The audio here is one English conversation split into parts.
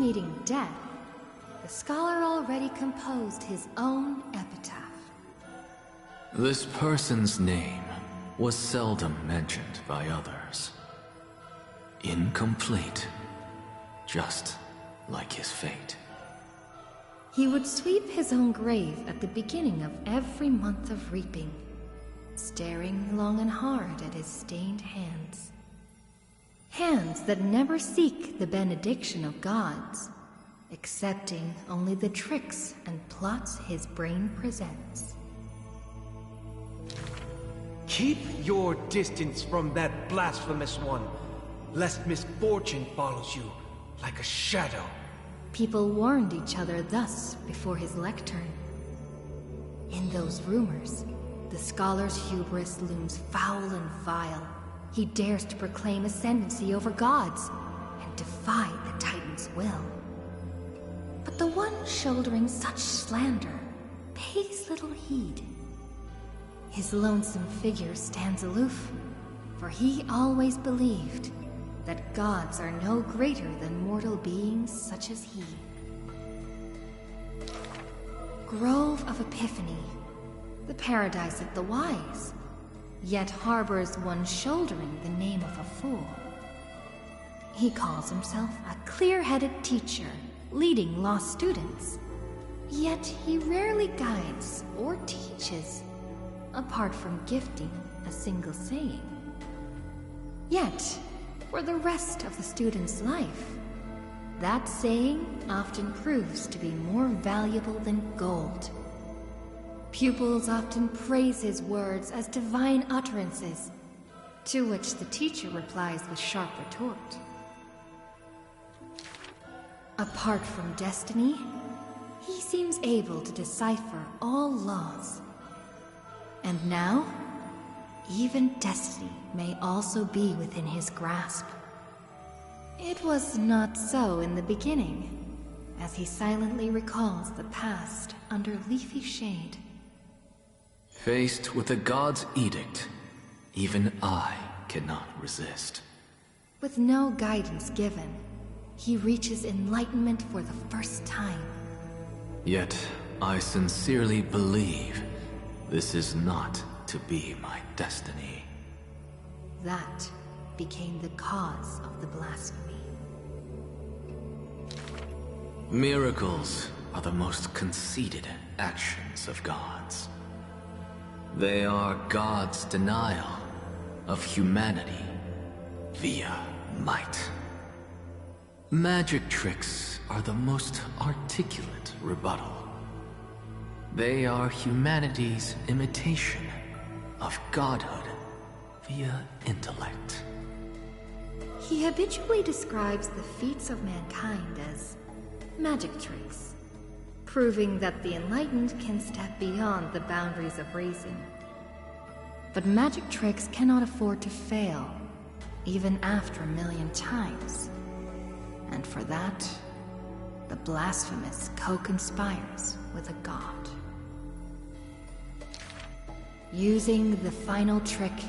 meeting death, the scholar already composed his own epitaph. This person's name was seldom mentioned by others. Incomplete, just like his fate. He would sweep his own grave at the beginning of every month of reaping, staring long and hard at his stained hands. Hands that never seek the benediction of gods, accepting only the tricks and plots his brain presents. Keep your distance from that blasphemous one, lest misfortune follows you like a shadow. People warned each other thus before his lectern. In those rumors, the scholar's hubris looms foul and vile. He dares to proclaim ascendancy over gods and defy the Titan's will. But the one shouldering such slander pays little heed. His lonesome figure stands aloof, for he always believed that gods are no greater than mortal beings such as he. Grove of Epiphany, the paradise of the wise, yet harbors one shouldering the name of a fool. He calls himself a clear-headed teacher, leading lost students, yet he rarely guides or teaches, apart from gifting a single saying. Yet, for the rest of the student's life, that saying often proves to be more valuable than gold. Pupils often praise his words as divine utterances, to which the teacher replies with sharp retort. Apart from destiny, he seems able to decipher all laws. And now, even destiny may also be within his grasp. It was not so in the beginning, as he silently recalls the past under leafy shade. Faced with a god's edict, even I cannot resist. With no guidance given, he reaches enlightenment for the first time. Yet, I sincerely believe this is not to be my destiny. That became the cause of the blasphemy. Miracles are the most conceited actions of gods. They are God's denial of humanity via might. Magic tricks are the most articulate rebuttal. They are humanity's imitation of godhood via intellect. He habitually describes the feats of mankind as magic tricks, proving that the enlightened can step beyond the boundaries of reason. But magic tricks cannot afford to fail, even after 1,000,000 times. And for that, the blasphemous co-conspires with a god. Using the final trick,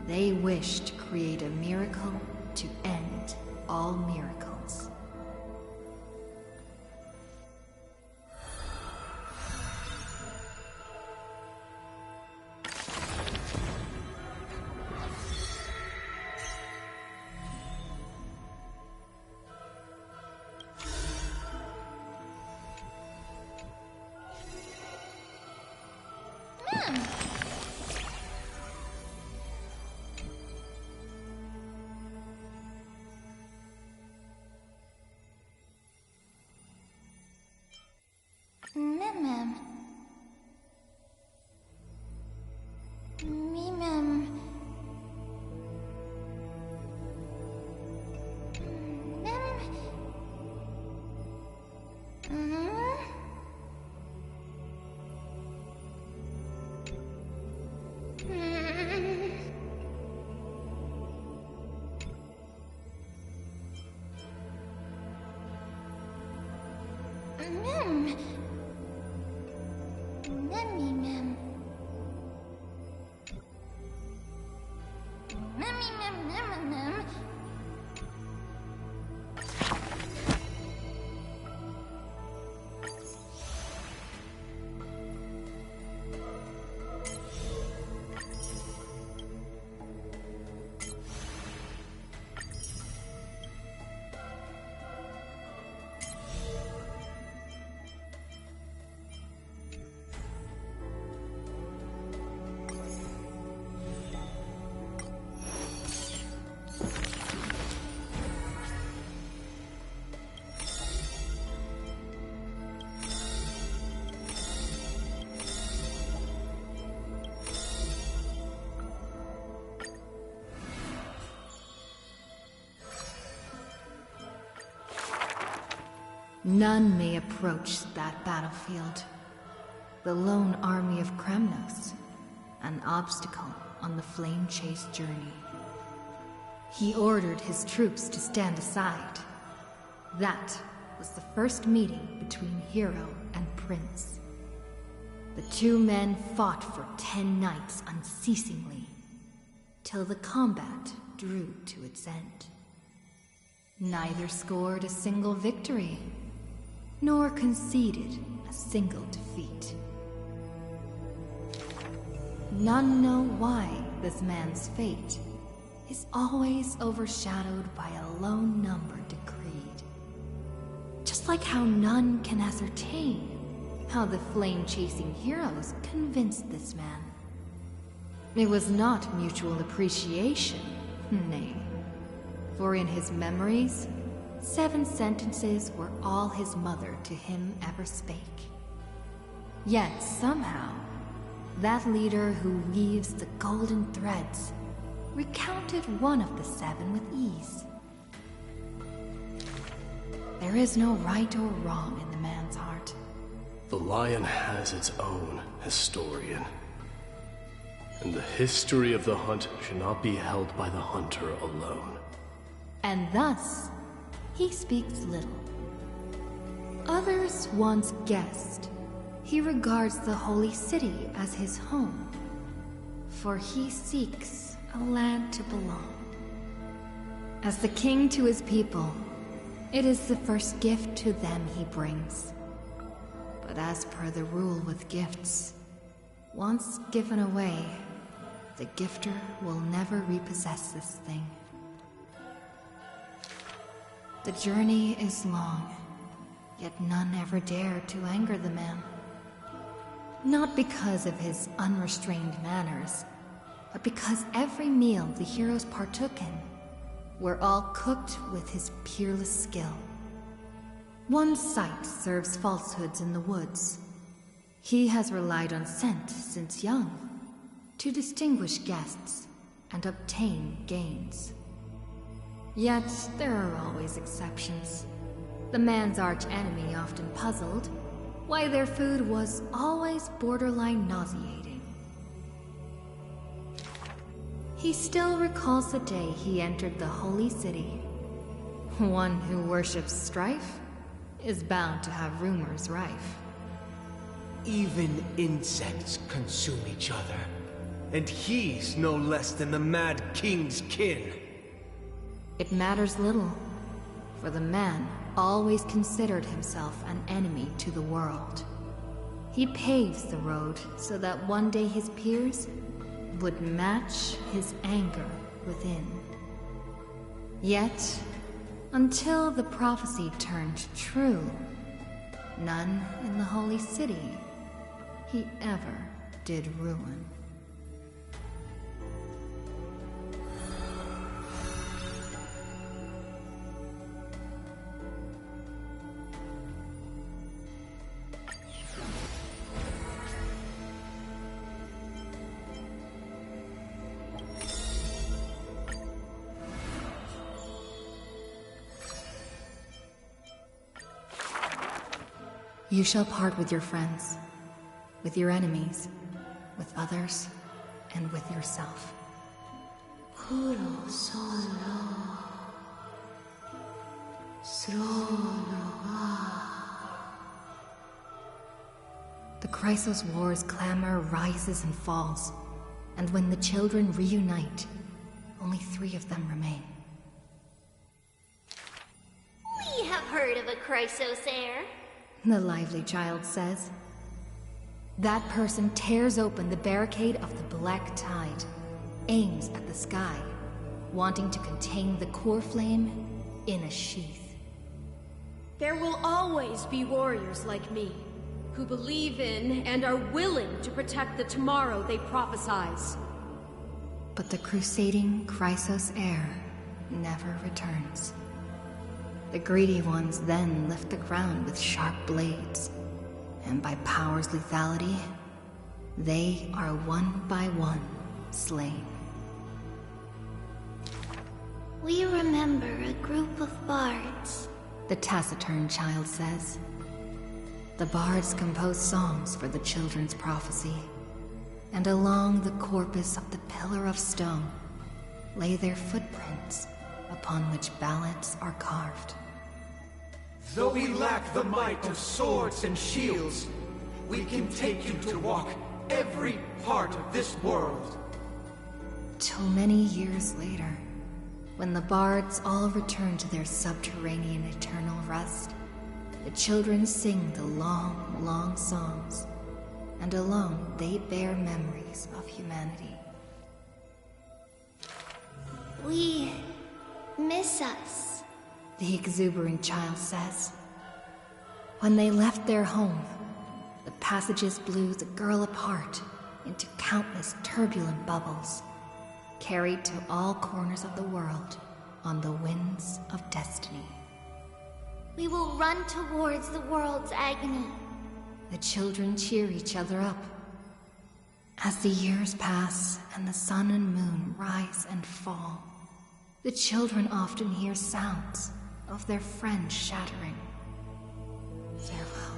they wish to create a miracle to end all miracles. Mem. Mem. None may approach that battlefield. The lone army of Kremnos, an obstacle on the flame-chased journey. He ordered his troops to stand aside. That was the first meeting between hero and prince. The two men fought for 10 nights unceasingly, till the combat drew to its end. Neither scored a single victory, nor conceded a single defeat. None know why this man's fate is always overshadowed by a lone number decreed. Just like how none can ascertain how the flame-chasing heroes convinced this man. It was not mutual appreciation, nay. For in his memories, 7 sentences were all his mother to him ever spake. Yet somehow, that leader who weaves the golden threads recounted one of the 7 with ease. There is no right or wrong in the man's heart. The lion has its own historian. And the history of the hunt should not be held by the hunter alone. And thus, he speaks little. Others once guessed he regards the holy city as his home, for he seeks a land to belong. As the king to his people, it is the first gift to them he brings. But as per the rule with gifts, once given away, the gifter will never repossess this thing. The journey is long, yet none ever dare to anger the man. Not because of his unrestrained manners, but because every meal the heroes partook in were all cooked with his peerless skill. One sight serves falsehoods in the woods. He has relied on scent since young to distinguish guests and obtain gains. Yet there are always exceptions. The man's arch-enemy often puzzled why their food was always borderline nauseating. He still recalls the day he entered the holy city. One who worships strife is bound to have rumors rife. Even insects consume each other, and he's no less than the Mad King's kin. It matters little, for the man always considered himself an enemy to the world. He paves the road so that one day his peers would match his anger within. Yet, until the prophecy turned true, none in the holy city he ever did ruin. You shall part with your friends, with your enemies, with others, and with yourself. The Chrysos War's clamor rises and falls, and when the children reunite, only 3 of them remain. We have heard of a Chrysos heir. The lively child says. That person tears open the barricade of the Black Tide, aims at the sky, wanting to contain the core flame in a sheath. There will always be warriors like me, who believe in and are willing to protect the tomorrow they prophesize. But the crusading Chrysos heir never returns. The greedy ones then lift the ground with sharp blades, and by power's lethality, they are one by one slain. We remember a group of bards, the taciturn child says. The bards compose songs for the children's prophecy, and along the corpus of the pillar of stone lay their footprints upon which ballads are carved. Though we lack the might of swords and shields, we can take you to walk every part of this world. Till many years later, when the bards all return to their subterranean eternal rest, the children sing the long, long songs, and alone they bear memories of humanity. We miss us, The exuberant child says. When they left their home, the passages blew the girl apart into countless turbulent bubbles, carried to all corners of the world on the winds of destiny. We will run towards the world's agony. The children cheer each other up. As the years pass and the sun and moon rise and fall, the children often hear sounds of their friends shattering. Farewell.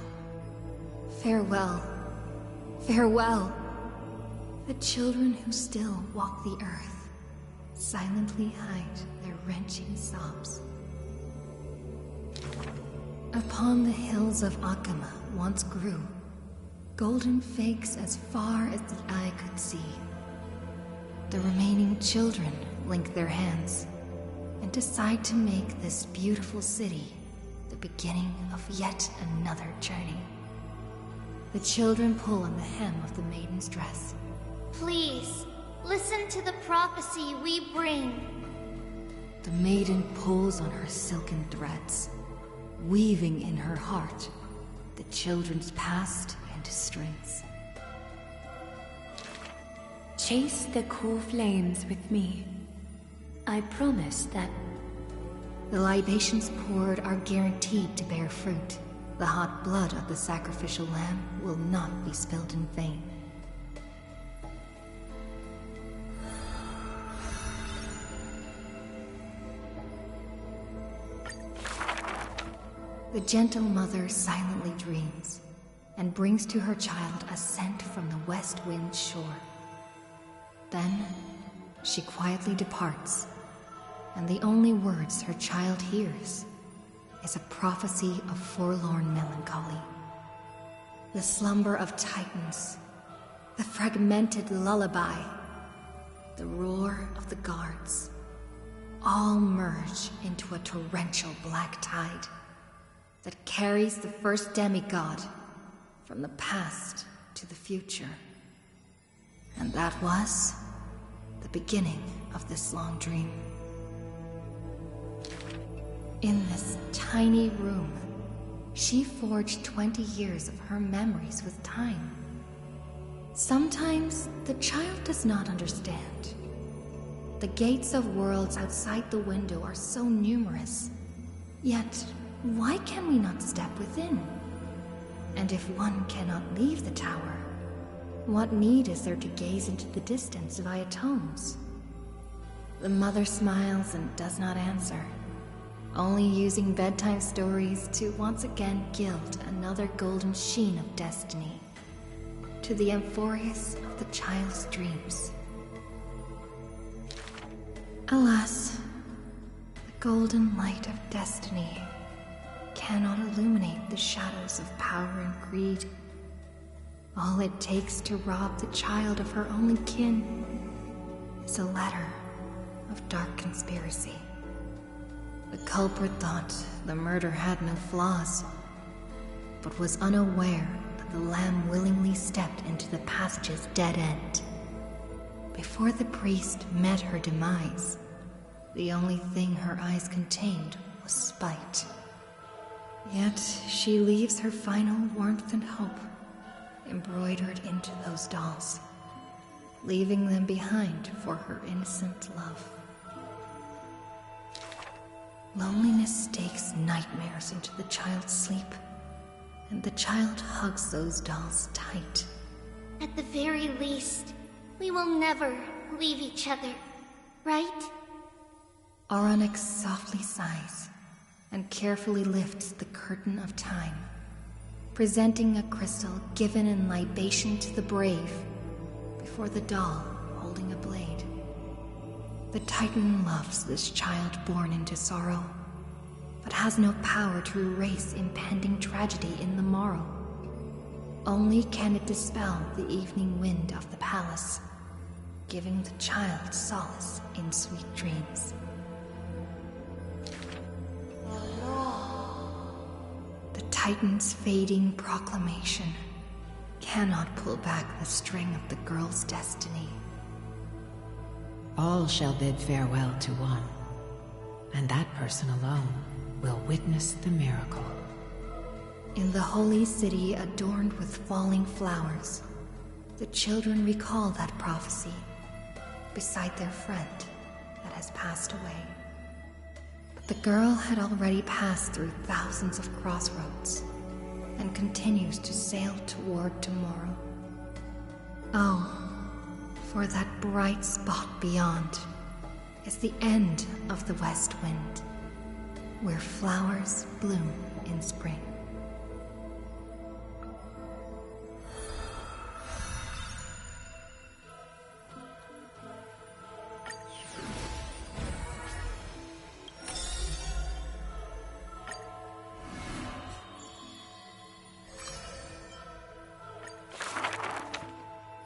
Farewell. Farewell. The children who still walk the earth silently hide their wrenching sobs. Upon the hills of Akama once grew golden figs as far as the eye could see. The remaining children link their hands and decide to make this beautiful city the beginning of yet another journey. The children pull on the hem of the maiden's dress. Please, listen to the prophecy we bring. The maiden pulls on her silken threads, weaving in her heart the children's past into strings. Chase the cool flames with me. I promise that... The libations poured are guaranteed to bear fruit. The hot blood of the sacrificial lamb will not be spilled in vain. The gentle mother silently dreams and brings to her child a scent from the west wind's shore. Then she quietly departs, and the only words her child hears is a prophecy of forlorn melancholy. The slumber of titans, the fragmented lullaby, the roar of the guards, all merge into a torrential black tide that carries the first demigod from the past to the future. And that was the beginning of this long dream. In this tiny room, she forged 20 years of her memories with time. Sometimes the child does not understand. The gates of worlds outside the window are so numerous, yet why can we not step within? And if one cannot leave the tower, what need is there to gaze into the distance via tomes? The mother smiles and does not answer, only using bedtime stories to once again gild another golden sheen of destiny to the amphoreus of the child's dreams. Alas, the golden light of destiny cannot illuminate the shadows of power and greed. All it takes to rob the child of her only kin is a letter of dark conspiracy. The culprit thought the murder had no flaws, but was unaware that the lamb willingly stepped into the passage's dead end. Before the priest met her demise, the only thing her eyes contained was spite. Yet she leaves her final warmth and hope embroidered into those dolls, leaving them behind for her innocent love. Loneliness stakes nightmares into the child's sleep, and the child hugs those dolls tight. At the very least, we will never leave each other, right? Onyx softly sighs and carefully lifts the curtain of time, presenting a crystal given in libation to the brave before the doll holding a blade. The Titan loves this child born into sorrow, but has no power to erase impending tragedy in the morrow. Only can it dispel the evening wind of the palace, giving the child solace in sweet dreams. The Titan's fading proclamation cannot pull back the string of the girl's destiny. All shall bid farewell to one, and that person alone will witness the miracle. In the holy city adorned with falling flowers, the children recall that prophecy beside their friend that has passed away. But the girl had already passed through thousands of crossroads and continues to sail toward tomorrow. Oh, for that bright spot beyond is the end of the west wind, where flowers bloom in spring.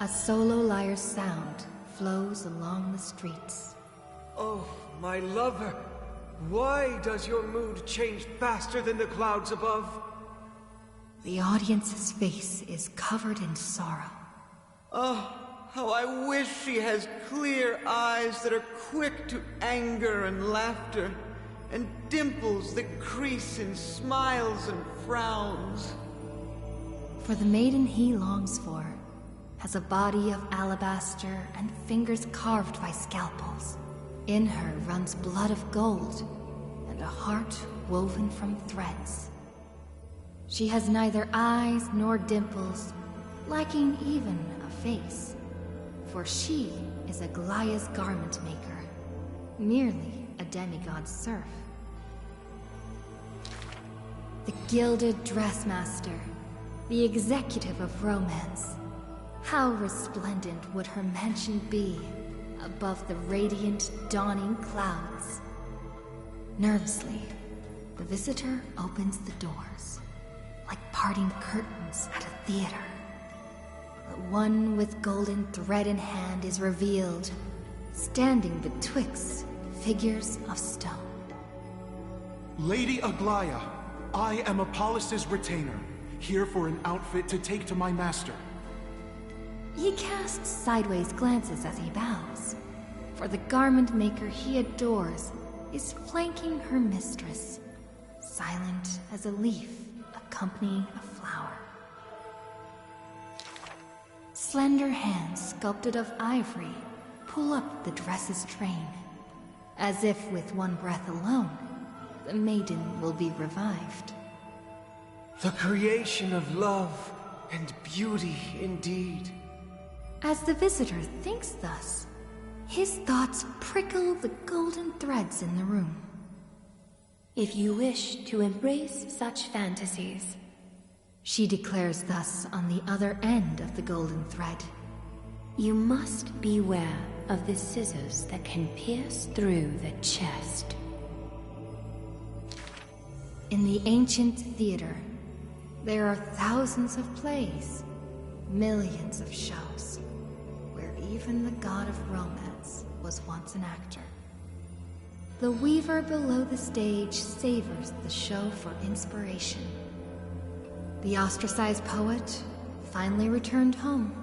A solo lyre's sound flows along the streets. Oh, my lover, why does your mood change faster than the clouds above? The audience's face is covered in sorrow. Oh, how I wish she has clear eyes that are quick to anger and laughter, and dimples that crease in smiles and frowns. For the maiden he longs for has a body of alabaster and fingers carved by scalpels. In her runs blood of gold and a heart woven from threads. She has neither eyes nor dimples, lacking even a face, for she is a Goliath's garment maker, merely a demigod's serf. The gilded dressmaster, the executive of romance. How resplendent would her mansion be above the radiant, dawning clouds? Nervously, the visitor opens the doors, like parting curtains at a theater. But one with golden thread in hand is revealed, standing betwixt figures of stone. Lady Aglaya, I am Apollos' retainer, here for an outfit to take to my master. He casts sideways glances as he bows, for the garment maker he adores is flanking her mistress, silent as a leaf accompanying a flower. Slender hands sculpted of ivory pull up the dress's train, as if with one breath alone, the maiden will be revived. The creation of love and beauty indeed. As the visitor thinks thus, his thoughts prickle the golden threads in the room. If you wish to embrace such fantasies, she declares thus on the other end of the golden thread, you must beware of the scissors that can pierce through the chest. In the ancient theater, there are thousands of plays, millions of shows, where even the god of romance was once an actor. The weaver below the stage savors the show for inspiration. The ostracized poet finally returned home.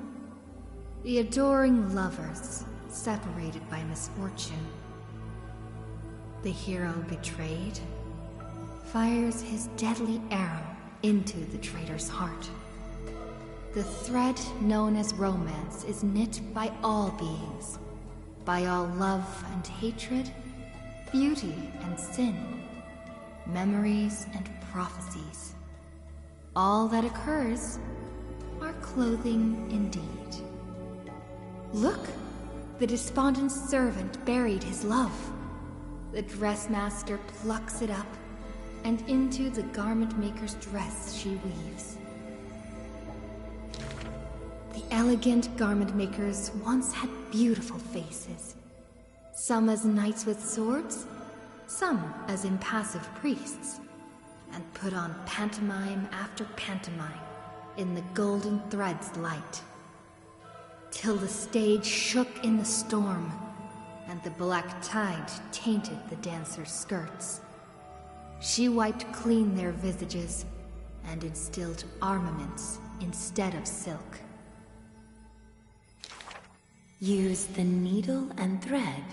The adoring lovers separated by misfortune. The hero betrayed fires his deadly arrow into the traitor's heart. The thread known as romance is knit by all beings, by all love and hatred, beauty and sin, memories and prophecies. All that occurs are clothing indeed. Look, the despondent servant buried his love. The dressmaster plucks it up, and into the garment maker's dress she weaves. The elegant garment makers once had beautiful faces, some as knights with swords, some as impassive priests, and put on pantomime after pantomime in the golden thread's light, till the stage shook in the storm, and the black tide tainted the dancers' skirts. She wiped clean their visages, and instilled armaments instead of silk. Use the needle and thread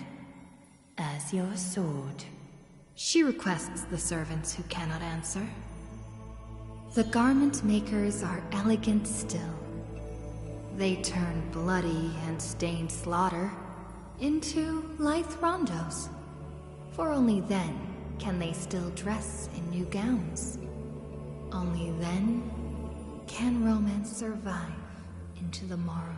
as your sword. She requests the servants who cannot answer. The garment makers are elegant still. They turn bloody and stained slaughter into lithe rondos, for only then can they still dress in new gowns. Only then can romance survive into the morrow.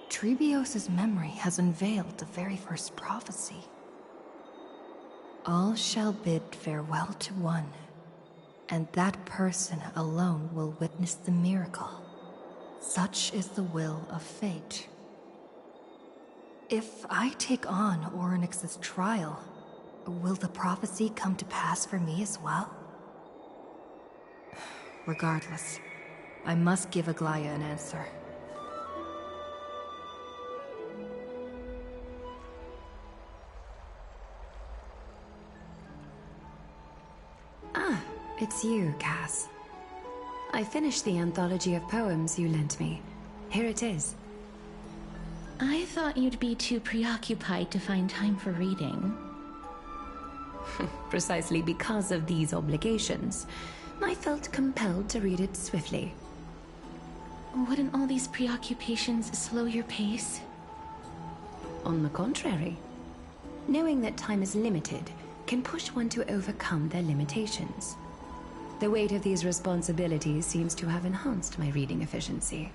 Trebios's memory has unveiled the very first prophecy. All shall bid farewell to one, and that person alone will witness the miracle. Such is the will of fate. If I take on Orynyx's trial, will the prophecy come to pass for me as well? Regardless, I must give Aglaya an answer. Ah, it's you, Cass. I finished the anthology of poems you lent me. Here it is. I thought you'd be too preoccupied to find time for reading. Precisely because of these obligations, I felt compelled to read it swiftly. Wouldn't all these preoccupations slow your pace? On the contrary, knowing that time is limited can push one to overcome their limitations. The weight of these responsibilities seems to have enhanced my reading efficiency.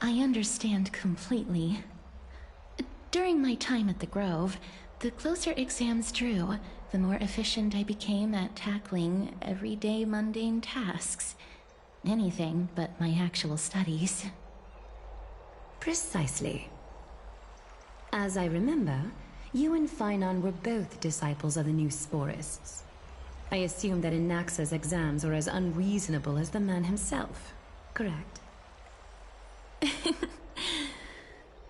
I understand completely. During my time at the Grove, the closer exams drew, the more efficient I became at tackling everyday mundane tasks. Anything but my actual studies. Precisely. As I remember, you and Finon were both disciples of the new Sporists. I assume that Anaxa's exams were as unreasonable as the man himself, correct?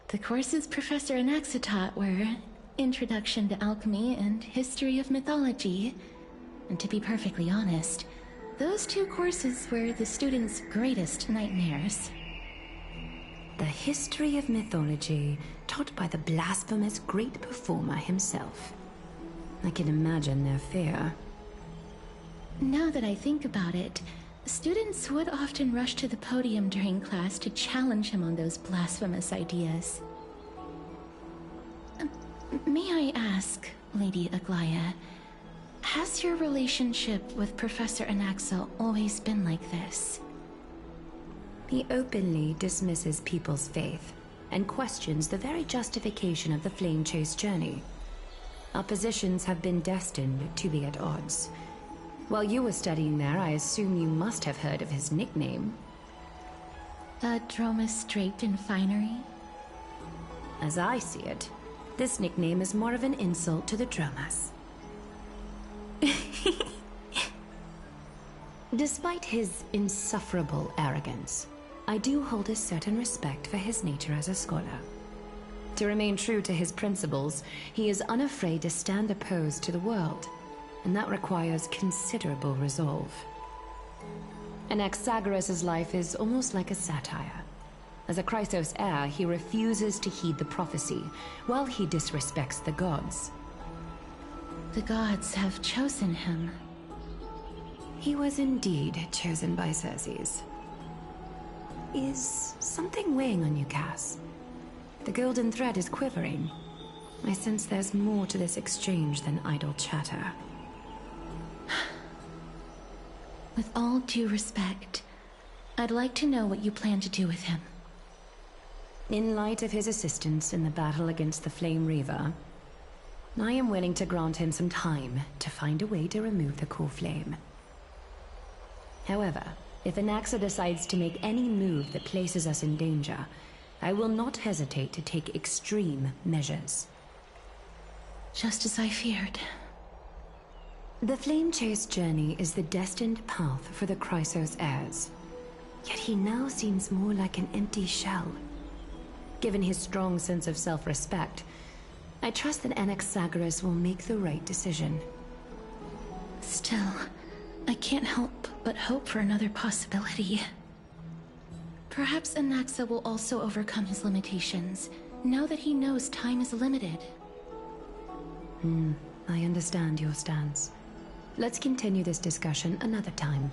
The courses Professor Anaxa taught were Introduction to Alchemy and History of Mythology. And to be perfectly honest, those two courses were the students' greatest nightmares. The history of mythology, taught by the blasphemous great performer himself. I can imagine their fear. Now that I think about it, students would often rush to the podium during class to challenge him on those blasphemous ideas. May I ask, Lady Aglaya, has your relationship with Professor Anaxa always been like this? He openly dismisses people's faith and questions the very justification of the Flame Chase journey. Our positions have been destined to be at odds. While you were studying there, I assume you must have heard of his nickname. Dromus draped in finery? As I see it, this nickname is more of an insult to the Dromas. Despite his insufferable arrogance, I do hold a certain respect for his nature as a scholar. To remain true to his principles, he is unafraid to stand opposed to the world, and that requires considerable resolve. Anaxagoras' life is almost like a satire. As a Chrysos heir, he refuses to heed the prophecy, while he disrespects the gods. The gods have chosen him. He was indeed chosen by Circes. Is something weighing on you, Cass? The golden thread is quivering. I sense there's more to this exchange than idle chatter. With all due respect, I'd like to know what you plan to do with him. In light of his assistance in the battle against the Flame Reaver, I am willing to grant him some time to find a way to remove the core flame. However, if Anaxa decides to make any move that places us in danger, I will not hesitate to take extreme measures. Just as I feared. The Flame Chase journey is the destined path for the Chrysos heirs. Yet he now seems more like an empty shell. Given his strong sense of self-respect, I trust that Anaxagoras will make the right decision. Still, I can't help but hope for another possibility. Perhaps Anaxa will also overcome his limitations, now that he knows time is limited. I understand your stance. Let's continue this discussion another time.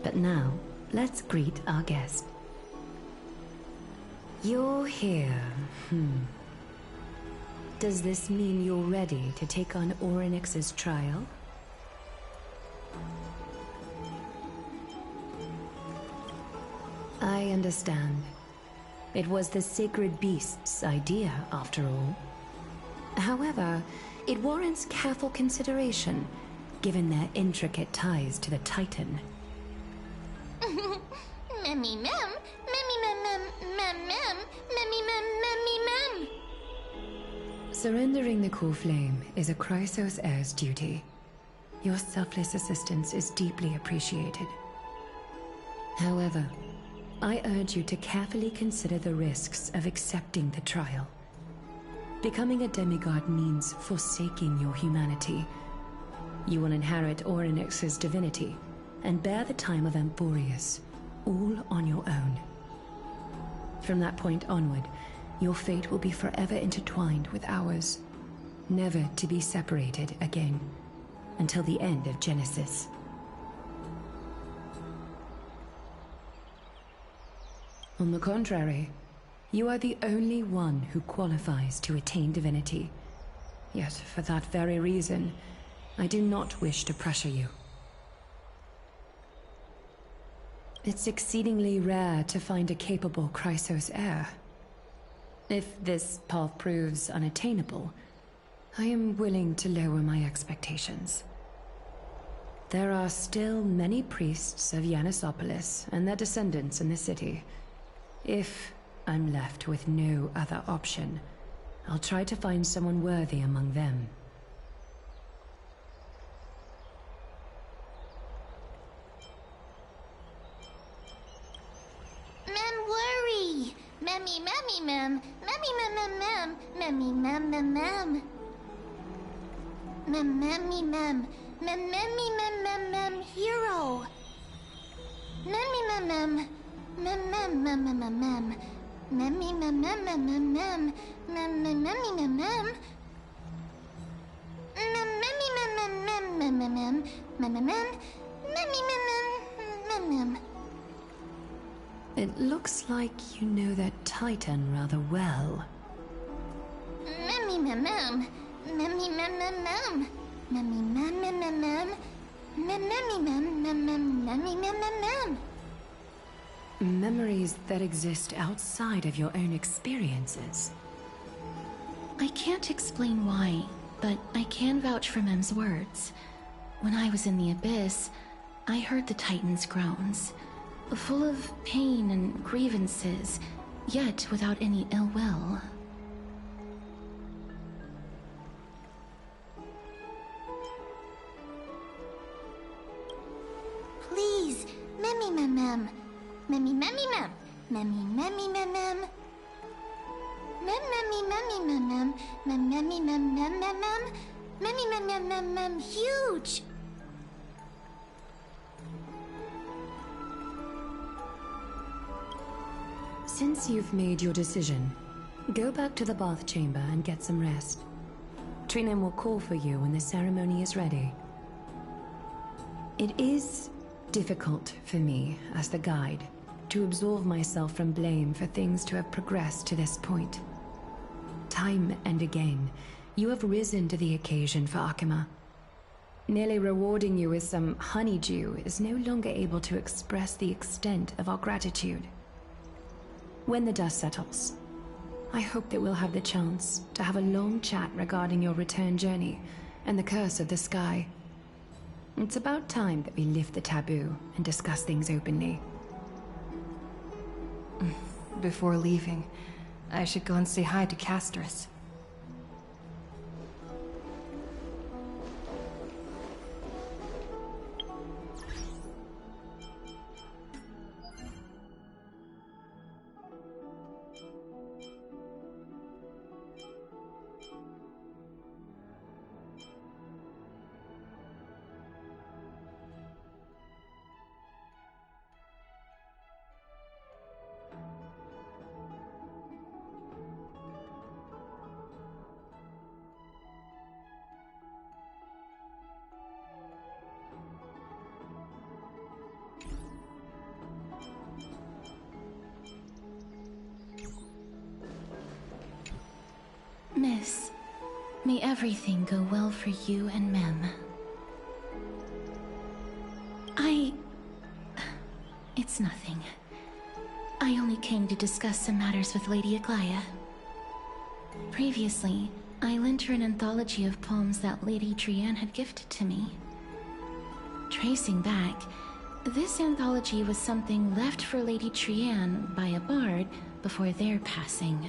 But now, let's greet our guest. You're here. Does this mean you're ready to take on Orynyx's trial? I understand. It was the sacred beast's idea, after all. However, it warrants careful consideration, given their intricate ties to the Titan. Memmy mem, memmy mem mem mem mem, memmy mem memmy mem. Surrendering the core flame is a Chrysos heir's duty. Your selfless assistance is deeply appreciated. However, I urge you to carefully consider the risks of accepting the trial. Becoming a demigod means forsaking your humanity. You will inherit Orynyx's divinity and bear the time of Emporius, all on your own. From that point onward, your fate will be forever intertwined with ours, never to be separated again, until the end of Genesis. On the contrary, you are the only one who qualifies to attain divinity. Yet, for that very reason, I do not wish to pressure you. It's exceedingly rare to find a capable Chrysos heir. If this path proves unattainable, I am willing to lower my expectations. There are still many priests of Yanisopolis and their descendants in the city. If I'm left with no other option, I'll try to find someone worthy among them. Mem worry. Memmy memmy mem, memmy mem mem mem, memmy mem mem mem. Mem memmy mem, mem memmy mem mem mem hero. Memmy mem mem, mem mem mem mem mem mem. Memmy mem mem mem mem mem, mem mem memmy mem mem. Mem memmy mem mem mem mem mem mem, mem mem mem, memmy mem mem mem mem. It looks like you know that Titan rather well. Memmy mem mem, memmy mem mem mem, memmy mem mem mem mem, mem memmy mem mem mem, memmy mem mem mem. Memories that exist outside of your own experiences. I can't explain why, but I can vouch for Mem's words. When I was in the Abyss, I heard the Titan's groans, full of pain and grievances, yet without any ill will. Please, memmy mem mem, memmy memmy mem, memmy memmy mem mem. Mem memmy memmy mem mem, mem memmy mem mem mem mem, memmy mem mem mem mem huge. Since you've made your decision, go back to the bath chamber and get some rest. Trinem will call for you when the ceremony is ready. It is difficult for me, as the guide, to absolve myself from blame for things to have progressed to this point. Time and again, you have risen to the occasion for Akima. Nearly rewarding you with some honeydew is no longer able to express the extent of our gratitude. When the dust settles, I hope that we'll have the chance to have a long chat regarding your return journey and the curse of the sky. It's about time that we lift the taboo and discuss things openly. Before leaving, I should go and say hi to Castris. Miss, may everything go well for you and Mem. It's nothing. I only came to discuss some matters with Lady Aglaya. Previously, I lent her an anthology of poems that Lady Trianne had gifted to me. Tracing back, this anthology was something left for Lady Trianne by a bard before their passing.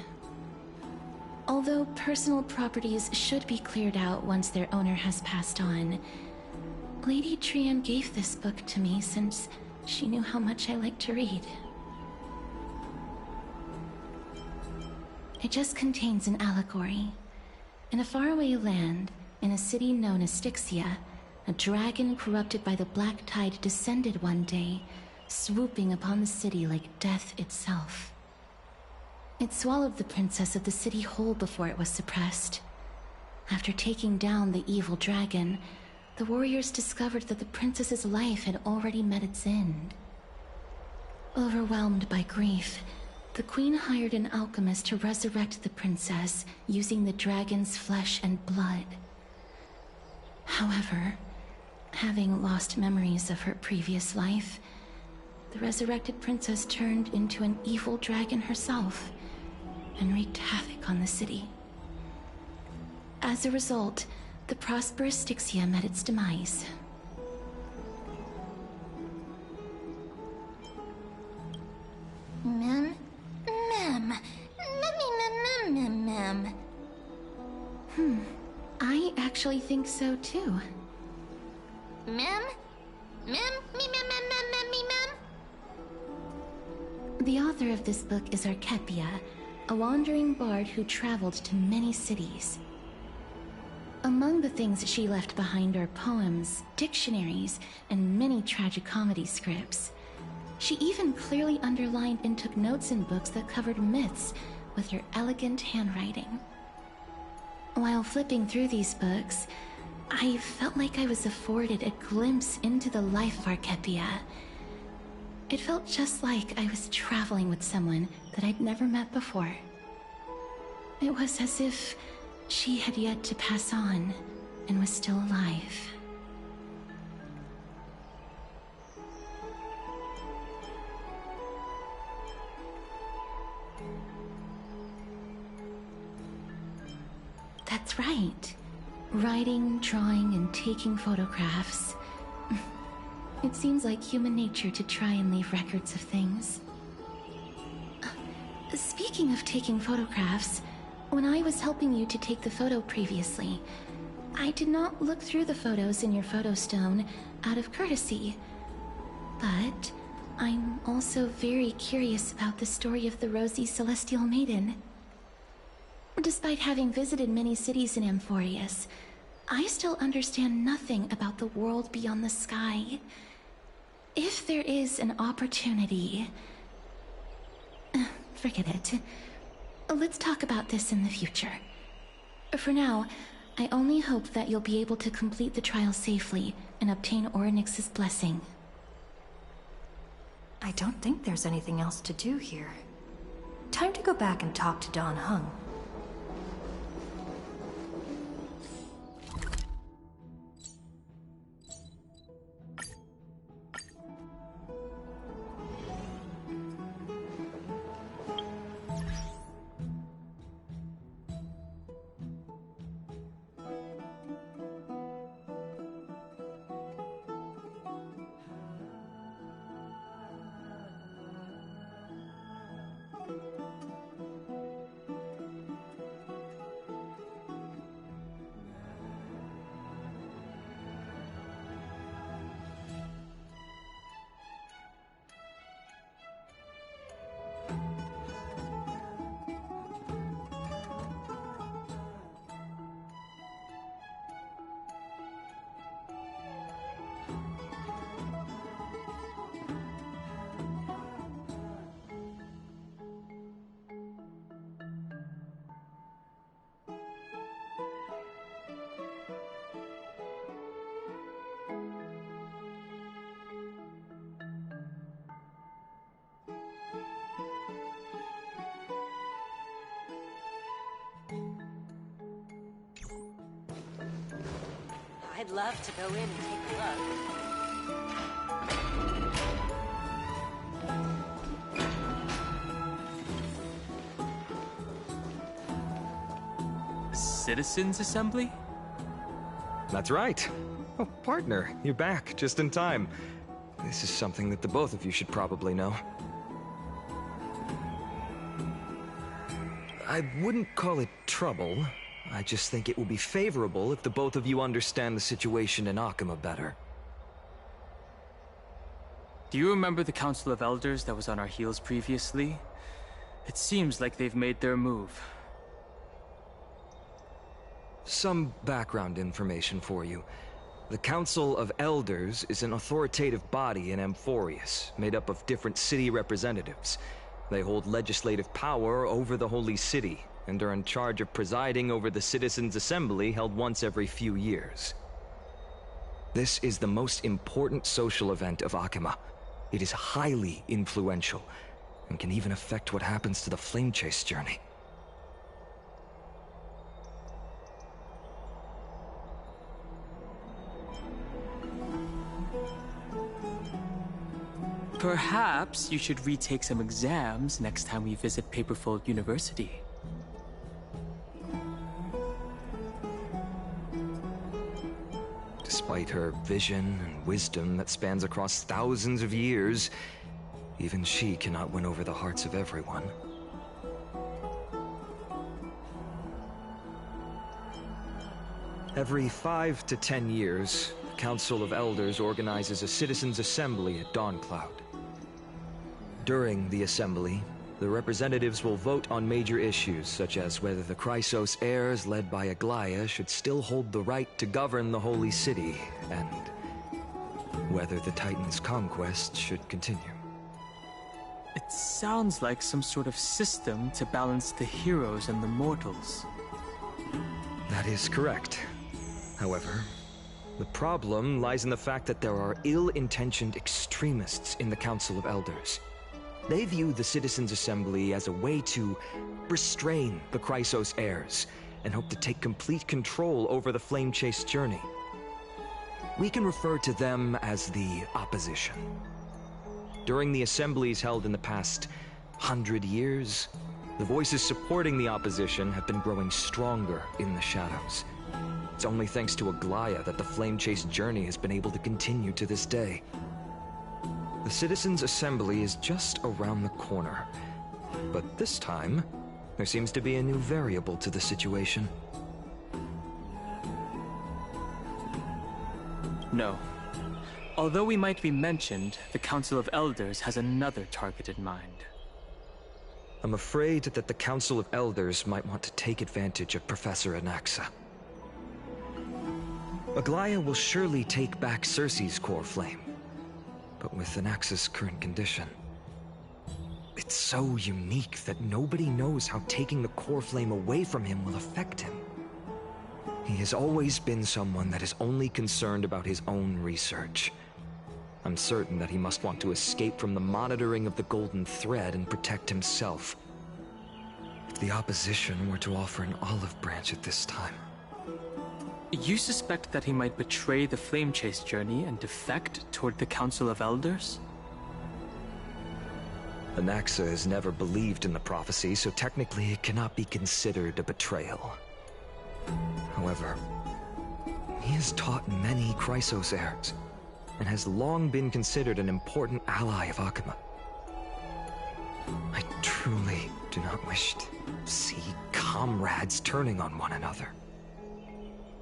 Although personal properties should be cleared out once their owner has passed on, Lady Trianne gave this book to me since she knew how much I liked to read. It just contains an allegory. In a faraway land, in a city known as Styxia, a dragon corrupted by the Black Tide descended one day, swooping upon the city like death itself. It swallowed the princess of the city whole before it was suppressed. After taking down the evil dragon, the warriors discovered that the princess's life had already met its end. Overwhelmed by grief, the queen hired an alchemist to resurrect the princess using the dragon's flesh and blood. However, having lost memories of her previous life, the resurrected princess turned into an evil dragon herself and wreaked havoc on the city. As a result, the prosperous Styxia met its demise. Mem? Mem. I actually think so too. Mem? Me. The author of this book is Archepia, a wandering bard who traveled to many cities. Among the things she left behind are poems, dictionaries, and many tragicomedy scripts. She even clearly underlined and took notes in books that covered myths with her elegant handwriting. While flipping through these books, I felt like I was afforded a glimpse into the life of Archepia. It felt just like I was traveling with someone that I'd never met before. It was as if she had yet to pass on and was still alive. That's right. Writing, drawing, and taking photographs. It seems like human nature to try and leave records of things. Speaking of taking photographs, when I was helping you to take the photo previously, I did not look through the photos in your photo stone out of courtesy. But I'm also very curious about the story of the Rosy Celestial Maiden. Despite having visited many cities in Amphorius, I still understand nothing about the world beyond the sky. If there is an opportunity... forget it. Let's talk about this in the future. For now, I only hope that you'll be able to complete the trial safely and obtain Orynyx's blessing. I don't think there's anything else to do here. Time to go back and talk to Don Hung. I'd love to go in and take a look. Citizens' Assembly? That's right. Oh, partner, you're back, just in time. This is something that the both of you should probably know. I wouldn't call it trouble. I just think it will be favorable if the both of you understand the situation in Akima better. Do you remember the Council of Elders that was on our heels previously? It seems like they've made their move. Some background information for you. The Council of Elders is an authoritative body in Amphorius, made up of different city representatives. They hold legislative power over the Holy City, and are in charge of presiding over the Citizens' Assembly held once every few years. This is the most important social event of Akima. It is highly influential, and can even affect what happens to the Flame Chase journey. Perhaps you should retake some exams next time we visit Paperfold University. Despite her vision and wisdom that spans across thousands of years, even she cannot win over the hearts of everyone. Every 5 to 10 years, the Council of Elders organizes a Citizens' Assembly at Dawncloud. During the assembly, the representatives will vote on major issues such as whether the Chrysos heirs led by Aglaya should still hold the right to govern the Holy City, and whether the Titan's conquest should continue. It sounds like some sort of system to balance the heroes and the mortals. That is correct. However, the problem lies in the fact that there are ill-intentioned extremists in the Council of Elders. They view the Citizens' Assembly as a way to restrain the Chrysos heirs, and hope to take complete control over the Flame Chase journey. We can refer to them as the Opposition. During the assemblies held in the past 100 years, the voices supporting the Opposition have been growing stronger in the shadows. It's only thanks to Aglaya that the Flame Chase journey has been able to continue to this day. The Citizens' Assembly is just around the corner, but this time, there seems to be a new variable to the situation. No. Although we might be mentioned, the Council of Elders has another target in mind. I'm afraid that the Council of Elders might want to take advantage of Professor Anaxa. Aglaya will surely take back Cersei's core flame, but with Anaxa's current condition, it's so unique that nobody knows how taking the core flame away from him will affect him. He has always been someone that is only concerned about his own research. I'm certain that he must want to escape from the monitoring of the Golden Thread and protect himself. If the Opposition were to offer an olive branch at this time... You suspect that he might betray the Flame Chase journey and defect toward the Council of Elders? Anaxa has never believed in the prophecy, so technically it cannot be considered a betrayal. However, he has taught many Chrysos heirs, and has long been considered an important ally of Akima. I truly do not wish to see comrades turning on one another.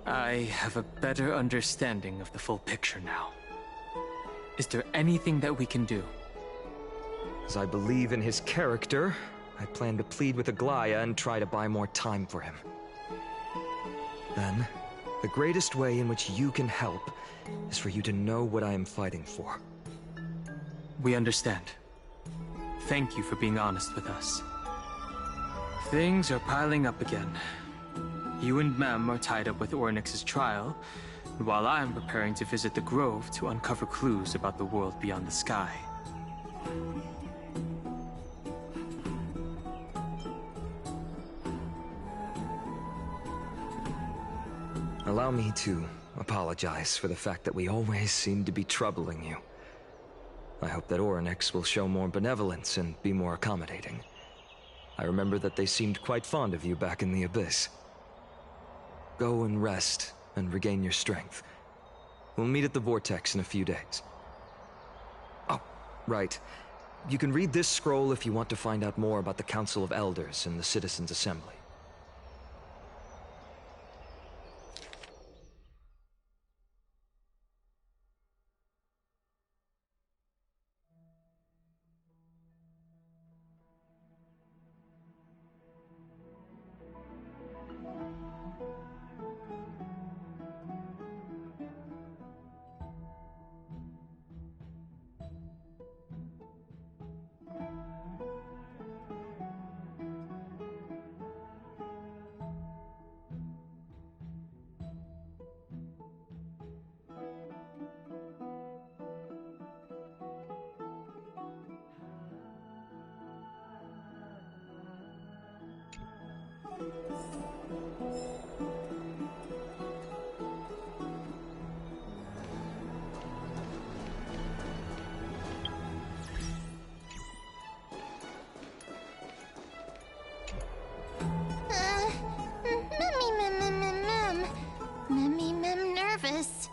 I have a better understanding of the full picture now. Is there anything that we can do? As I believe in his character, I plan to plead with Aglaya and try to buy more time for him. Then, the greatest way in which you can help is for you to know what I am fighting for. We understand. Thank you for being honest with us. Things are piling up again. You and Mem are tied up with Ornyx's trial, while I'm preparing to visit the Grove to uncover clues about the world beyond the sky. Allow me to apologize for the fact that we always seem to be troubling you. I hope that Ornyx will show more benevolence and be more accommodating. I remember that they seemed quite fond of you back in the Abyss. Go and rest and regain your strength. We'll meet at the Vortex in a few days. Oh, right. You can read this scroll if you want to find out more about the Council of Elders and the Citizens' Assembly. Nervous.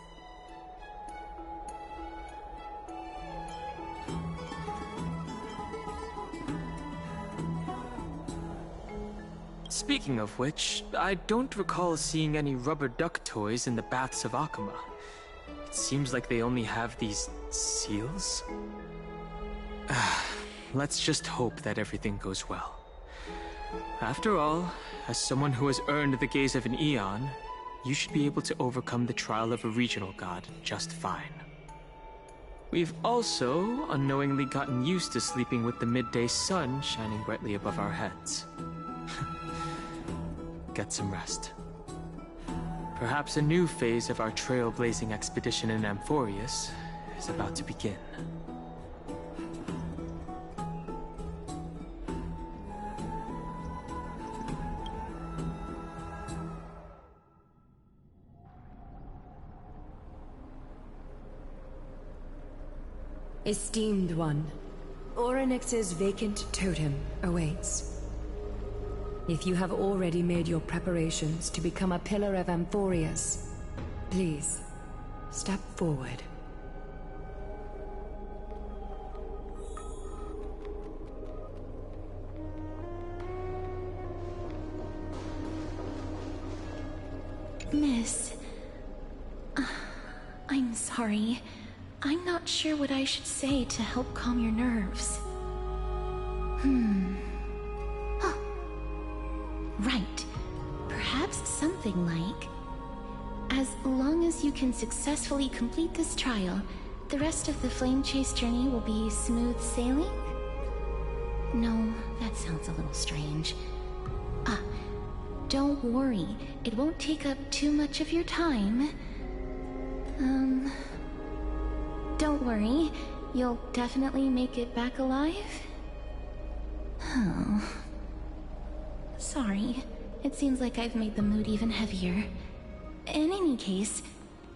Speaking of which, I don't recall seeing any rubber duck toys in the baths of Akama. It seems like they only have these seals? Let's just hope that everything goes well. After all, as someone who has earned the gaze of an Eon, you should be able to overcome the trial of a regional god just fine. We've also unknowingly gotten used to sleeping with the midday sun shining brightly above our heads. Get some rest. Perhaps a new phase of our trailblazing expedition in Amphorius is about to begin. Esteemed one, Orynyx's vacant totem awaits. If you have already made your preparations to become a pillar of Amphorius, please, step forward. Miss... I'm sorry. I'm not sure what I should say to help calm your nerves. Oh. Right. Perhaps something like... As long as you can successfully complete this trial, the rest of the Flame Chase journey will be smooth sailing? No, that sounds a little strange. Don't worry. It won't take up too much of your time. Don't worry. You'll definitely make it back alive? Oh. Sorry. It seems like I've made the mood even heavier. In any case,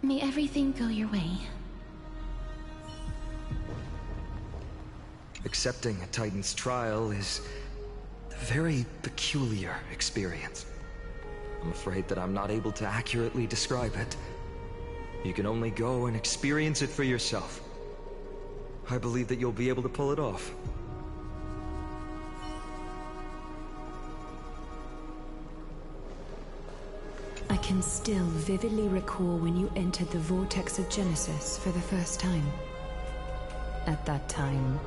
may everything go your way. Accepting a Titan's trial is a very peculiar experience. I'm afraid that I'm not able to accurately describe it. You can only go and experience it for yourself. I believe that you'll be able to pull it off. I can still vividly recall when you entered the Vortex of Genesis for the first time. At that time,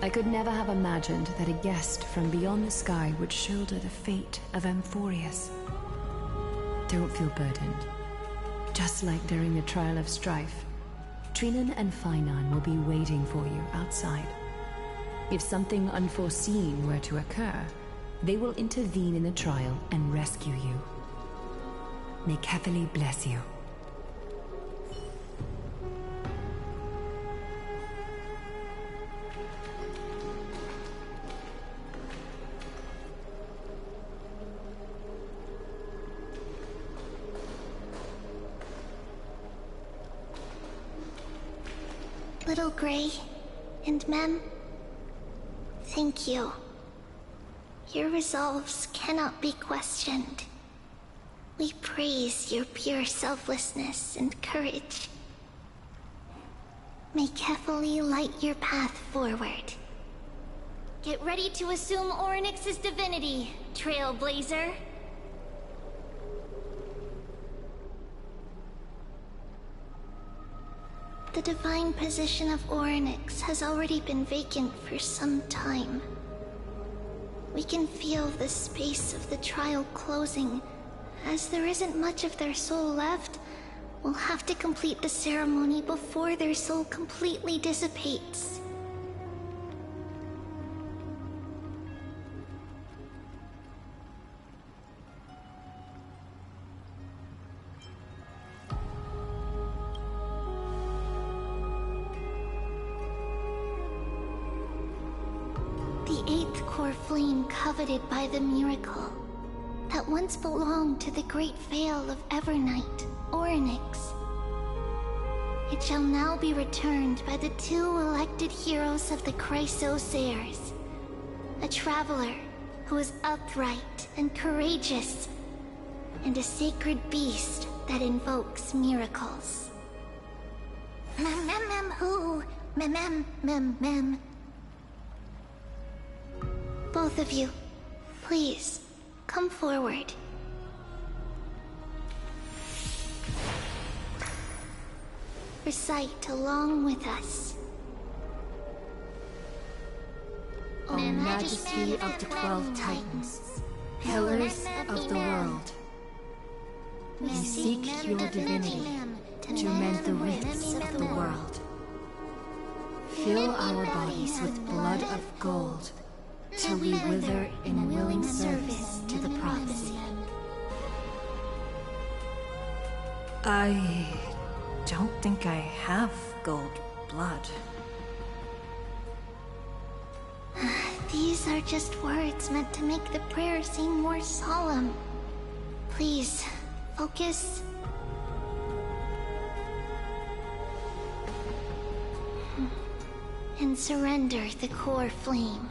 I could never have imagined that a guest from beyond the sky would shoulder the fate of Amphorius. Don't feel burdened. Just like during the Trial of Strife, Trinan and Finan will be waiting for you outside. If something unforeseen were to occur, they will intervene in the trial and rescue you. May Cathali bless you. Little Gray and Mem, thank you. Your resolves cannot be questioned. We praise your pure selflessness and courage. May Kefali light your path forward. Get ready to assume Orynyx's divinity, Trailblazer. The divine position of Orynyx has already been vacant for some time. We can feel the space of the trial closing. As there isn't much of their soul left, we'll have to complete the ceremony before their soul completely dissipates. The eighth core flame coveted by the miracle that once belonged to the great Veil of Evernight, Orynyx. It shall now be returned by the two elected heroes of the Chrysos heirs. A traveler who is upright and courageous, and a sacred beast that invokes miracles. Who? Mem. Both of you, please, come forward. Recite along with us. O Majesty of the 12 Titans, Pillars of the world, we seek your divinity to mend the rifts of the world. Fill our bodies with blood of gold, till we wither in willing service to the prophecy. I don't think I have gold blood. These are just words meant to make the prayer seem more solemn. Please, focus. And surrender the core flame.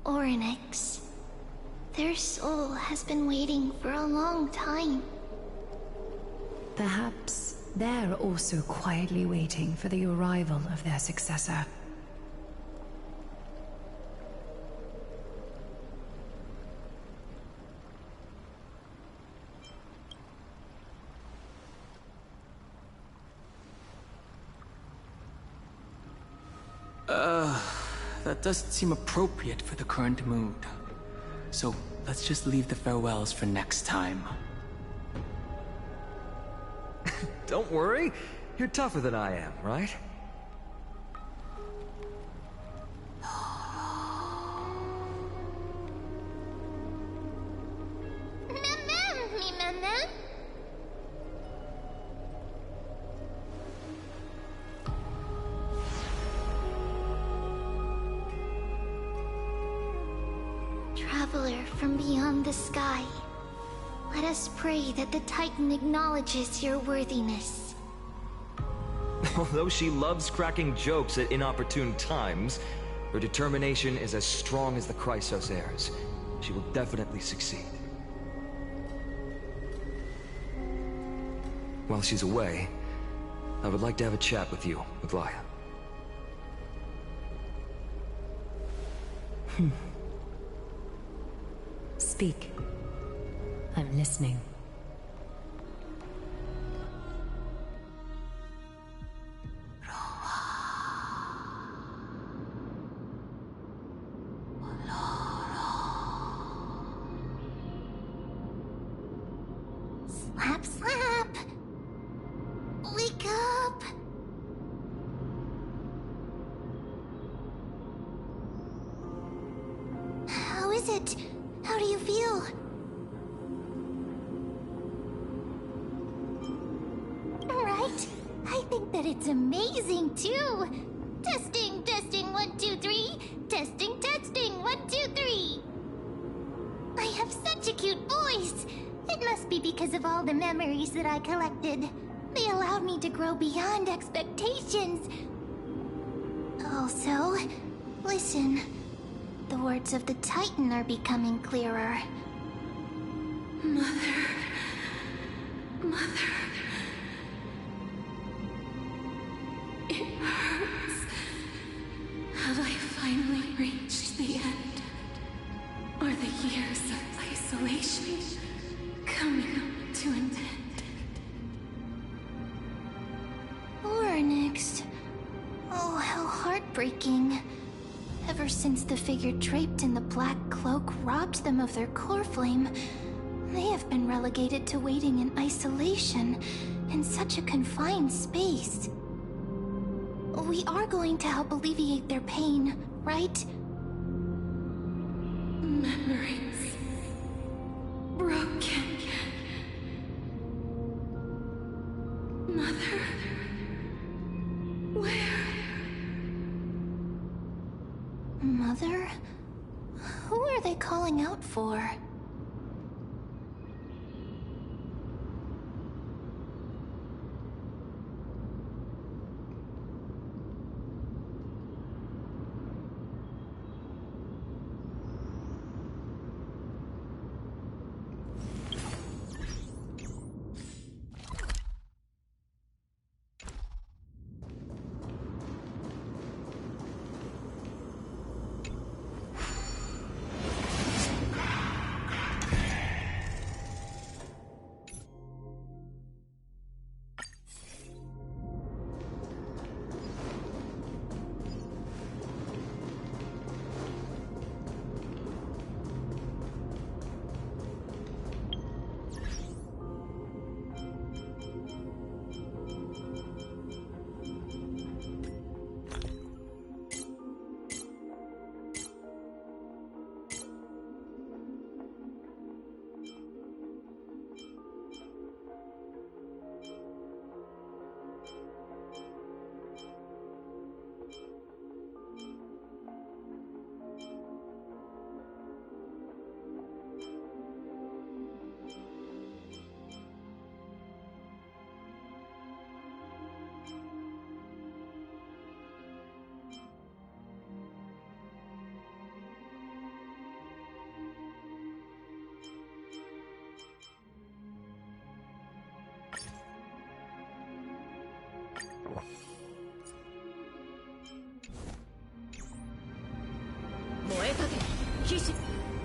Orynyx. Their soul has been waiting for a long time. Perhaps they're also quietly waiting for the arrival of their successor. That doesn't seem appropriate for the current mood. So let's just leave the farewells for next time. Don't worry. You're tougher than I am, right? Traveler from beyond the sky, let us pray that the Titan acknowledges your worthiness. Although she loves cracking jokes at inopportune times, her determination is as strong as the Chrysos heirs. She will definitely succeed. While she's away, I would like to have a chat with you, Aglaya. Speak. I'm listening. Slap, slap! is it? How do you feel? Right? I think that it's amazing, too. Testing, testing, 1, 2, 3. Testing, testing, 1, 2, 3. I have such a cute voice. It must be because of all the memories that I collected. They allowed me to grow beyond expectations. Also, listen. The words of the Titan are becoming clearer. Mother. Mother. It hurts. Have I finally reached the end? Are the years of isolation coming to an end? Ornyx. Oh, how heartbreaking. Ever since the figure draped in the black cloak robbed them of their core flame, they have been relegated to waiting in isolation in such a confined space. We are going to help alleviate their pain, right? Memories. Broken. Mother. Where? Mother? Who are they calling out for?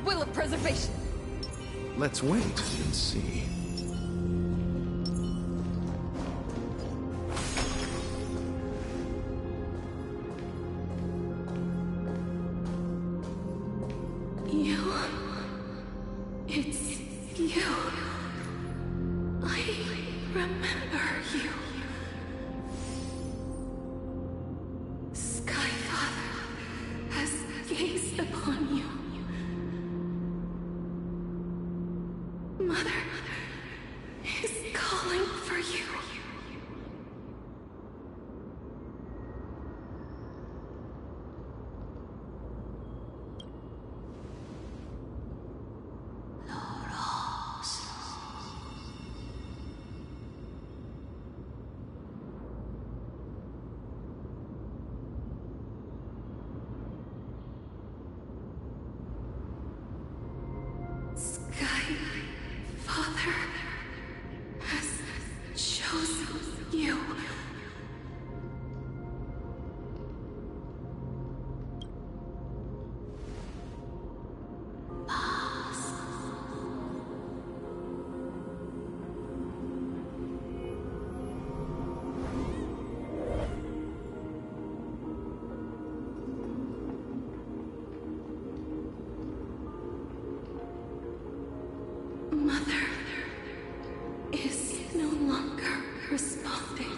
Will of preservation! Let's wait and see. You. It's you. I remember you. Skyfather has gazed upon you. Mother is calling for you. Father has chosen you. Mother is no longer responding.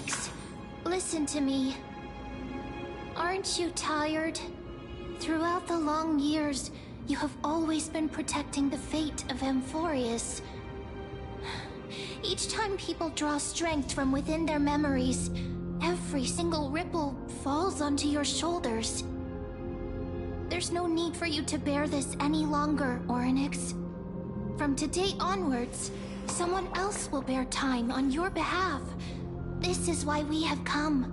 Oryx, listen to me. Aren't you tired? Throughout the long years, you have always been protecting the fate of Amphorius. Each time people draw strength from within their memories, every single ripple falls onto your shoulders. There's no need for you to bear this any longer, Oryx. From today onwards, someone else will bear time on your behalf. This is why we have come.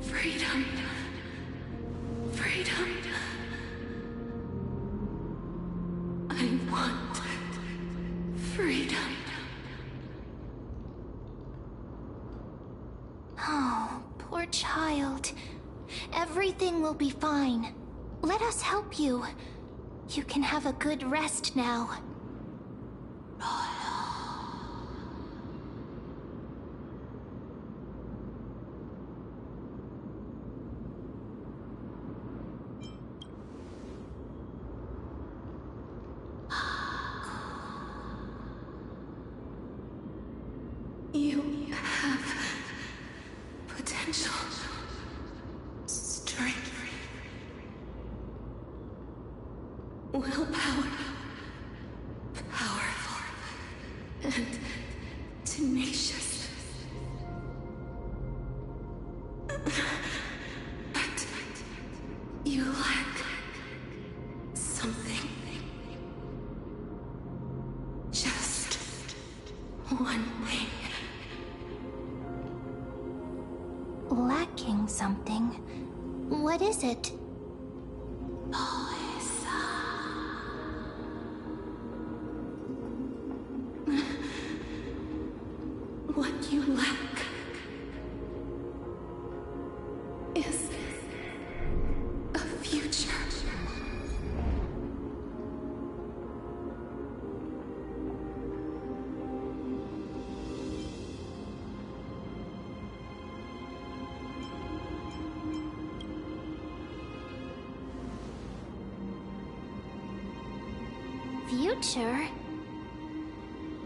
Freedom. Freedom. I want freedom. Oh, poor child. Everything will be fine. Let us help you. You can have a good rest now. You have potential, strength, willpower, powerful, and tenacious. But you lack something. Just one thing. Lacking something? What is it? What you lack is a future. Future?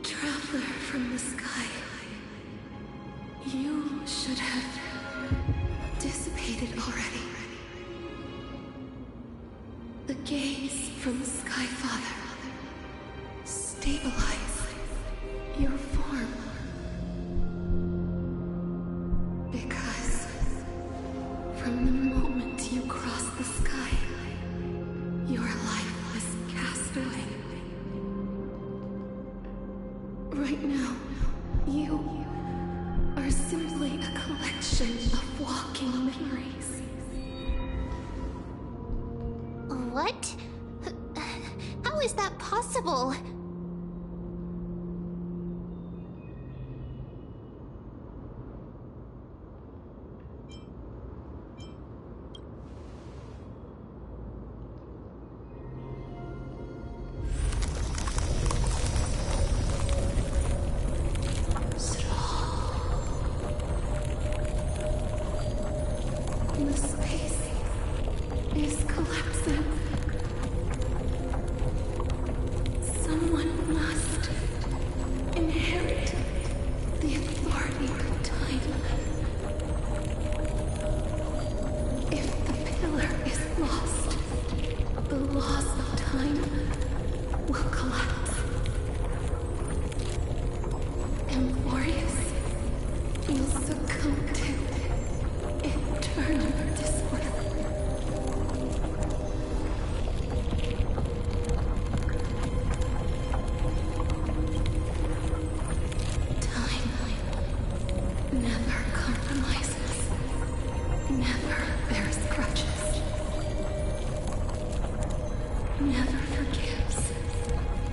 Traveler from the sky. You should have dissipated already. The gaze from the Sky Father. Stabilize your form. Because from the moment you crossed the sky, your life was cast away. Right now, you are simply a collection of walking memories. What? How is that possible? The space is collapsing. Someone must inherit the authority of time. If the pillar is lost, the laws of time will collapse. Amphorius will succumb to eternal disorder. Time never compromises, never bears grudges, never forgives,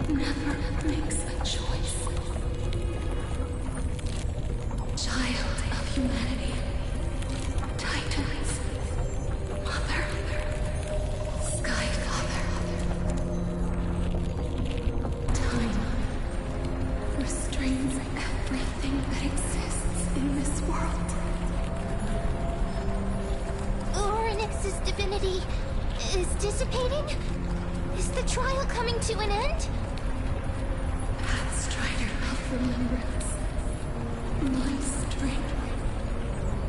never makes a choice. Child of humanity. Titans, Mother, Sky Father. Time restrains everything that exists in this world. Oryx's divinity is dissipating? Is the trial coming to an end? Pathstrider of remembrance, My strength,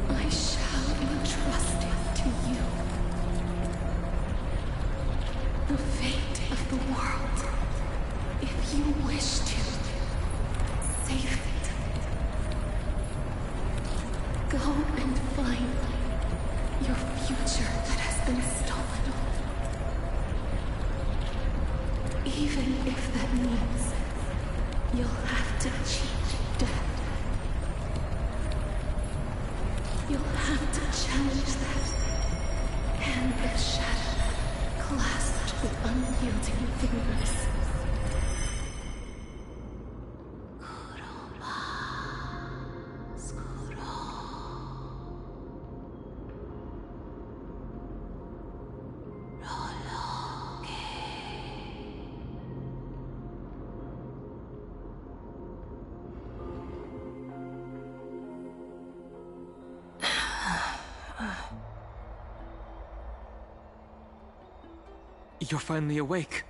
I shall entrust it to you. The fate of the world, if you wish to save it. Go and find your future that has been stolen. Even if that means you'll have to cheat death. You'll have to challenge that hand of shadow clasped with unyielding fingers. You're finally awake.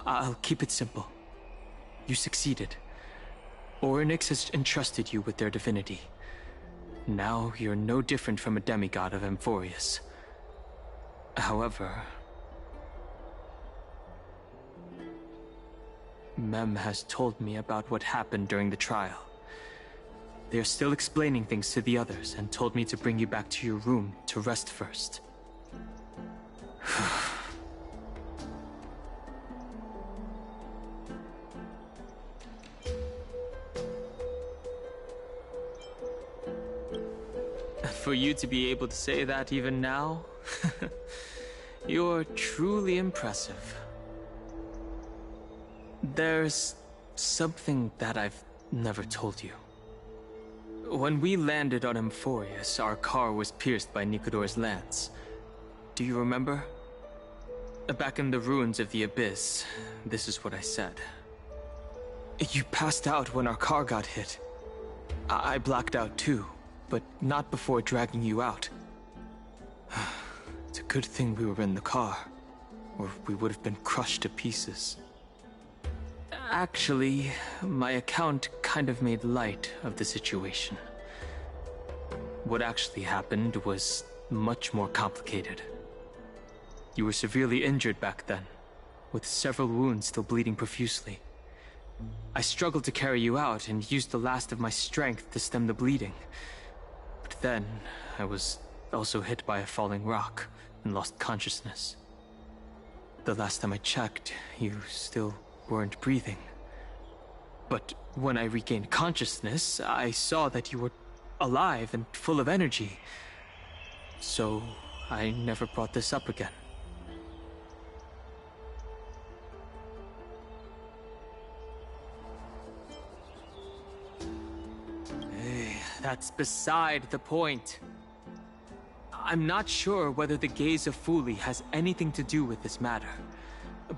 I'll keep it simple. You succeeded. Orynyx has entrusted you with their divinity. Now you're no different from a demigod of Amphorius. However, Mem has told me about what happened during the trial. They are still explaining things to the others and told me to bring you back to your room to rest first. For you to be able to say that even now, you're truly impressive. There's something that I've never told you. When we landed on Amphorius, our car was pierced by Nicodor's lance. Do you remember? Back in the ruins of the Abyss, this is what I said. You passed out when our car got hit. I blacked out too, but not before dragging you out. It's a good thing we were in the car, or we would have been crushed to pieces. Actually, my account kind of made light of the situation. What actually happened was much more complicated. You were severely injured back then, with several wounds still bleeding profusely. I struggled to carry you out and used the last of my strength to stem the bleeding. But then, I was also hit by a falling rock and lost consciousness. The last time I checked, you still weren't breathing. But when I regained consciousness, I saw that you were alive and full of energy. So I never brought this up again. Hey, that's beside the point. I'm not sure whether the gaze of Fuli has anything to do with this matter.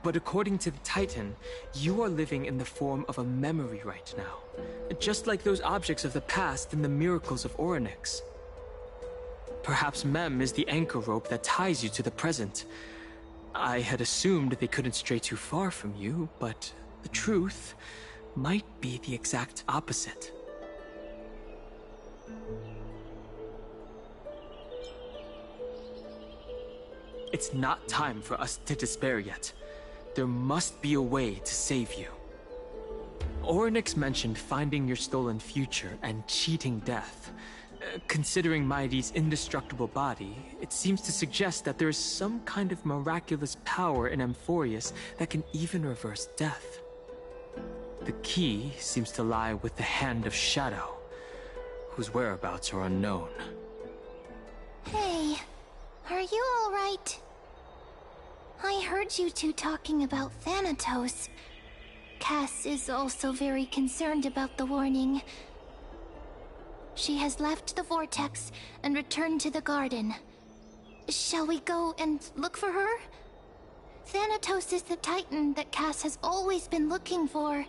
But according to the Titan, you are living in the form of a memory right now. Just like those objects of the past and the miracles of Orynyx. Perhaps Mem is the anchor rope that ties you to the present. I had assumed they couldn't stray too far from you, but the truth might be the exact opposite. It's not time for us to despair yet. There must be a way to save you. Orynyx mentioned finding your stolen future and cheating death. Considering Mighty's indestructible body, it seems to suggest that there is some kind of miraculous power in Amphorius that can even reverse death. The key seems to lie with the Hand of Shadow, whose whereabouts are unknown. Hey, are you all right? I heard you two talking about Thanatos. Cass is also very concerned about the warning. She has left the vortex and returned to the garden. Shall we go and look for her? Thanatos is the Titan that Cass has always been looking for.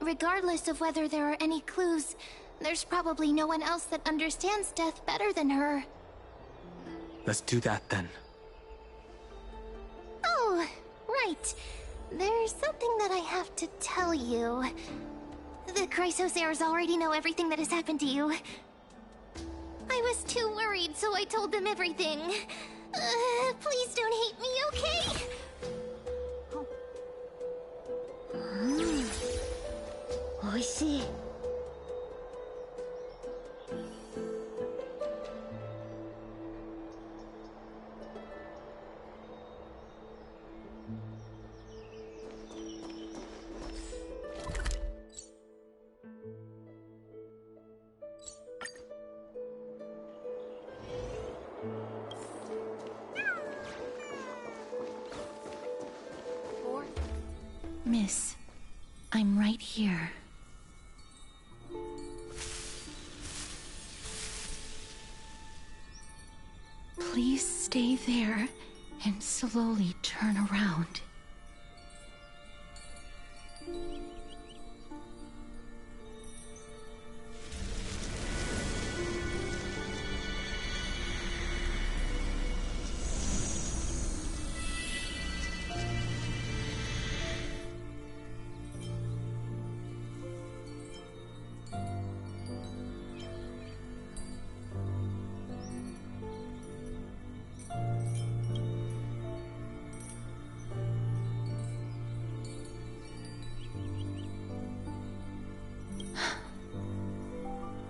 Regardless of whether there are any clues, there's probably no one else that understands death better than her. Let's do that then. Oh, right. There's something that I have to tell you. The Chrysosaurs already know everything that has happened to you. I was too worried, so I told them everything. Please don't hate me, okay? Oishii. Miss, I'm right here. Please stay there and slowly turn around.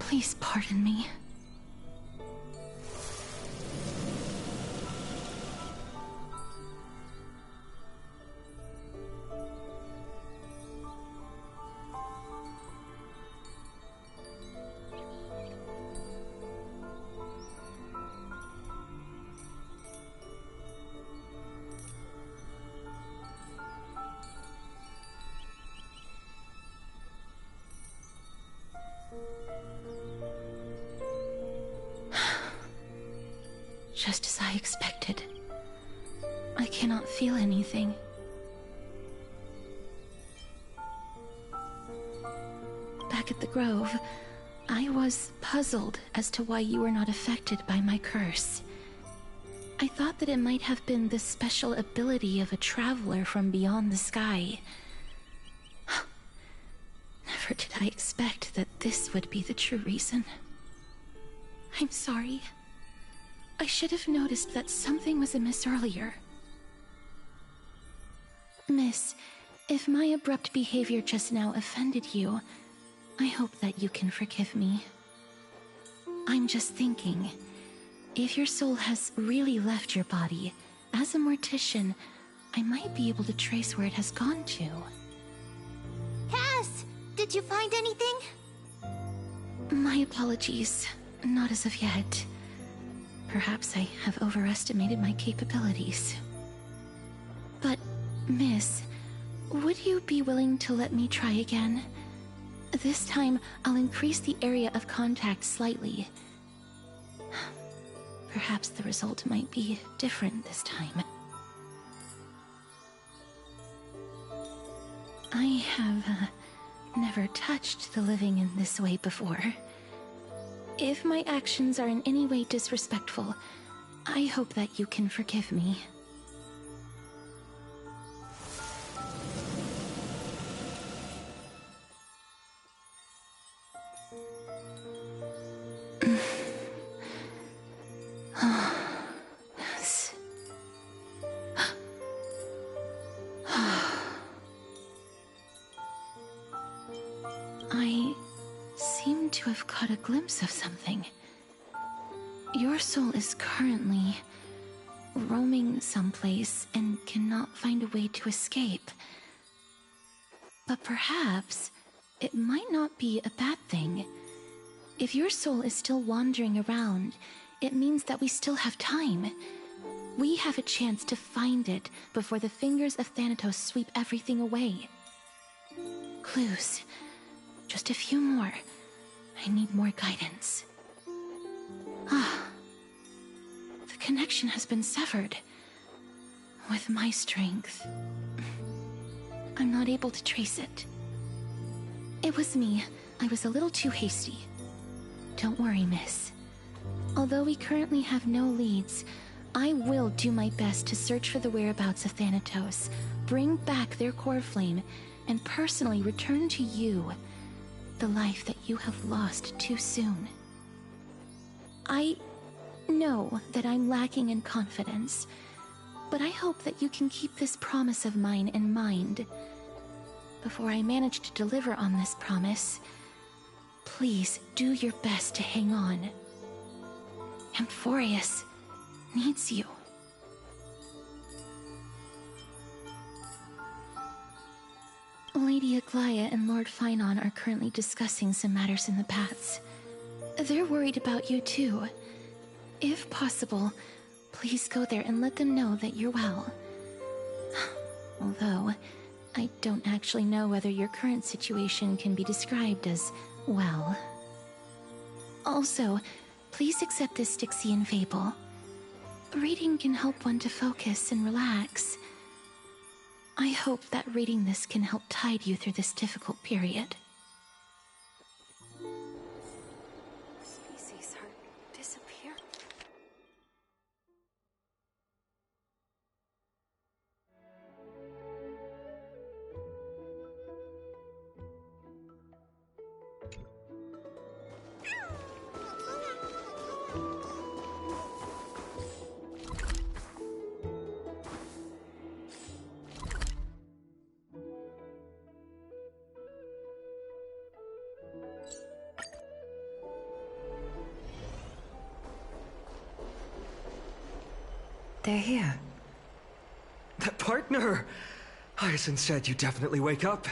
Please pardon me. Just as I expected. I cannot feel anything. Back at the Grove, I was puzzled as to why you were not affected by my curse. I thought that it might have been the special ability of a traveler from beyond the sky. Never did I expect that this would be the true reason. I'm sorry. I should have noticed that something was amiss earlier. Miss, if my abrupt behavior just now offended you, I hope that you can forgive me. I'm just thinking, if your soul has really left your body, as a mortician, I might be able to trace where it has gone to. Cass! Did you find anything? My apologies. Not as of yet. Perhaps I have overestimated my capabilities. But, Miss, would you be willing to let me try again? This time, I'll increase the area of contact slightly. Perhaps the result might be different this time. I have never touched the living in this way before. If my actions are in any way disrespectful, I hope that you can forgive me. I seem to have caught a glimpse of something. Your soul is currently roaming someplace and cannot find a way to escape. But perhaps it might not be a bad thing. If your soul is still wandering around, it means that we still have time. We have a chance to find it before the fingers of Thanatos sweep everything away. Clues. Just a few more. I need more guidance. The connection has been severed. With my strength, I'm not able to trace it. It was me. I was a little too hasty. Don't worry, miss. Although we currently have no leads, I will do my best to search for the whereabouts of Thanatos, bring back their core flame and personally return to you the life that you have lost too soon. I know that I'm lacking in confidence, but I hope that you can keep this promise of mine in mind. Before I manage to deliver on this promise, please do your best to hang on. Amphorius needs you. Lady Aglaya and Lord Finon are currently discussing some matters in the paths. They're worried about you too. If possible, please go there and let them know that you're well. Although, I don't actually know whether your current situation can be described as well. Also, please accept this Styxian fable. Reading can help one to focus and relax. I hope that reading this can help tide you through this difficult period. Species are disappearing. They're here. That partner! Hyacinth said you definitely wake up.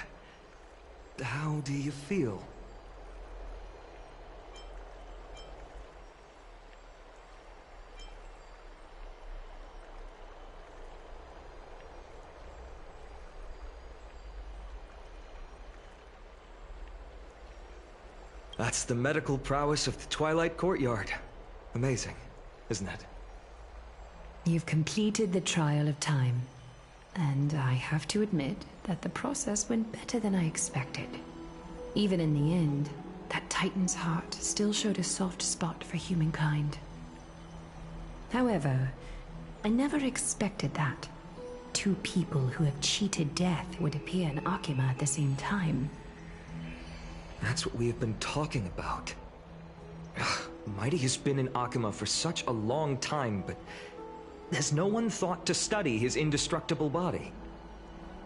How do you feel? That's the medical prowess of the Twilight Courtyard. Amazing, isn't it? You've completed the trial of time, and I have to admit that the process went better than I expected. Even in the end, that Titan's heart still showed a soft spot for humankind. However, I never expected that. Two people who have cheated death would appear in Akima at the same time. That's what we have been talking about. Mighty has been in Akima for such a long time, but has no one thought to study his indestructible body?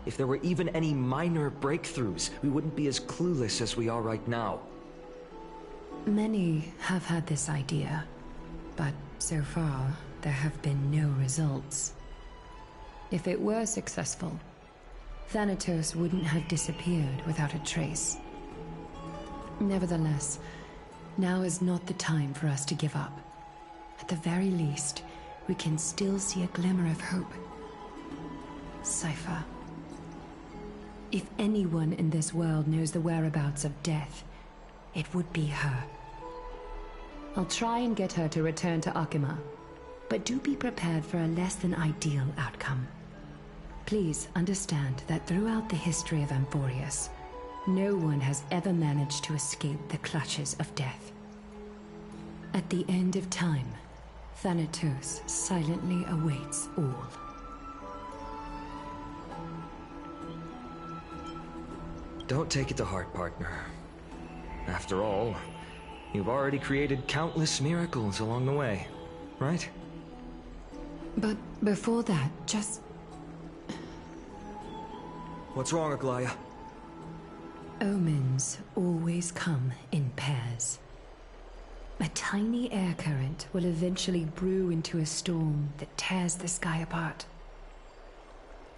If there were even any minor breakthroughs, we wouldn't be as clueless as we are right now. Many have had this idea, but so far, there have been no results. If it were successful, Thanatos wouldn't have disappeared without a trace. Nevertheless, now is not the time for us to give up. At the very least, we can still see a glimmer of hope. Cypher. If anyone in this world knows the whereabouts of death, it would be her. I'll try and get her to return to Akima, but do be prepared for a less than ideal outcome. Please understand that throughout the history of Amphorius, no one has ever managed to escape the clutches of death. At the end of time, Thanatos silently awaits all. Don't take it to heart, partner. After all, you've already created countless miracles along the way, right? But before that, just... What's wrong, Aglaya? Omens always come in pairs. A tiny air current will eventually brew into a storm that tears the sky apart.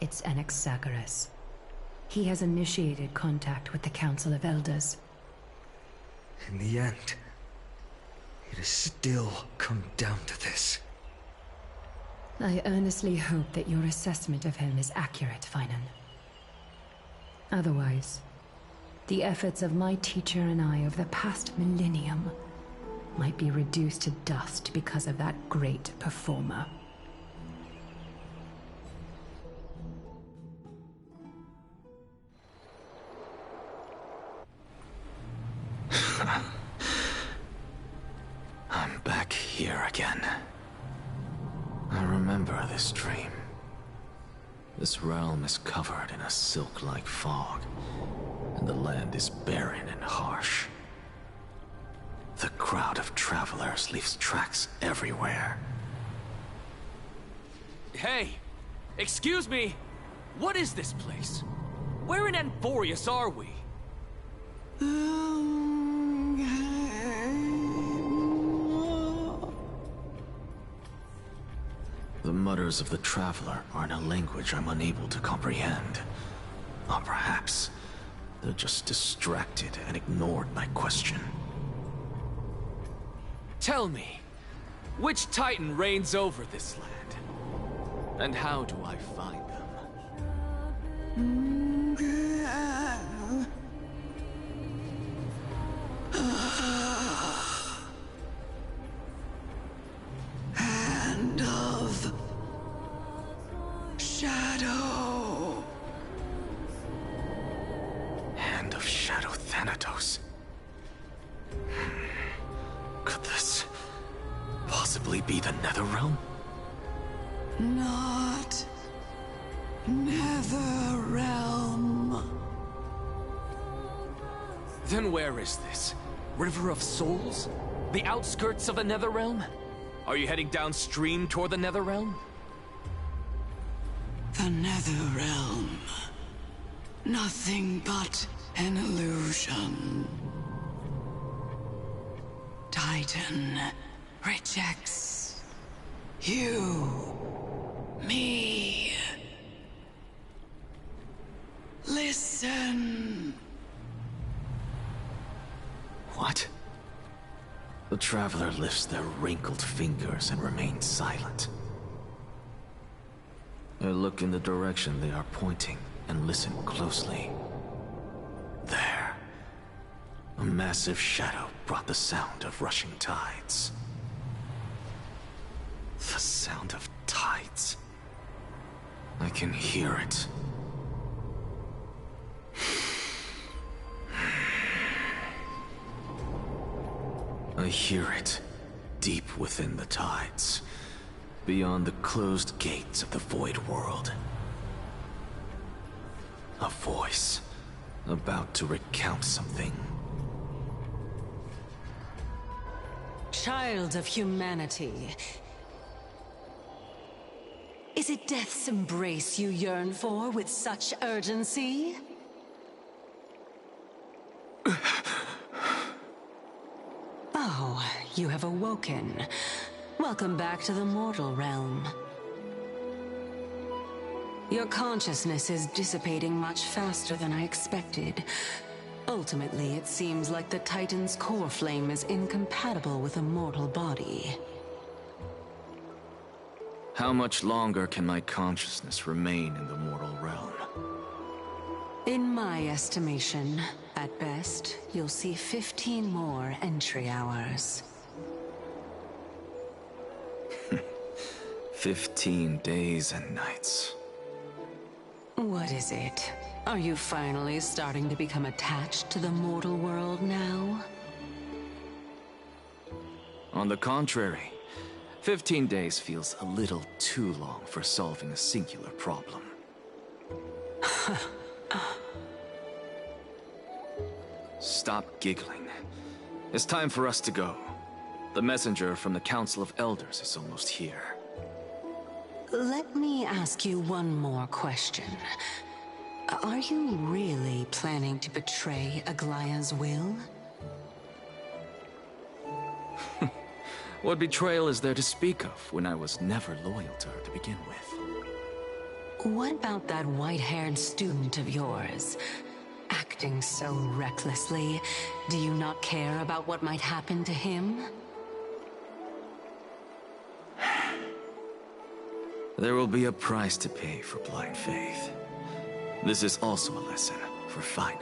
It's Anaxagoras. He has initiated contact with the Council of Elders. In the end, it has still come down to this. I earnestly hope that your assessment of him is accurate, Finan. Otherwise, the efforts of my teacher and I over the past millennium might be reduced to dust because of that great performer. I'm back here again. I remember this dream. This realm is covered in a silk-like fog, and the land is barren and harsh. The crowd of travelers leaves tracks everywhere. Hey! Excuse me! What is this place? Where in Anthorius are we? The mutters of the traveler are in a language I'm unable to comprehend. Or perhaps they're just distracted and ignored my question. Tell me, which Titan reigns over this land? And how do I find them? Hand of Shadow. Hand of Shadow Thanatos. Could this possibly be the Netherrealm? Not Netherrealm. Then where is this? River of Souls? The outskirts of the Netherrealm? Are you heading downstream toward the Netherrealm? The Netherrealm. Nothing but an illusion. Titan rejects you, me. Listen. What? The traveler lifts their wrinkled fingers and remains silent. I look in the direction they are pointing and listen closely. There. A massive shadow brought the sound of rushing tides. The sound of tides. I can hear it. I hear it, deep within the tides, beyond the closed gates of the Void World. A voice, about to recount something. Child of humanity. Is it death's embrace you yearn for with such urgency? Oh, you have awoken. Welcome back to the mortal realm. Your consciousness is dissipating much faster than I expected. Ultimately, it seems like the Titan's core flame is incompatible with a mortal body. How much longer can my consciousness remain in the mortal realm? In my estimation, at best, you'll see 15 more entry hours. 15 days and nights. What is it? Are you finally starting to become attached to the mortal world now? On the contrary, 15 days feels a little too long for solving a singular problem. Stop giggling. It's time for us to go. The messenger from the Council of Elders is almost here. Let me ask you one more question. Are you really planning to betray Aglaya's will? What betrayal is there to speak of when I was never loyal to her to begin with? What about that white-haired student of yours? Acting so recklessly, do you not care about what might happen to him? There will be a price to pay for blind faith. This is also a lesson for Finan.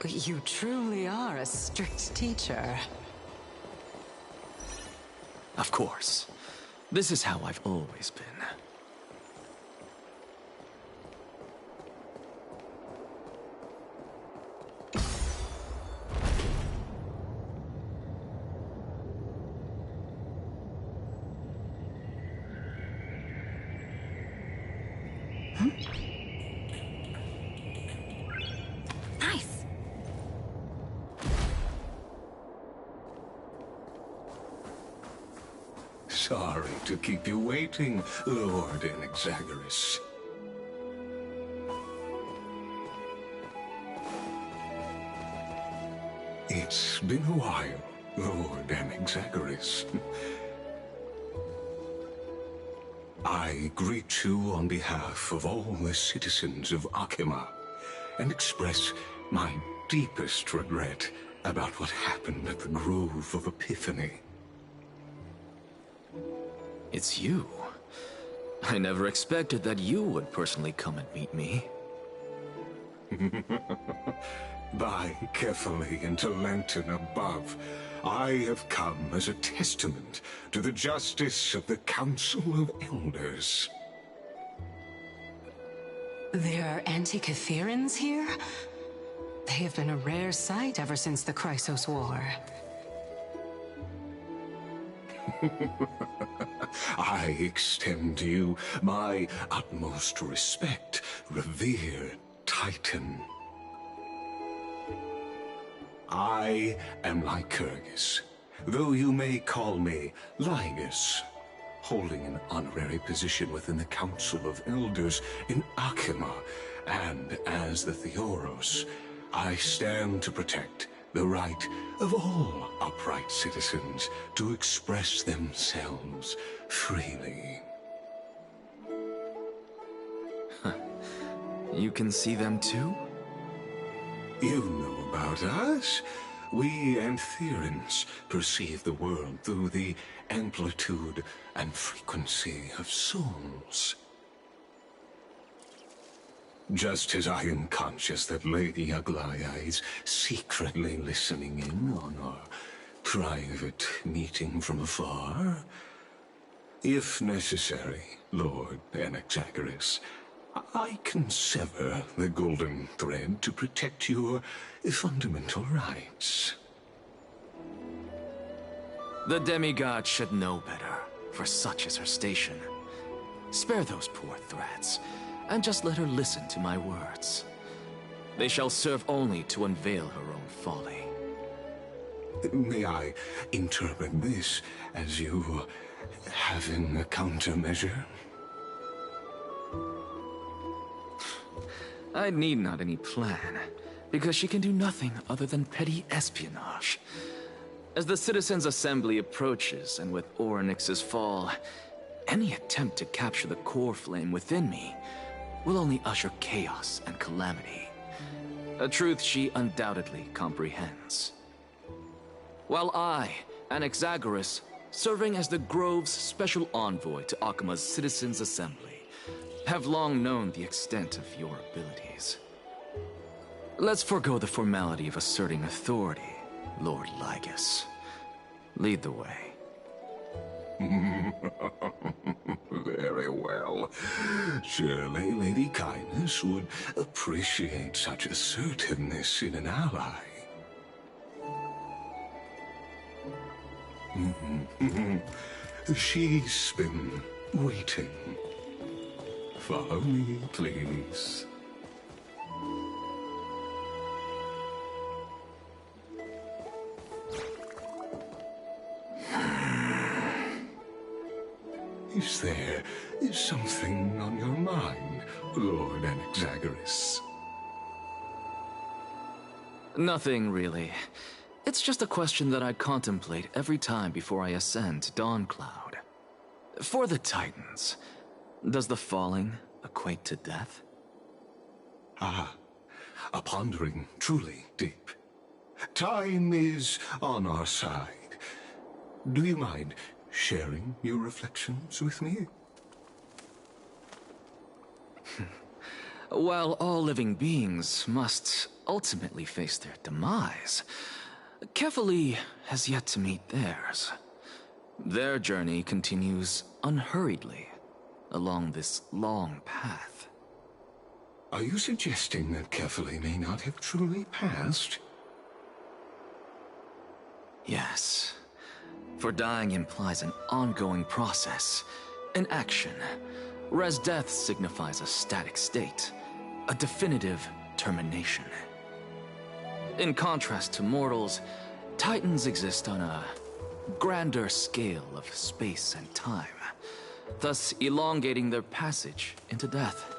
You truly are a strict teacher. Of course. This is how I've always been. Nice. Sorry to keep you waiting, Lord Anaxagoras. It's been a while, Lord Anaxagoras. I greet you on behalf of all the citizens of Akima and express my deepest regret about what happened at the Grove of Epiphany. It's you. I never expected that you would personally come and meet me. By carefully into Lantern above, I have come as a testament to the justice of the Council of Elders. There are Antikytherans here? They have been a rare sight ever since the Chrysos War. I extend to you my utmost respect, revered Titan. I am Lycurgus, though you may call me Lygus, holding an honorary position within the Council of Elders in Akima, and as the Theoros, I stand to protect the right of all upright citizens to express themselves freely. You can see them too? You know about us. We Antherans perceive the world through the amplitude and frequency of souls. Just as I am conscious that Lady Aglaya is secretly listening in on our private meeting from afar, if necessary, Lord Anaxagoras, I can sever the golden thread to protect your fundamental rights. The demigod should know better, for such is her station. Spare those poor threats, and just let her listen to my words. They shall serve only to unveil her own folly. May I interpret this as you having a countermeasure? I need not any plan, because she can do nothing other than petty espionage. As the Citizens' Assembly approaches, and with Orynyx's fall, any attempt to capture the core flame within me will only usher chaos and calamity. A truth she undoubtedly comprehends. While I, Anaxagoras, serving as the Grove's special envoy to Akima's Citizens' Assembly, have long known the extent of your abilities. Let's forego the formality of asserting authority, Lord Lygus. Lead the way. Very well. Surely Lady Kindness would appreciate such assertiveness in an ally. She's been waiting. Follow me, please. Is something on your mind, Lord Anaxagoras? Nothing, really. It's just a question that I contemplate every time before I ascend to Dawncloud. For the Titans, does the falling equate to death? Ah, a pondering truly deep. Time is on our side. Do you mind sharing your reflections with me? While all living beings must ultimately face their demise, Kefali has yet to meet theirs. Their journey continues unhurriedly along this long path. Are you suggesting that Kefali may not have truly passed? Yes. For dying implies an ongoing process, an action, whereas death signifies a static state, a definitive termination. In contrast to mortals, Titans exist on a grander scale of space and time, thus elongating their passage into death.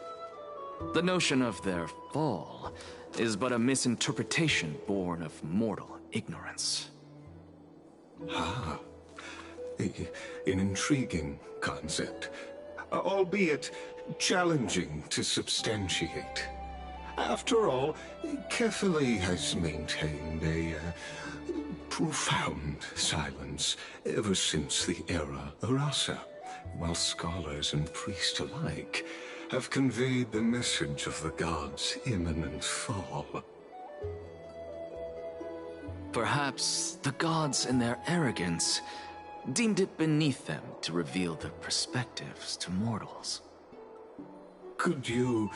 The notion of their fall is but a misinterpretation born of mortal ignorance. Ah, an intriguing concept, albeit challenging to substantiate. After all, Kefali has maintained a profound silence ever since the era Arasa, while scholars and priests alike have conveyed the message of the gods' imminent fall. Perhaps the gods, in their arrogance, deemed it beneath them to reveal their perspectives to mortals. Could you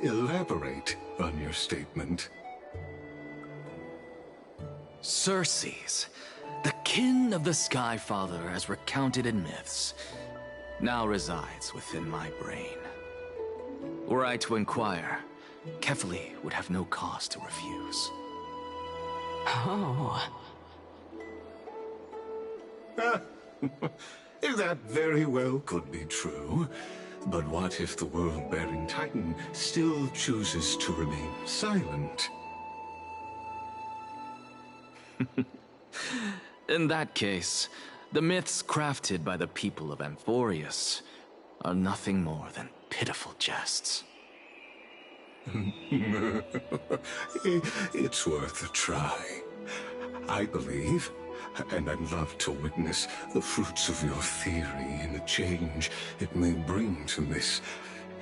elaborate on your statement? Circes, the kin of the Sky Father as recounted in myths, now resides within my brain. Were I to inquire, Kefali would have no cause to refuse. Oh. That very well could be true. But what if the world-bearing Titan still chooses to remain silent? In that case, the myths crafted by the people of Amphorius are nothing more than pitiful jests. It's worth a try. I believe, and I'd love to witness the fruits of your theory and the change it may bring to this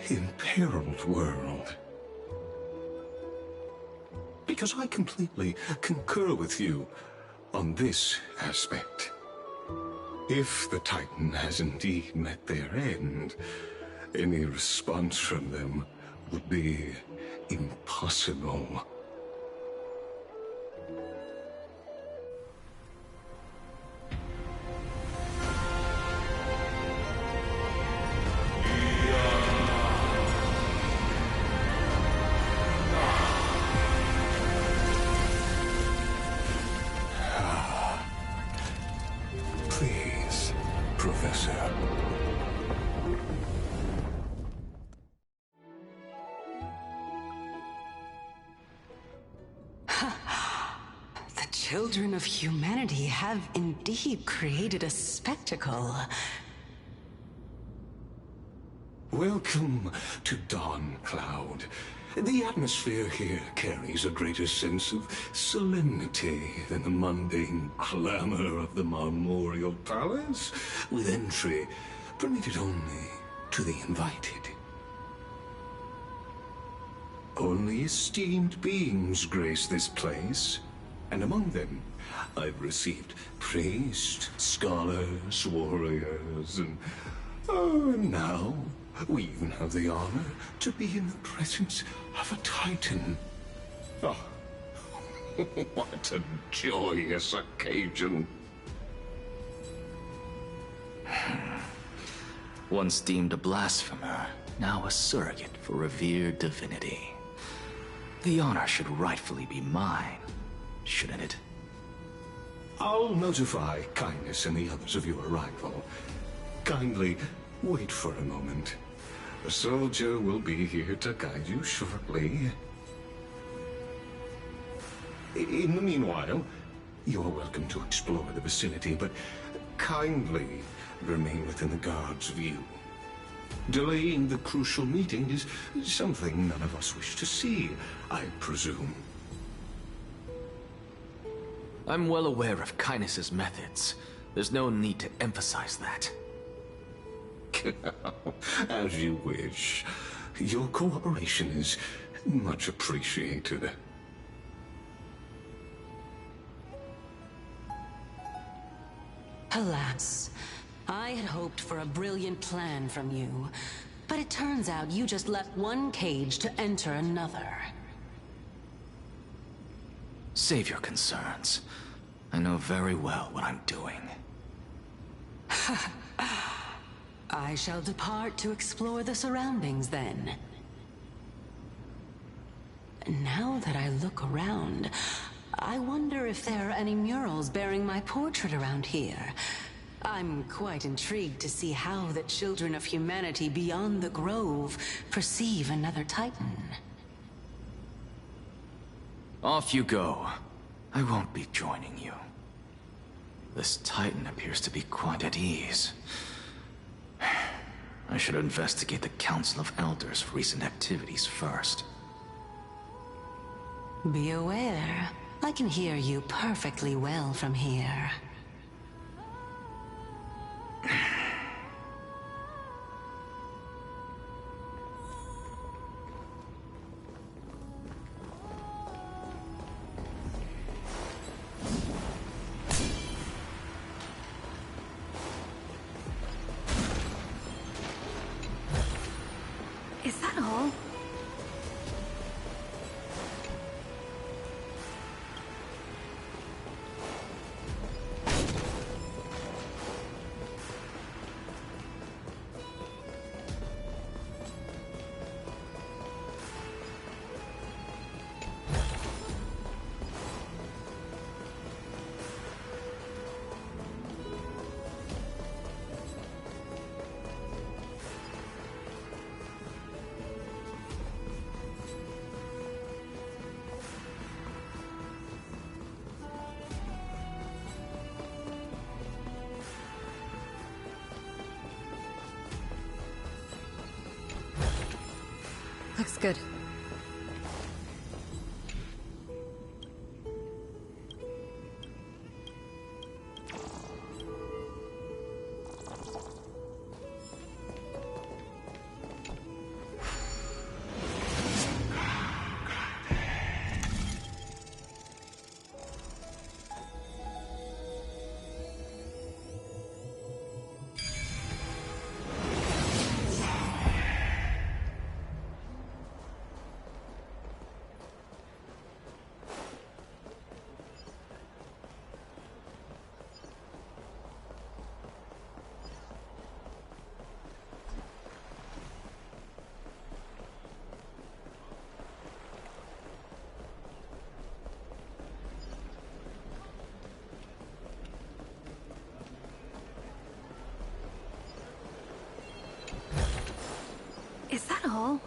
imperiled world. Because I completely concur with you on this aspect. If the Titan has indeed met their end, any response from them would be impossible. Please, Professor. The children of humanity have indeed created a spectacle. Welcome to Dawn Cloud. The atmosphere here carries a greater sense of solemnity than the mundane clamor of the Marmorial Palace, with entry permitted only to the invited. Only esteemed beings grace this place, and among them I've received priests, scholars, warriors, and now we even have the honor to be in the presence of a Titan. Oh, what a joyous occasion. Once deemed a blasphemer, now a surrogate for revered divinity. The honor should rightfully be mine, shouldn't it? I'll notify Kindness and the others of your arrival. Kindly wait for a moment. A soldier will be here to guide you shortly. In the meanwhile, you're welcome to explore the vicinity, but kindly remain within the guard's view. Delaying the crucial meeting is something none of us wish to see, I presume. I'm well aware of Kindness's methods. There's no need to emphasize that. As you wish. Your cooperation is much appreciated. Alas, I had hoped for a brilliant plan from you, but it turns out you just left one cage to enter another. Save your concerns. I know very well what I'm doing. I shall depart to explore the surroundings then. Now that I look around, I wonder if there are any murals bearing my portrait around here. I'm quite intrigued to see how the children of humanity beyond the Grove perceive another Titan. Off you go. I won't be joining you. This Titan appears to be quite at ease. I should investigate the Council of Elders' recent activities first. Be aware, I can hear you perfectly well from here. Is that all? Looks good. Is that all?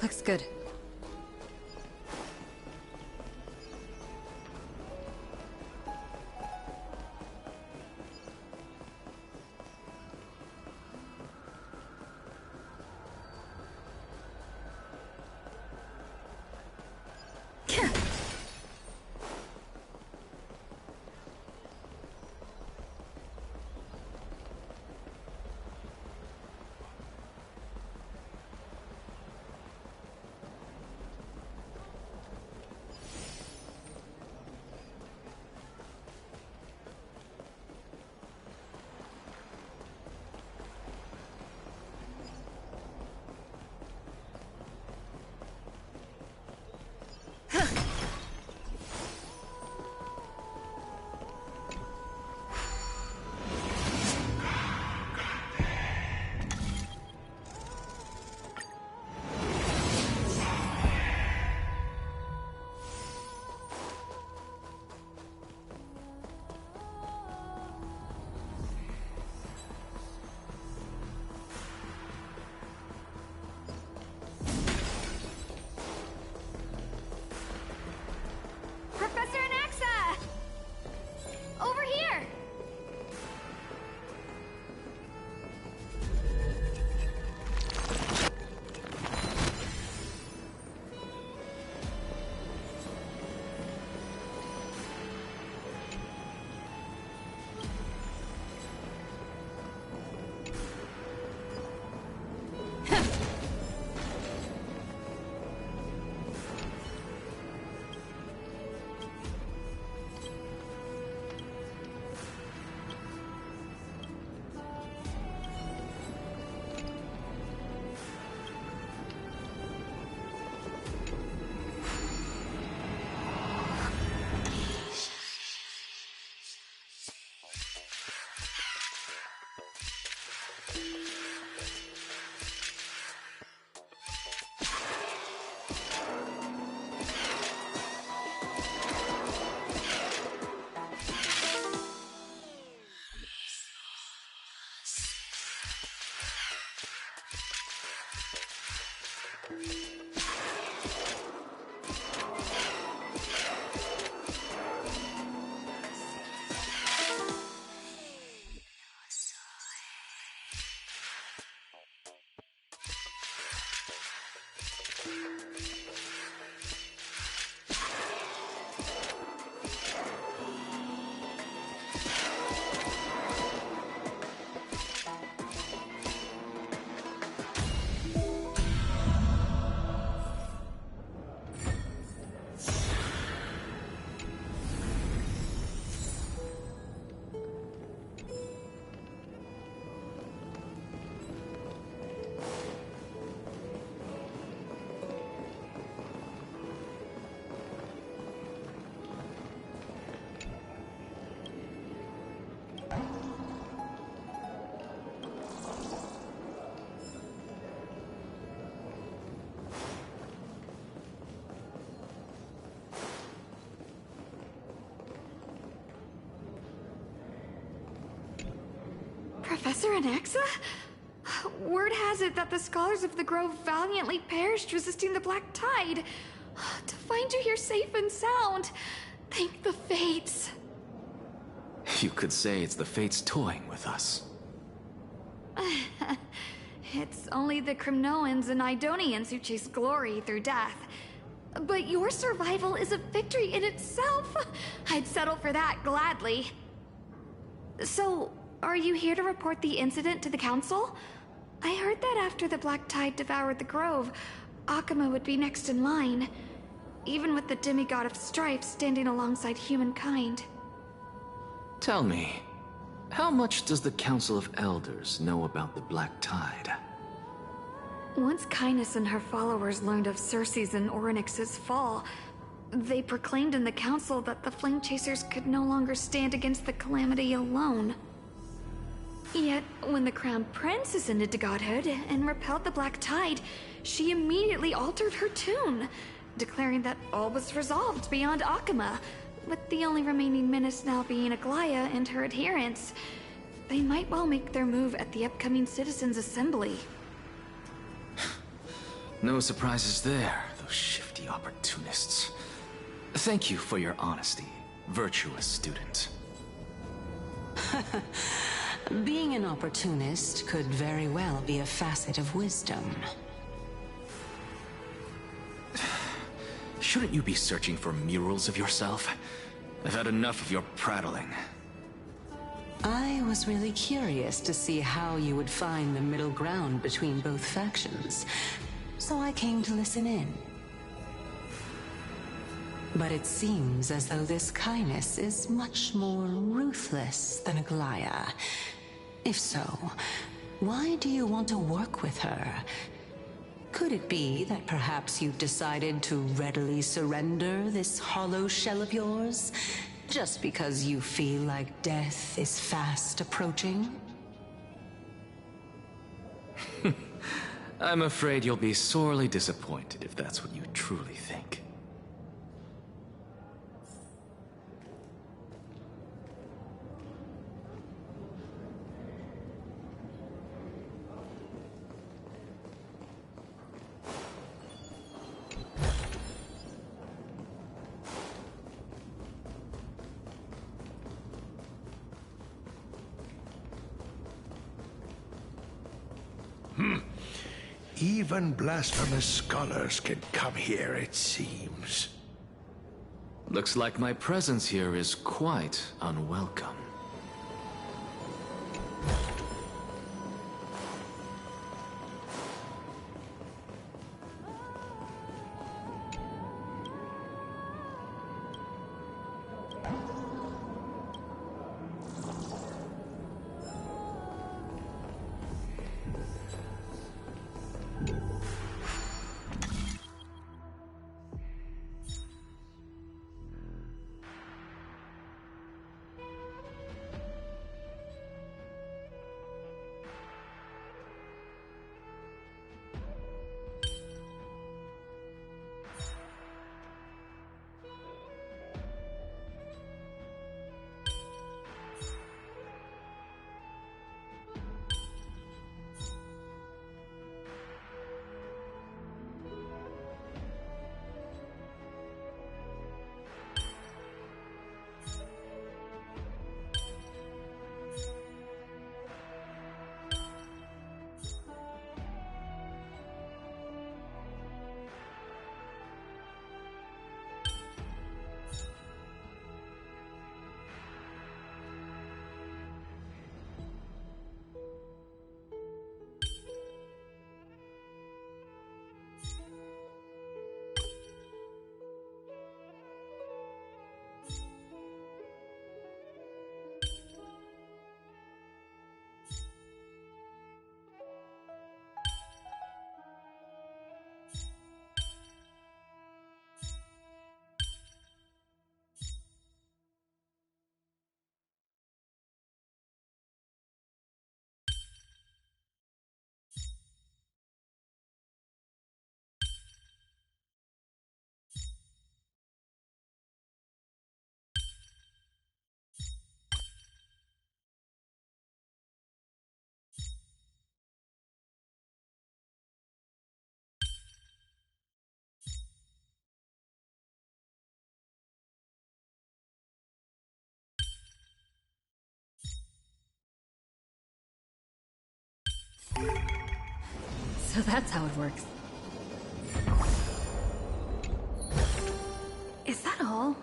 Looks good. Professor Anaxa! Over here! Professor Anaxa? Word has it that the scholars of the Grove valiantly perished resisting the Black Tide. To find you here safe and sound, thank the Fates. You could say it's the Fates toying with us. It's only the Crimnoans and Idonians who chase glory through death. But your survival is a victory in itself. I'd settle for that gladly. So, are you here to report the incident to the Council? I heard that after the Black Tide devoured the Grove, Akuma would be next in line, even with the demigod of strife standing alongside humankind. Tell me, how much does the Council of Elders know about the Black Tide? Once Kindness and her followers learned of Circe's and Orynyx's fall, they proclaimed in the Council that the Flame Chasers could no longer stand against the calamity alone. Yet, when the Crown Prince ascended to godhood and repelled the Black Tide, she immediately altered her tune, declaring that all was resolved beyond Akuma, with the only remaining menace now being Aglaya and her adherents. They might well make their move at the upcoming Citizens' Assembly. No surprises there, those shifty opportunists. Thank you for your honesty, virtuous student. Being an opportunist could very well be a facet of wisdom. Shouldn't you be searching for murals of yourself? I've had enough of your prattling. I was really curious to see how you would find the middle ground between both factions, so I came to listen in. But it seems as though this kindness is much more ruthless than Aglaya. If so, why do you want to work with her? Could it be that perhaps you've decided to readily surrender this hollow shell of yours, just because you feel like death is fast approaching? I'm afraid you'll be sorely disappointed if that's what you truly think. Even blasphemous scholars can come here, it seems. Looks like my presence here is quite unwelcome. So that's how it works. Is that all?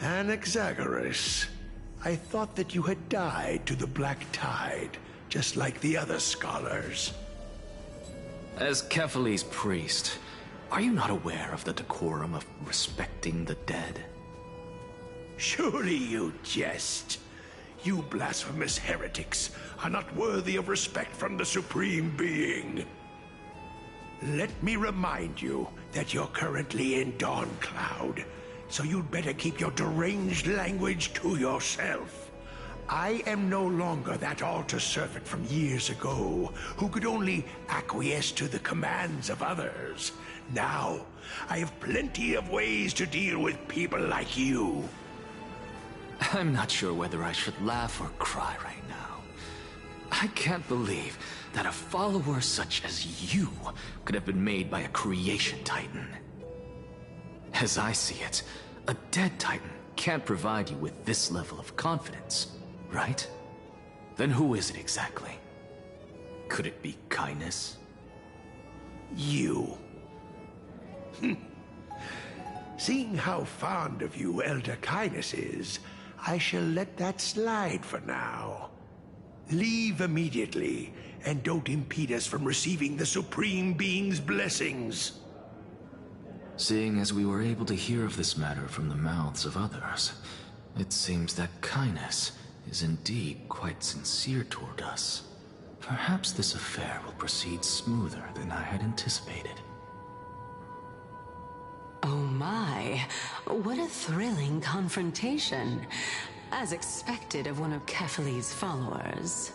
Anaxagoras, I thought that you had died to the Black Tide, just like the other scholars. As Kefali's priest, are you not aware of the decorum of respecting the dead? Surely you jest. You blasphemous heretics are not worthy of respect from the Supreme Being. Let me remind you that you're currently in Dawn Cloud, so you'd better keep your deranged language to yourself. I am no longer that altar servant from years ago, who could only acquiesce to the commands of others. Now, I have plenty of ways to deal with people like you. I'm not sure whether I should laugh or cry right now. I can't believe that a follower such as you could have been made by a creation titan. As I see it, a dead titan can't provide you with this level of confidence, right? Then who is it exactly? Could it be kindness? You. Seeing how fond of you Elder Kindness is, I shall let that slide for now. Leave immediately, and don't impede us from receiving the Supreme Being's blessings. Seeing as we were able to hear of this matter from the mouths of others, it seems that kindness is indeed quite sincere toward us. Perhaps this affair will proceed smoother than I had anticipated. Oh my, what a thrilling confrontation. As expected of one of Kefali's followers.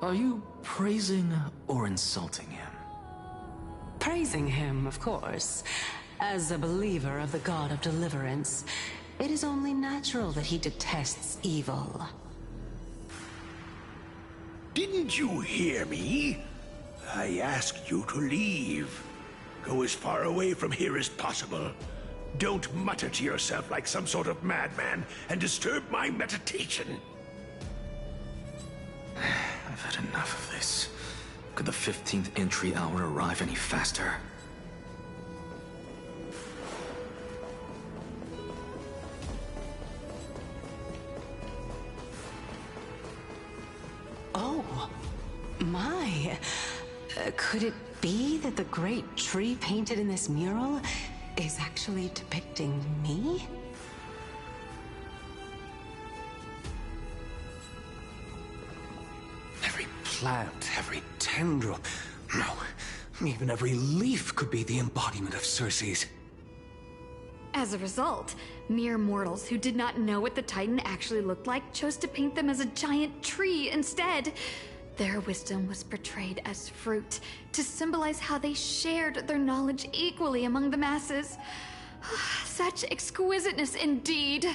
Are you praising or insulting him? Praising him, of course. As a believer of the God of Deliverance, it is only natural that he detests evil. Didn't you hear me? I asked you to leave. Go as far away from here as possible. Don't mutter to yourself like some sort of madman and disturb my meditation. I've had enough of this. Could the 15th entry hour arrive any faster? Oh, my. Could it be that the great tree painted in this mural is actually depicting me? Every plant, every tendril, no, even every leaf could be the embodiment of Circe's. As a result, mere mortals who did not know what the Titan actually looked like chose to paint them as a giant tree instead. Their wisdom was portrayed as fruit, to symbolize how they shared their knowledge equally among the masses. Such exquisiteness indeed.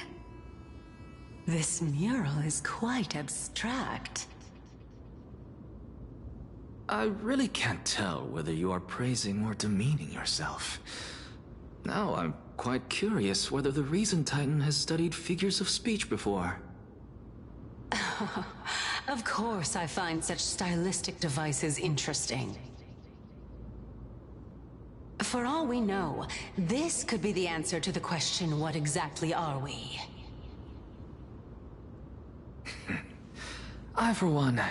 This mural is quite abstract. I really can't tell whether you are praising or demeaning yourself. Now I'm quite curious whether the Reason Titan has studied figures of speech before. Of course I find such stylistic devices interesting. For all we know, this could be the answer to the question, what exactly are we? I, for one,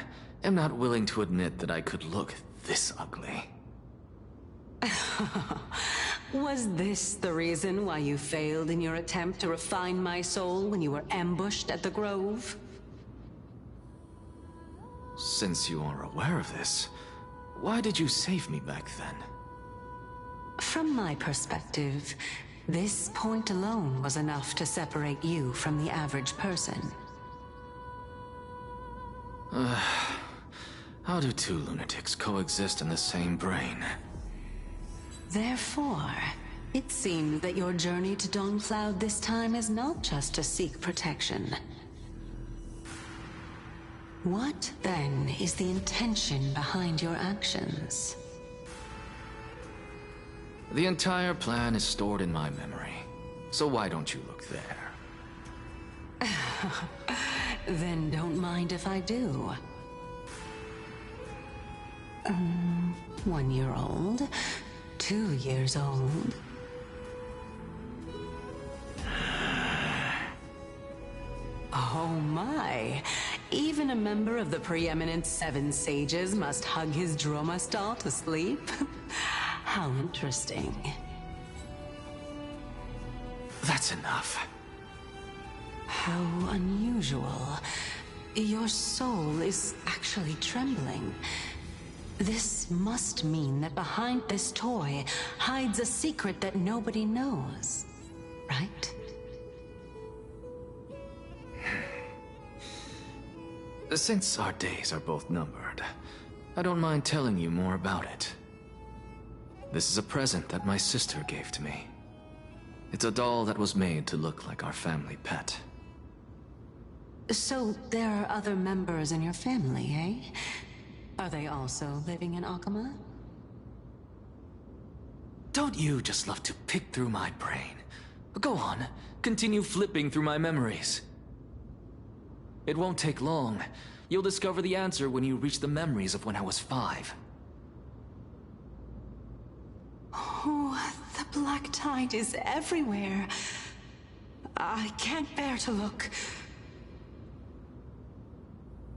am not willing to admit that I could look this ugly. Was this the reason why you failed in your attempt to refine my soul when you were ambushed at the Grove? Since you are aware of this, why did you save me back then? From my perspective, this point alone was enough to separate you from the average person. How do two lunatics coexist in the same brain? Therefore, it seems that your journey to Dawn-Cloud this time is not just to seek protection. What, then, is the intention behind your actions? The entire plan is stored in my memory, so why don't you look there? Then don't mind if I do. 1 year old, 2 years old. Oh my! Even a member of the preeminent 7 sages must hug his Droma stall to sleep? How interesting. That's That's enough. How unusual. Your soul is actually trembling. This must mean that behind this toy hides a secret that nobody knows, right? Since our days are both numbered, I don't mind telling you more about it. This is a present that my sister gave to me. It's a doll that was made to look like our family pet. So there are other members in your family, eh? Are they also living in Akama? Don't you just love to pick through my brain? Go on, continue flipping through my memories. It won't take long. You'll discover the answer when you reach the memories of when I was 5. Oh, the black tide is everywhere. I can't bear to look.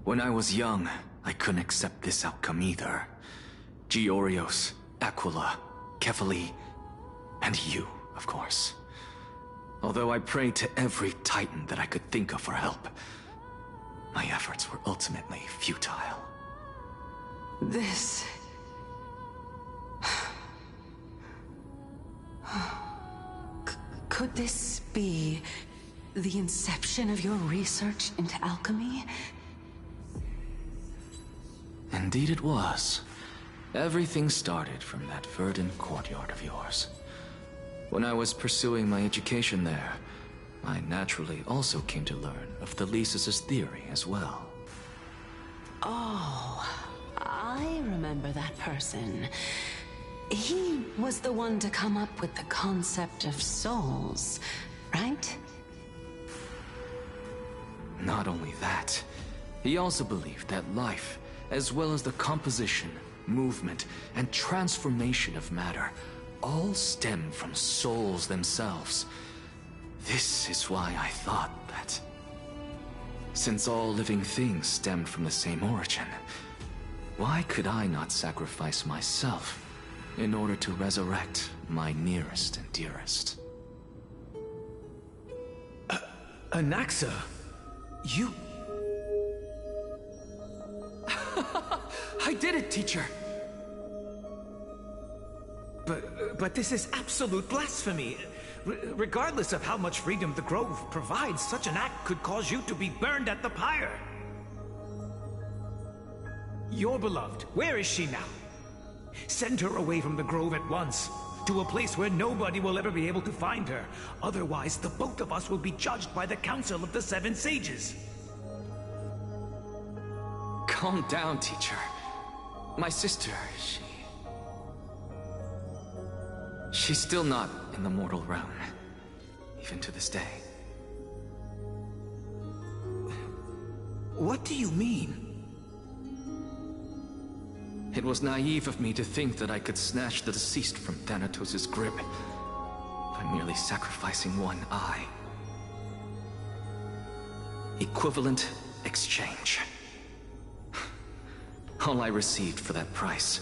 When I was young, I couldn't accept this outcome either. Georios, Aquila, Kefali, and you, of course. Although I prayed to every titan that I could think of for help, my efforts were ultimately futile. This... Could this be the inception of your research into alchemy? Indeed it was. Everything started from that verdant courtyard of yours. When I was pursuing my education there, I naturally also came to learn of Thelesis' theory as well. Oh, I remember that person. He was the one to come up with the concept of souls, right? Not only that, he also believed that life, as well as the composition, movement, and transformation of matter, all stem from souls themselves. This is why I thought that, since all living things stemmed from the same origin, why could I not sacrifice myself in order to resurrect my nearest and dearest? Anaxa, you... I did it, teacher! But this is absolute blasphemy. Regardless of how much freedom the Grove provides, such an act could cause you to be burned at the pyre. Your beloved, where is she now? Send her away from the Grove at once, to a place where nobody will ever be able to find her. Otherwise, the both of us will be judged by the Council of the Seven Sages. Calm down, teacher. My sister, she's still not in the mortal realm, even to this day. What do you mean? It was naive of me to think that I could snatch the deceased from Thanatos' grip by merely sacrificing one eye. Equivalent exchange. All I received for that price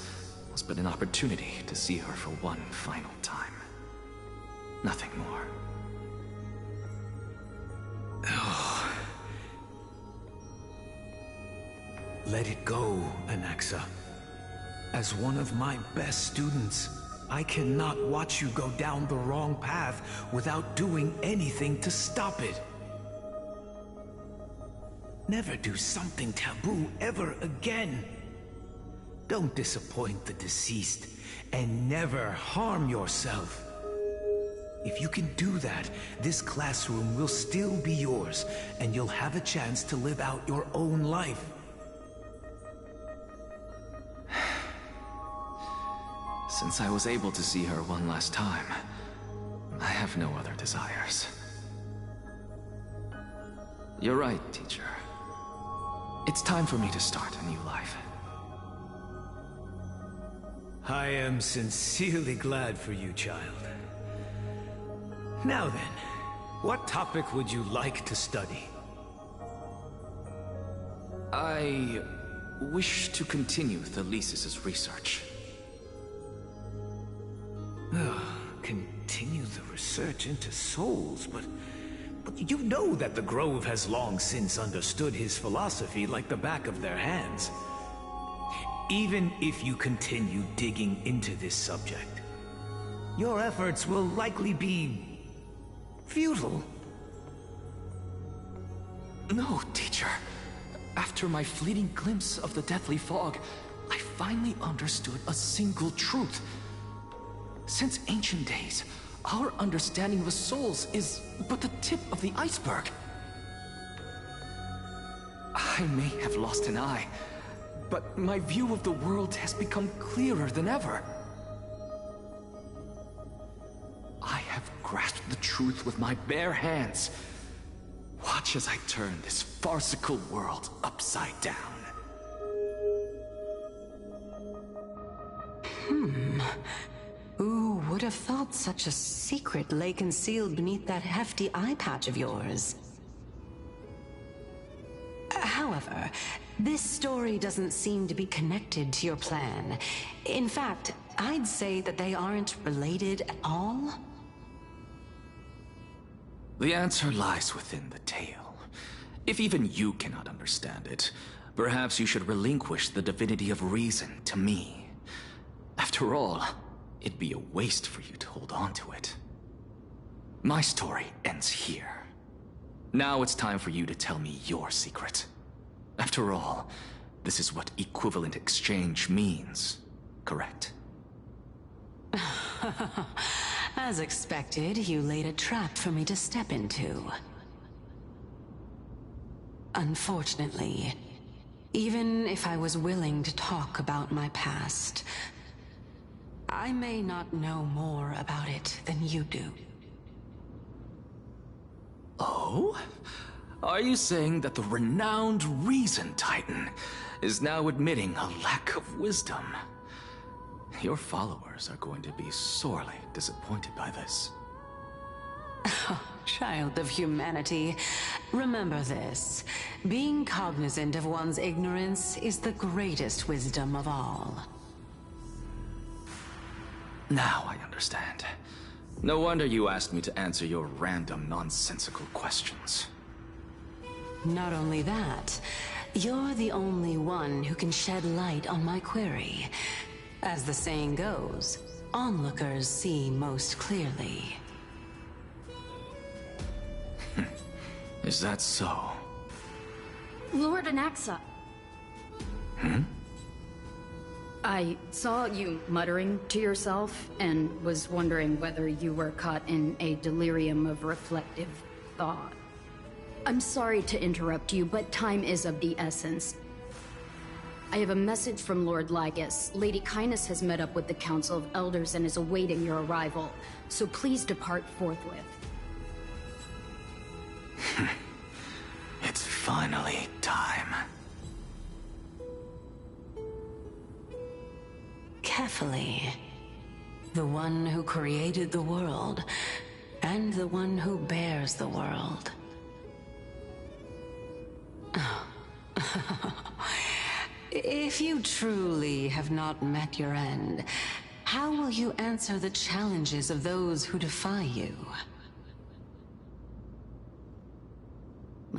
was but an opportunity to see her for one final time. Nothing more. Oh. Let it go, Anaxa. As one of my best students, I cannot watch you go down the wrong path without doing anything to stop it. Never do something taboo ever again. Don't disappoint the deceased, and never harm yourself. If you can do that, this classroom will still be yours, and you'll have a chance to live out your own life. Since I was able to see her one last time, I have no other desires. You're right, teacher. It's time for me to start a new life. I am sincerely glad for you, child. Now then, what topic would you like to study? I wish to continue Thelesis' research. Continue the research into souls, but you know that the Grove has long since understood his philosophy like the back of their hands. Even if you continue digging into this subject, your efforts will likely be futile. No, teacher. After my fleeting glimpse of the deathly fog, I finally understood a single truth. Since ancient days, our understanding of the souls is but the tip of the iceberg. I may have lost an eye, but my view of the world has become clearer than ever. I have grasped the truth with my bare hands. Watch as I turn this farcical world upside down. Who would have thought such a secret lay concealed beneath that hefty eye patch of yours? However, this story doesn't seem to be connected to your plan. In fact, I'd say that they aren't related at all. The answer lies within the tale. If even you cannot understand it, perhaps you should relinquish the divinity of reason to me. After all, it'd be a waste for you to hold on to it. My story ends here. Now it's time for you to tell me your secret. After all, this is what equivalent exchange means, correct? As expected, you laid a trap for me to step into. Unfortunately, even if I was willing to talk about my past, I may not know more about it than you do. Oh? Are you saying that the renowned Reason Titan is now admitting a lack of wisdom? Your followers are going to be sorely disappointed by this. Oh, child of humanity, remember this. Being cognizant of one's ignorance is the greatest wisdom of all. Now I understand. No wonder you asked me to answer your random, nonsensical questions. Not only that, you're the only one who can shed light on my query. As the saying goes, onlookers see most clearly. Is that so? Lord Anaxa. Hmm? I saw you muttering to yourself and was wondering whether you were caught in a delirium of reflective thought. I'm sorry to interrupt you, but time is of the essence. I have a message from Lord Lygus. Lady Kindness has met up with the Council of Elders and is awaiting your arrival, so please depart forthwith. It's finally time. Carefully. The one who created the world, and the one who bears the world. If you truly have not met your end, how will you answer the challenges of those who defy you?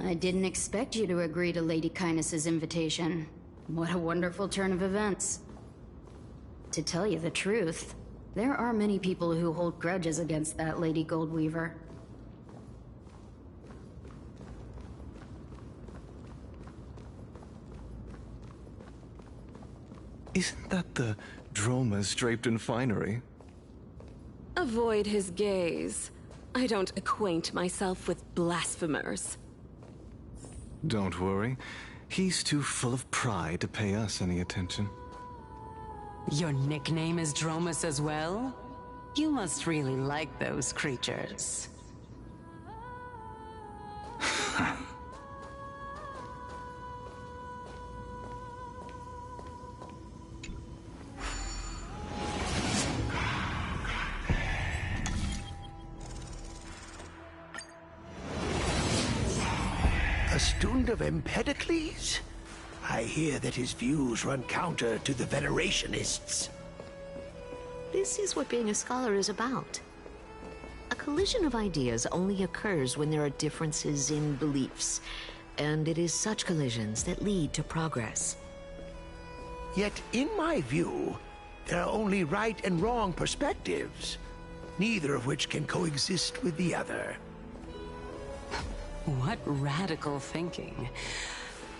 I didn't expect you to agree to Lady Kindness's invitation. What a wonderful turn of events. To tell you the truth, there are many people who hold grudges against that Lady Goldweaver. Isn't that the dromas draped in finery? Avoid his gaze. I don't acquaint myself with blasphemers. Don't worry. He's too full of pride to pay us any attention. Your nickname is Dromus as well? You must really like those creatures. A student of Empedocles? I hear that his views run counter to the Venerationists. This is what being a scholar is about. A collision of ideas only occurs when there are differences in beliefs, and it is such collisions that lead to progress. Yet, in my view, there are only right and wrong perspectives, neither of which can coexist with the other. What radical thinking.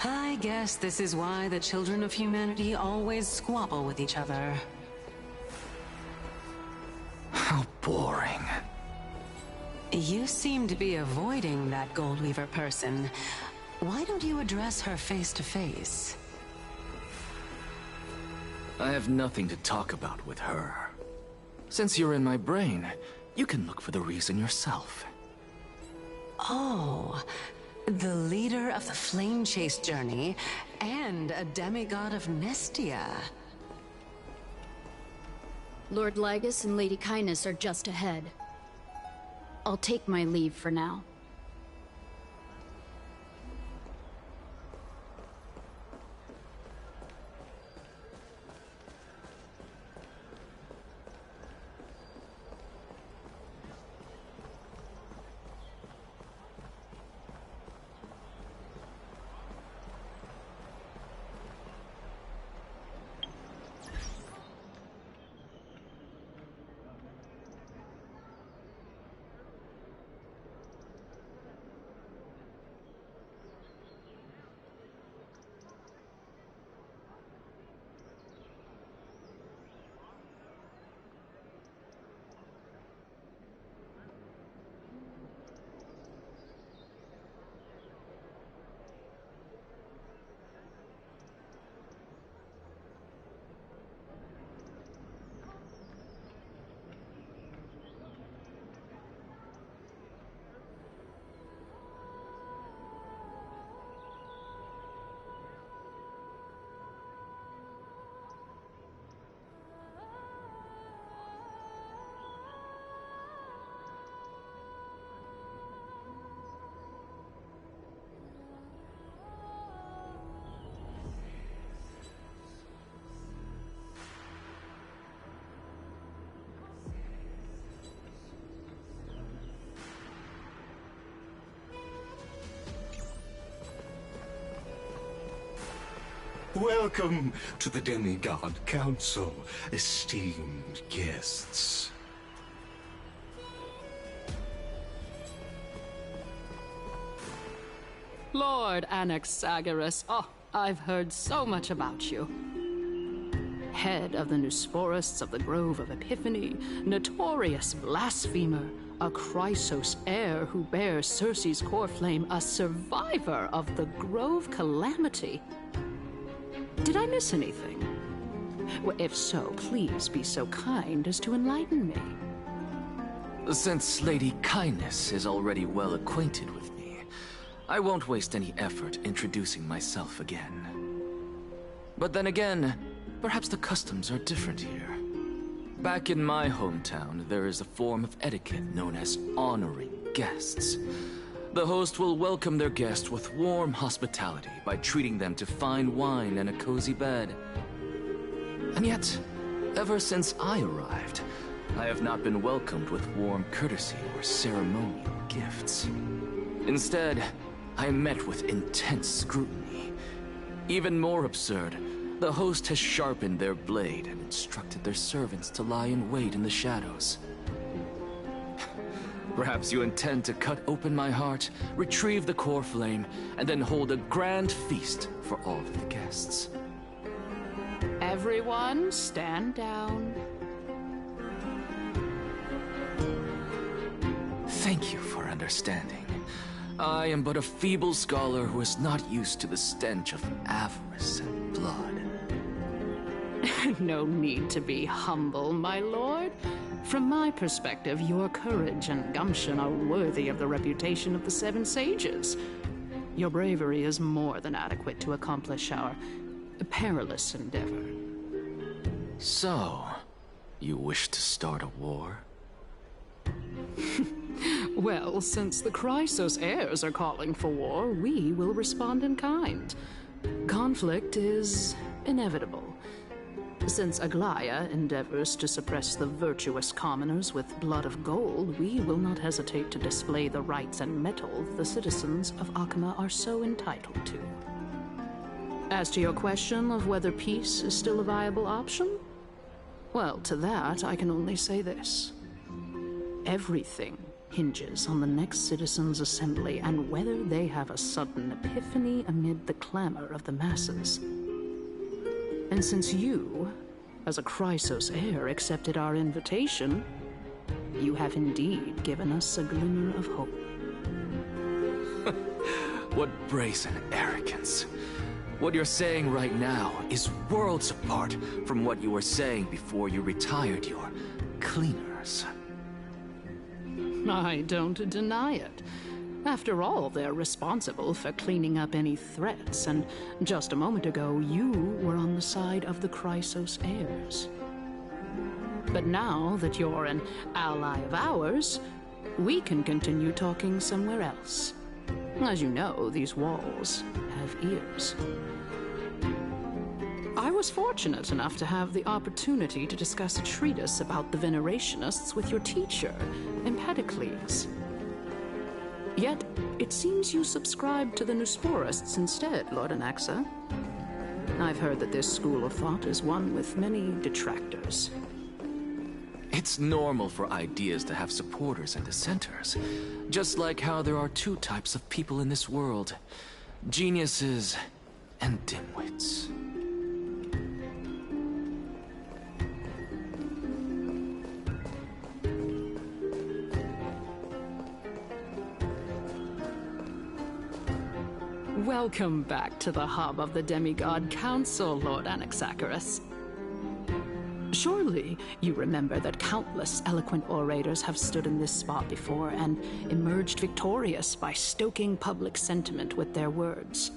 I guess this is why the children of humanity always squabble with each other. How boring. You seem to be avoiding that Goldweaver person. Why don't you address her face to face? I have nothing to talk about with her. Since you're in my brain, you can look for the reason yourself. Oh, the leader of the Flame Chase journey, and a demigod of Nestia. Lord Lygus and Lady Kindness are just ahead. I'll take my leave for now. Welcome to the Demigod Council, esteemed guests. Lord Anaxagoras, I've heard so much about you. Head of the Neusporists of the Grove of Epiphany, notorious blasphemer, a Chrysos heir who bears Circe's core flame, a survivor of the Grove Calamity. Did I miss anything? Well, if so, please be so kind as to enlighten me. Since Lady Kindness is already well acquainted with me, I won't waste any effort introducing myself again. But then again, perhaps the customs are different here. Back in my hometown, there is a form of etiquette known as honoring guests. The host will welcome their guest with warm hospitality by treating them to fine wine and a cozy bed. And yet, ever since I arrived, I have not been welcomed with warm courtesy or ceremonial gifts. Instead, I am met with intense scrutiny. Even more absurd, the host has sharpened their blade and instructed their servants to lie in wait in the shadows. Perhaps you intend to cut open my heart, retrieve the core flame, and then hold a grand feast for all of the guests. Everyone, stand down. Thank you for understanding. I am but a feeble scholar who is not used to the stench of avarice and blood. No need to be humble, my lord. From my perspective, your courage and gumption are worthy of the reputation of the Seven Sages. Your bravery is more than adequate to accomplish our perilous endeavor. So, you wish to start a war? Well, since the Chrysos heirs are calling for war, we will respond in kind. Conflict is inevitable. Since Aglaya endeavors to suppress the virtuous commoners with blood of gold, we will not hesitate to display the rights and mettle the citizens of Akama are so entitled to. As to your question of whether peace is still a viable option, well, to that I can only say this. Everything hinges on the next citizens' assembly and whether they have a sudden epiphany amid the clamor of the masses. And since you, as a Chrysos heir, accepted our invitation, you have indeed given us a glimmer of hope. What brazen arrogance. What you're saying right now is worlds apart from what you were saying before you retired your cleaners. I don't deny it. After all, they're responsible for cleaning up any threats, and just a moment ago, you were on the side of the Chrysos heirs. But now that you're an ally of ours, we can continue talking somewhere else. As you know, these walls have ears. I was fortunate enough to have the opportunity to discuss a treatise about the Venerationists with your teacher, Empedocles. Yet, it seems you subscribe to the Nusporists instead, Lord Anaxa. I've heard that this school of thought is one with many detractors. It's normal for ideas to have supporters and dissenters, just like how there are two types of people in this world: geniuses and dimwits. Welcome back to the hub of the Demigod Council, Lord Anaxagoras. Surely you remember that countless eloquent orators have stood in this spot before and emerged victorious by stoking public sentiment with their words.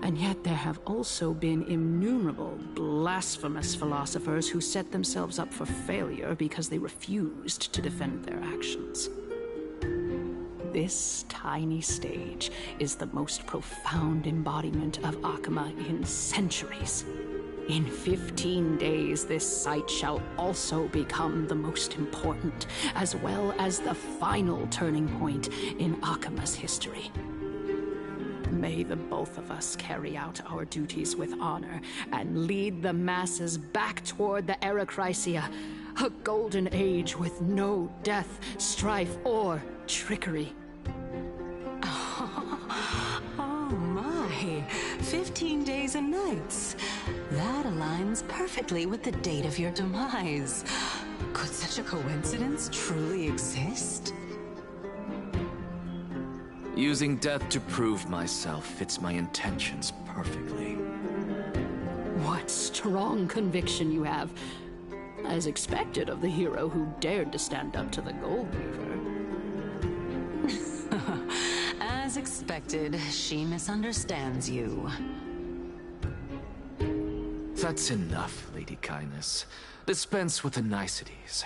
And yet there have also been innumerable blasphemous philosophers who set themselves up for failure because they refused to defend their actions. This tiny stage is the most profound embodiment of Akama in centuries. In 15 days, this site shall also become the most important, as well as the final turning point in Akama's history. May the both of us carry out our duties with honor and lead the masses back toward the Erechrysia, a golden age with no death, strife, or trickery. Oh my, 15 days and nights. That aligns perfectly with the date of your demise. Could such a coincidence truly exist? Using death to prove myself fits my intentions perfectly. What strong conviction you have. As expected of the hero who dared to stand up to the Goldweaver. As expected, she misunderstands you. That's enough, Lady Kindness. Dispense with the niceties.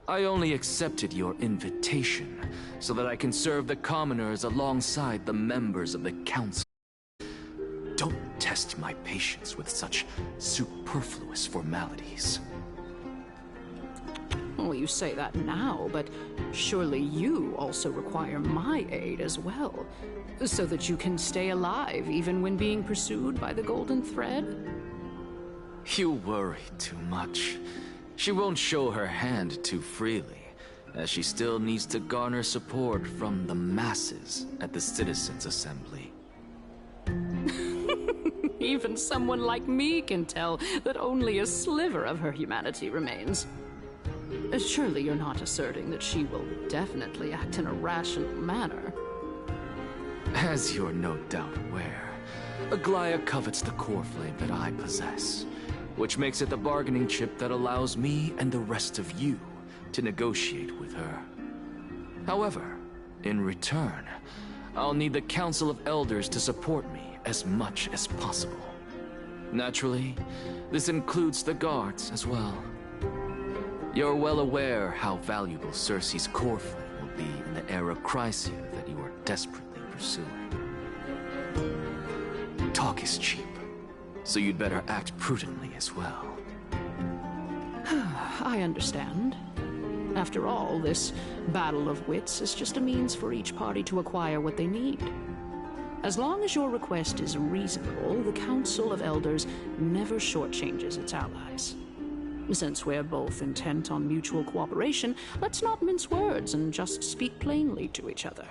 I only accepted your invitation so that I can serve the commoners alongside the members of the council. Don't test my patience with such superfluous formalities. Well, you say that now, but surely you also require my aid as well, so that you can stay alive even when being pursued by the Golden Thread? You worry too much. She won't show her hand too freely, as she still needs to garner support from the masses at the Citizens' Assembly. Even someone like me can tell that only a sliver of her humanity remains. Surely you're not asserting that she will definitely act in a rational manner. As you're no doubt aware, Aglaya covets the core flame that I possess, which makes it the bargaining chip that allows me and the rest of you to negotiate with her. However, in return, I'll need the Council of Elders to support me as much as possible. Naturally, this includes the guards as well. You're well aware how valuable Circe's core flame will be in the Erechrysia that you are desperately pursuing. Talk is cheap, so you'd better act prudently as well. I understand. After all, this battle of wits is just a means for each party to acquire what they need. As long as your request is reasonable, the Council of Elders never shortchanges its allies. Since we're both intent on mutual cooperation, let's not mince words and just speak plainly to each other.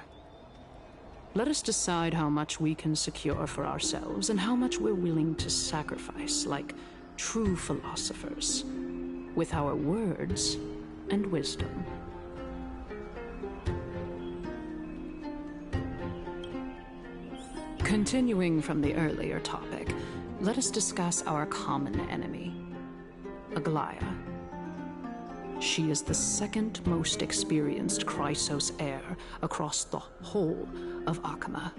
Let us decide how much we can secure for ourselves and how much we're willing to sacrifice, like true philosophers, with our words and wisdom. Continuing from the earlier topic, let us discuss our common enemy, Aglaya. She is the second most experienced Chrysos heir across the whole of Akama,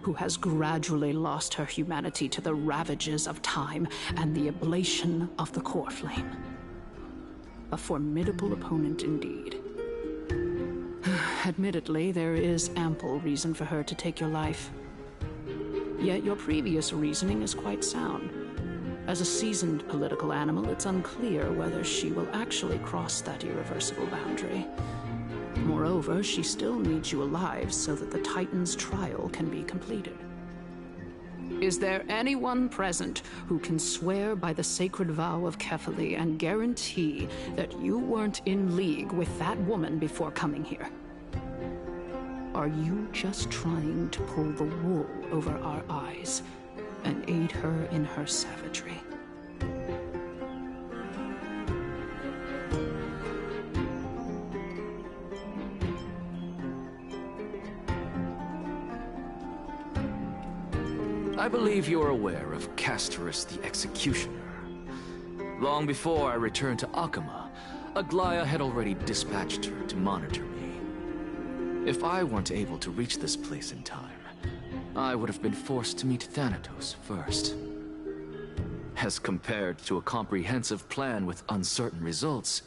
who has gradually lost her humanity to the ravages of time and the ablation of the core flame. A formidable opponent indeed. Admittedly, there is ample reason for her to take your life. Yet your previous reasoning is quite sound. As a seasoned political animal, it's unclear whether she will actually cross that irreversible boundary. Moreover, she still needs you alive so that the Titan's trial can be completed. Is there anyone present who can swear by the sacred vow of Kefali and guarantee that you weren't in league with that woman before coming here? Are you just trying to pull the wool over our eyes and aid her in her savagery? I believe you're aware of Castorus the Executioner. Long before I returned to Akama, Aglaya had already dispatched her to monitor me. If I weren't able to reach this place in time, I would have been forced to meet Thanatos first. As compared to a comprehensive plan with uncertain results,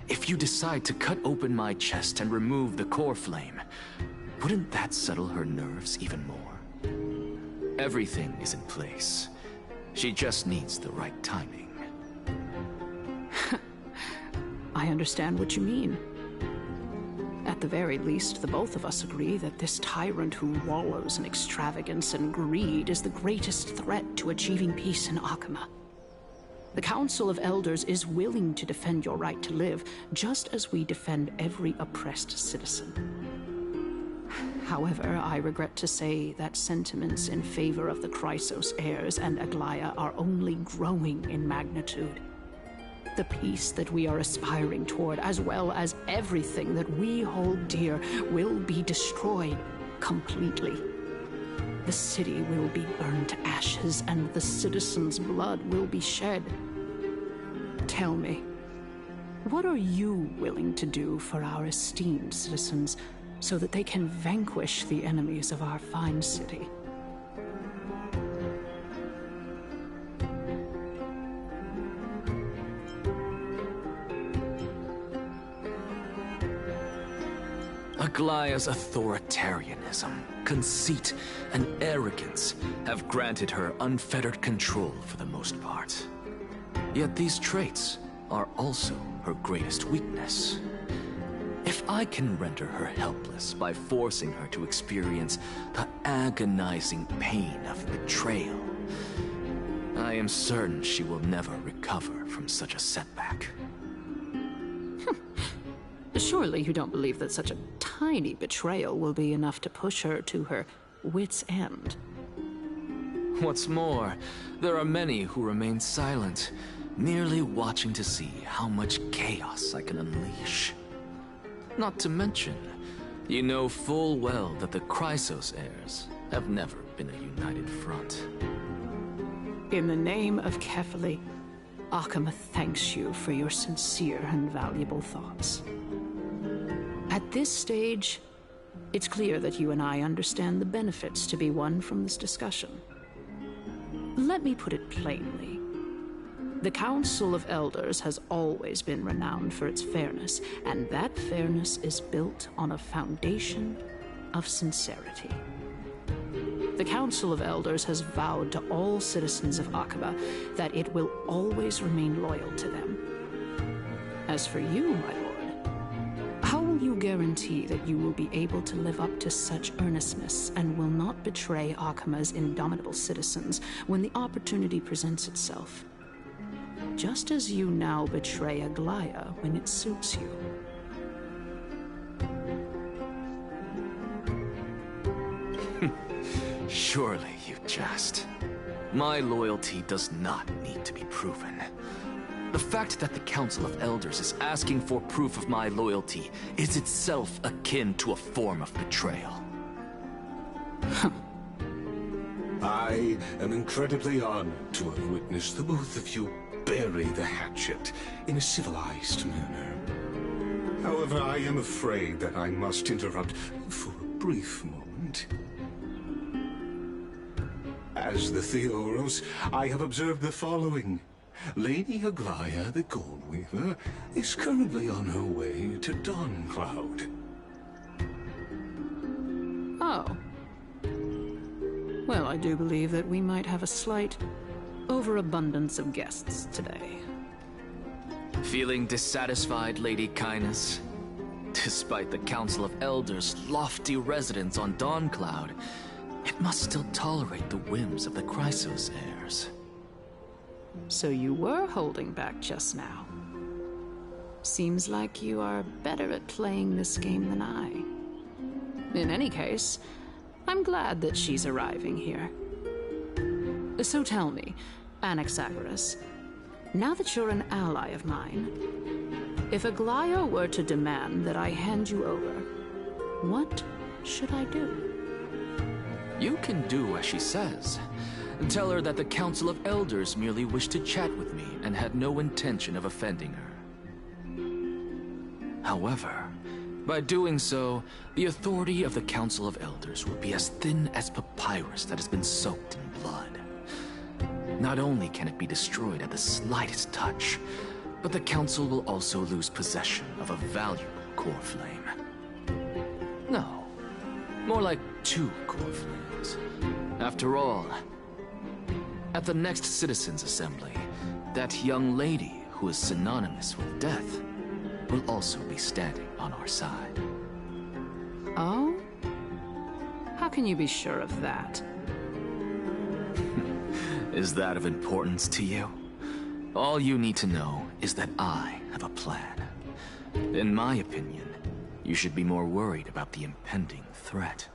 if you decide to cut open my chest and remove the core flame, wouldn't that settle her nerves even more? Everything is in place. She just needs the right timing. I understand what you mean. At the very least, the both of us agree that this tyrant who wallows in extravagance and greed is the greatest threat to achieving peace in Akama. The Council of Elders is willing to defend your right to live, just as we defend every oppressed citizen. However, I regret to say that sentiments in favor of the Chrysos heirs and Aglaya are only growing in magnitude. The peace that we are aspiring toward, as well as everything that we hold dear, will be destroyed completely. The city will be burned to ashes, and the citizens' blood will be shed. Tell me, what are you willing to do for our esteemed citizens so that they can vanquish the enemies of our fine city? Aglaya's authoritarianism, conceit, and arrogance have granted her unfettered control for the most part. Yet these traits are also her greatest weakness. If I can render her helpless by forcing her to experience the agonizing pain of betrayal, I am certain she will never recover from such a setback. Surely you don't believe that such a tiny betrayal will be enough to push her to her wit's end. What's more, there are many who remain silent, merely watching to see how much chaos I can unleash. Not to mention, you know full well that the Chrysos heirs have never been a united front. In the name of Kefali, Akama thanks you for your sincere and valuable thoughts. At this stage, it's clear that you and I understand the benefits to be won from this discussion. Let me put it plainly. The Council of Elders has always been renowned for its fairness, and that fairness is built on a foundation of sincerity. The Council of Elders has vowed to all citizens of Akaba that it will always remain loyal to them. As for you, my lord, how will you guarantee that you will be able to live up to such earnestness and will not betray Akama's indomitable citizens when the opportunity presents itself? Just as you now betray Aglaya when it suits you. Surely you jest. My loyalty does not need to be proven. The fact that the Council of Elders is asking for proof of my loyalty is itself akin to a form of betrayal. I am incredibly honored to have witnessed the both of you bury the hatchet in a civilized manner. However, I am afraid that I must interrupt for a brief moment. As the Theoros, I have observed the following. Lady Aglaya, the Goldweaver, is currently on her way to Dawncloud. Oh. Well, I do believe that we might have a slight overabundance of guests today. Feeling dissatisfied, Lady Kindness? Despite the Council of Elders' lofty residence on Dawncloud, it must still tolerate the whims of the Chrysos heirs. So you were holding back just now. Seems like you are better at playing this game than I. In any case, I'm glad that she's arriving here. So tell me, Anaxagoras, now that you're an ally of mine, if Aglaya were to demand that I hand you over, what should I do? You can do as she says. Tell her that the Council of Elders merely wished to chat with me and had no intention of offending her. However, by doing so, the authority of the Council of Elders will be as thin as papyrus that has been soaked in blood. Not only can it be destroyed at the slightest touch, but the Council will also lose possession of a valuable core flame. No, more like 2 core flames. After all, at the next Citizens' Assembly, that young lady who is synonymous with death will also be standing on our side. Oh? How can you be sure of that? Is that of importance to you? All you need to know is that I have a plan. In my opinion, you should be more worried about the impending threat.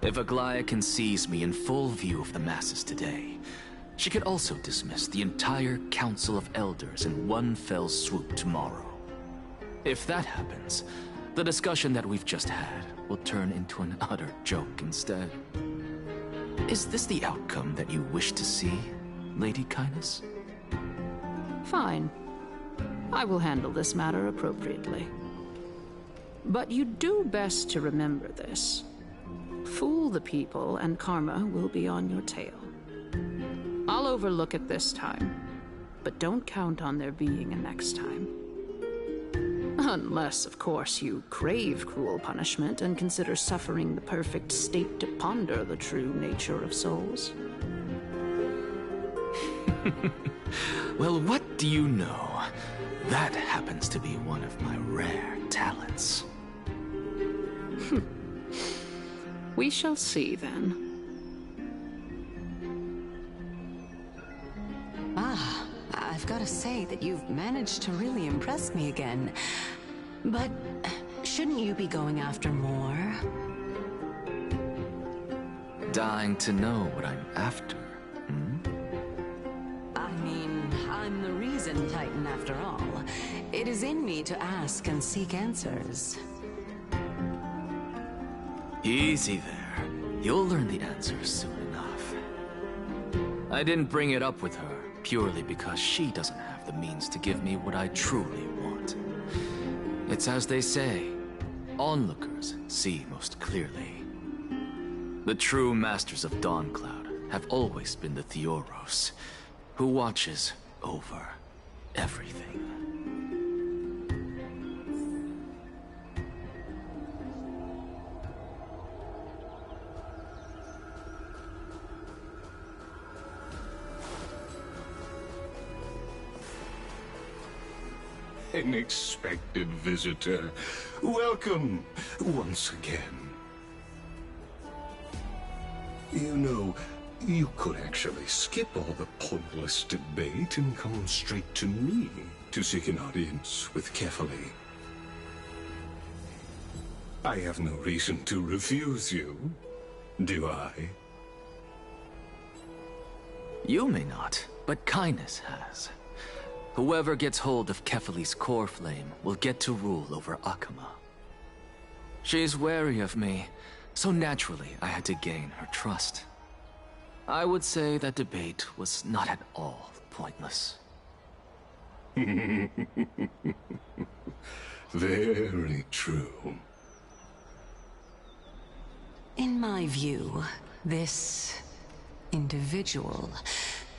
If Aglaya can seize me in full view of the masses today, she could also dismiss the entire Council of Elders in one fell swoop tomorrow. If that happens, the discussion that we've just had will turn into an utter joke instead. Is this the outcome that you wish to see, Lady Kindness? Fine. I will handle this matter appropriately. But you do best to remember this. Fool the people and karma will be on your tail. I'll overlook it this time, but don't count on there being a next time. Unless, of course, you crave cruel punishment and consider suffering the perfect state to ponder the true nature of souls. Well, what do you know? That happens to be one of my rare talents. We shall see, then. Ah, I've got to say that you've managed to really impress me again. But shouldn't you be going after more? Dying to know what I'm after, I mean, I'm the reason Titan after all. It is in me to ask and seek answers. Easy there. You'll learn the answers soon enough. I didn't bring it up with her purely because she doesn't have the means to give me what I truly want. It's as they say, onlookers see most clearly. The true masters of Dawncloud have always been the Theoros, who watches over everything. unexpected visitor. Welcome once again. You know, you could actually skip all the pointless debate and come straight to me to seek an audience with Kefali. I have no reason to refuse you, do I? You may not, but Kindness has. Whoever gets hold of Kefali's core flame will get to rule over Akama. She's wary of me, so naturally I had to gain her trust. I would say that debate was not at all pointless. Very true. In my view, this individual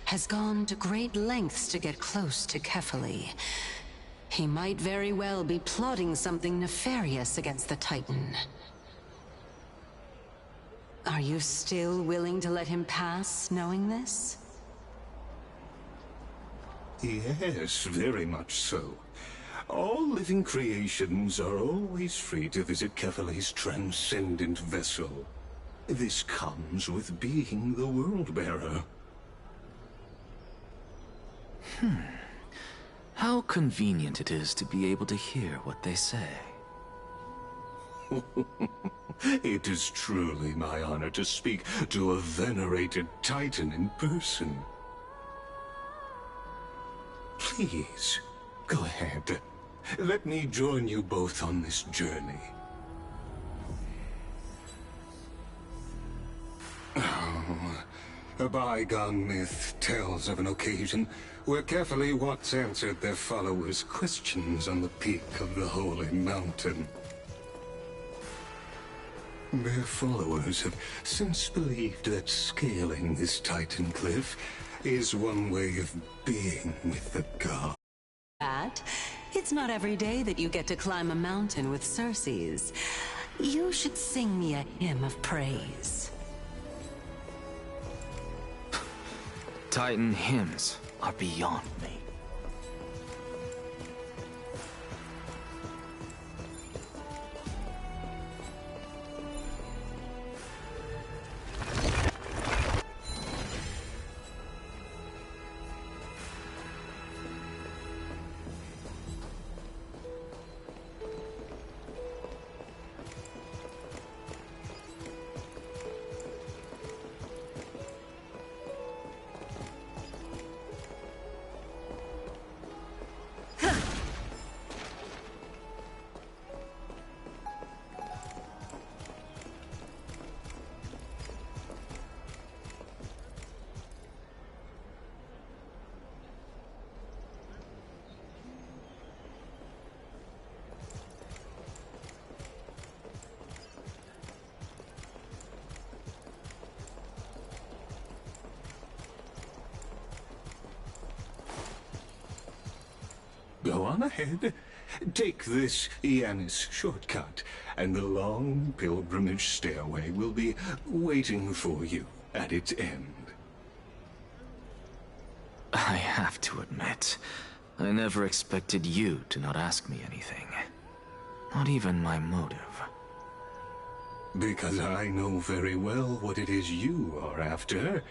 has gone to great lengths to get close to Kefali. He might very well be plotting something nefarious against the Titan. Are you still willing to let him pass, knowing this? Yes, very much so. All living creations are always free to visit Kefali's transcendent vessel. This comes with being the World-Bearer. How convenient it is to be able to hear what they say. It is truly my honor to speak to a venerated Titan in person. Please, go ahead. Let me join you both on this journey. Oh, a bygone myth tells of an occasion where Kefali once answered their followers' questions on the peak of the Holy Mountain. Their followers have since believed that scaling this Titan cliff is one way of being with the god. It's not every day that you get to climb a mountain with Circes. You should sing me a hymn of praise. Titan hymns are beyond me. Go on ahead. Take this Yanis shortcut, and the long pilgrimage stairway will be waiting for you at its end. I have to admit, I never expected you to not ask me anything. Not even my motive. Because I know very well what it is you are after.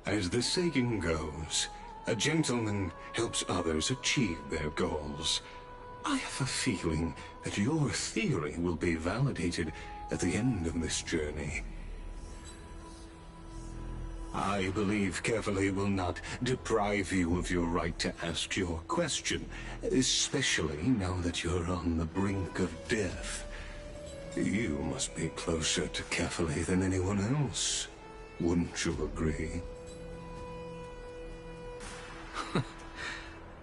As the saying goes, a gentleman helps others achieve their goals. I have a feeling that your theory will be validated at the end of this journey. I believe Kefali will not deprive you of your right to ask your question, especially now that you're on the brink of death. You must be closer to Kefali than anyone else. Wouldn't you agree?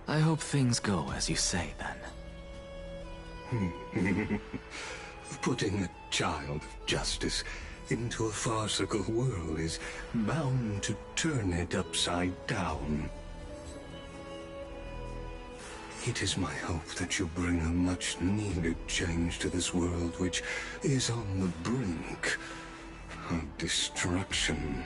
I hope things go as you say, then. Putting a child of justice into a farcical world is bound to turn it upside down. It is my hope that you bring a much-needed change to this world which is on the brink of destruction.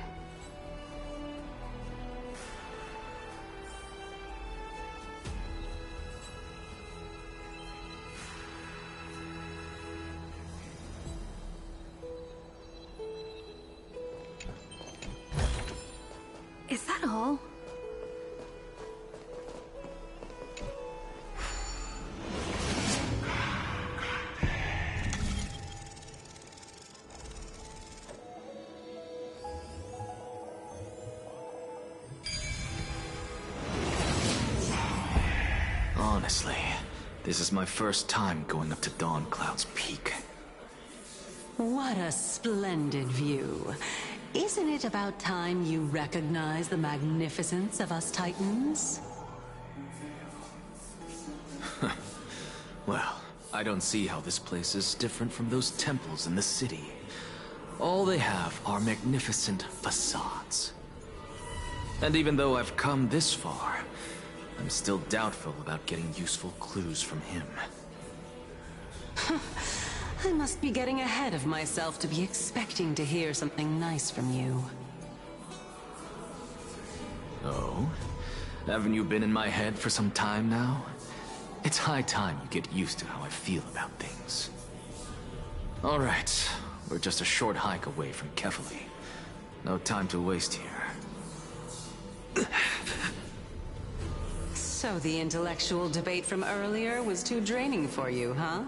Honestly, this is my first time going up to Dawncloud's peak. What a splendid view. Isn't it about time you recognize the magnificence of us Titans? Well, I don't see how this place is different from those temples in the city. All they have are magnificent facades. And even though I've come this far, I'm still doubtful about getting useful clues from him. I must be getting ahead of myself to be expecting to hear something nice from you. Oh? Haven't you been in my head for some time now? It's high time you get used to how I feel about things. Alright, we're just a short hike away from Kefali. No time to waste here. So the intellectual debate from earlier was too draining for you, huh?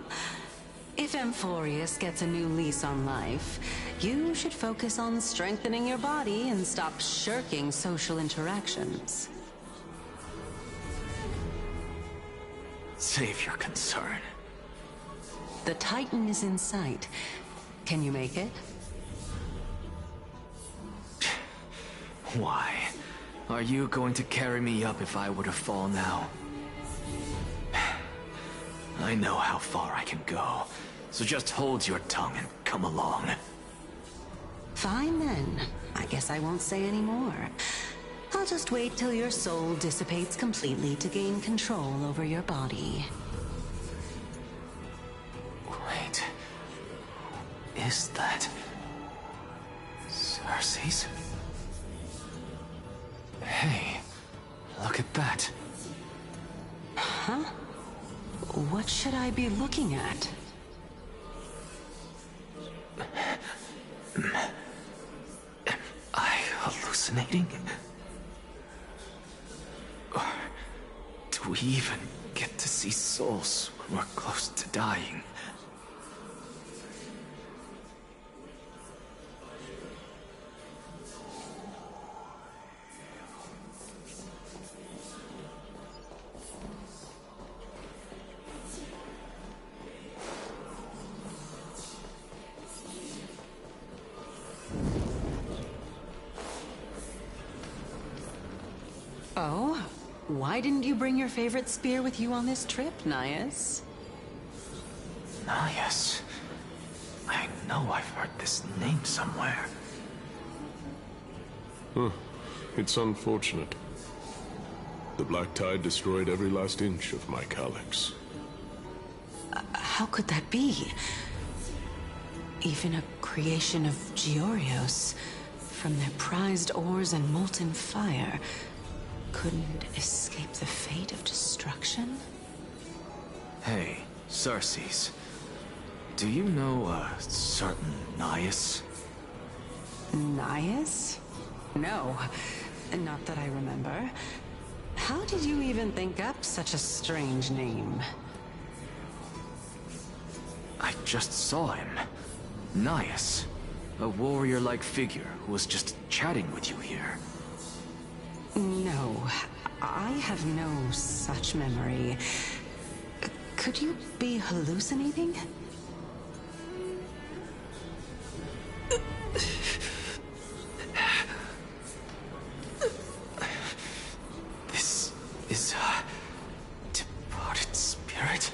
If Amphorius gets a new lease on life, you should focus on strengthening your body and stop shirking social interactions. Save your concern. The Titan is in sight. Can you make it? Why? Are you going to carry me up if I were to fall now? I know how far I can go, so just hold your tongue and come along. Fine then. I guess I won't say any more. I'll just wait till your soul dissipates completely to gain control over your body. Wait. Who is that? Cersei's? Hey, look at that. Huh? What should I be looking at? Am I hallucinating? Or do we even get to see souls when we're close to dying? Oh? Why didn't you bring your favorite spear with you on this trip, Nias? Nias? I know I've heard this name somewhere. Huh. It's unfortunate. The Black Tide destroyed every last inch of my calyx. How could that be? Even a creation of Georios, from their prized ores and molten fire, couldn't escape the fate of destruction? Hey, Cersei's. Do you know a certain Nias? Nias? No, not that I remember. How did you even think up such a strange name? I just saw him. Nias. A warrior-like figure who was just chatting with you here. No, I have no such memory. Could you be hallucinating? This is a departed spirit?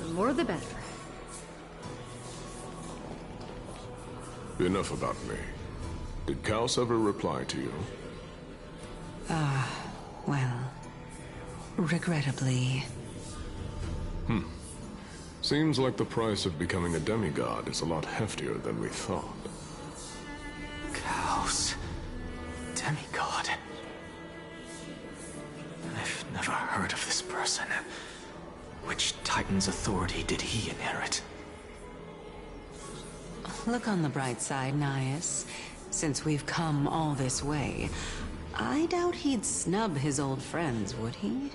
The more the better. Enough about me. Did Kaos ever reply to you? Well, regrettably. Seems like the price of becoming a demigod is a lot heftier than we thought. Kaos. Demigod. I've never heard of this person. Which Titan's authority did he inherit? Look on the bright side, Nias. Since we've come all this way, I doubt he'd snub his old friends, would he?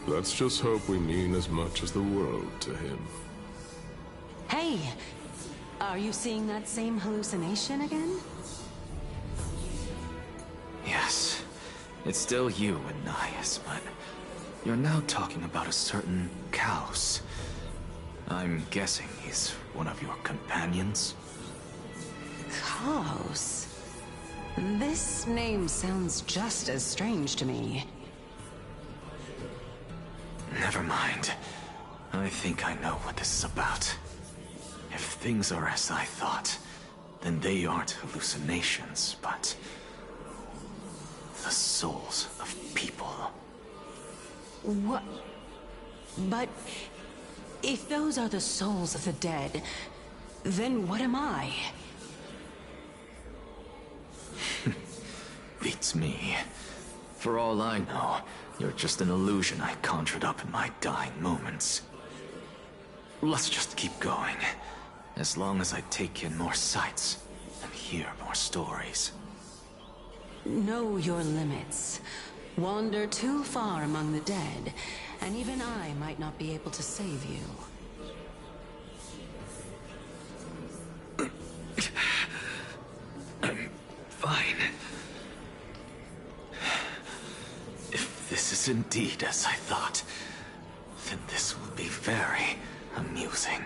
Let's just hope we mean as much as the world to him. Hey! Are you seeing that same hallucination again? Yes. It's still you and Nias, but you're now talking about a certain Kaos. I'm guessing he's one of your companions? Kaos? This name sounds just as strange to me. Never mind. I think I know what this is about. If things are as I thought, then they aren't hallucinations, but the souls of people. What? But if those are the souls of the dead, then what am I? Beats me. For all I know, you're just an illusion I conjured up in my dying moments. Let's just keep going. As long as I take in more sights and hear more stories. Know your limits. Wander too far among the dead, and even I might not be able to save you. I'm fine. If this is indeed as I thought, then this will be very amusing.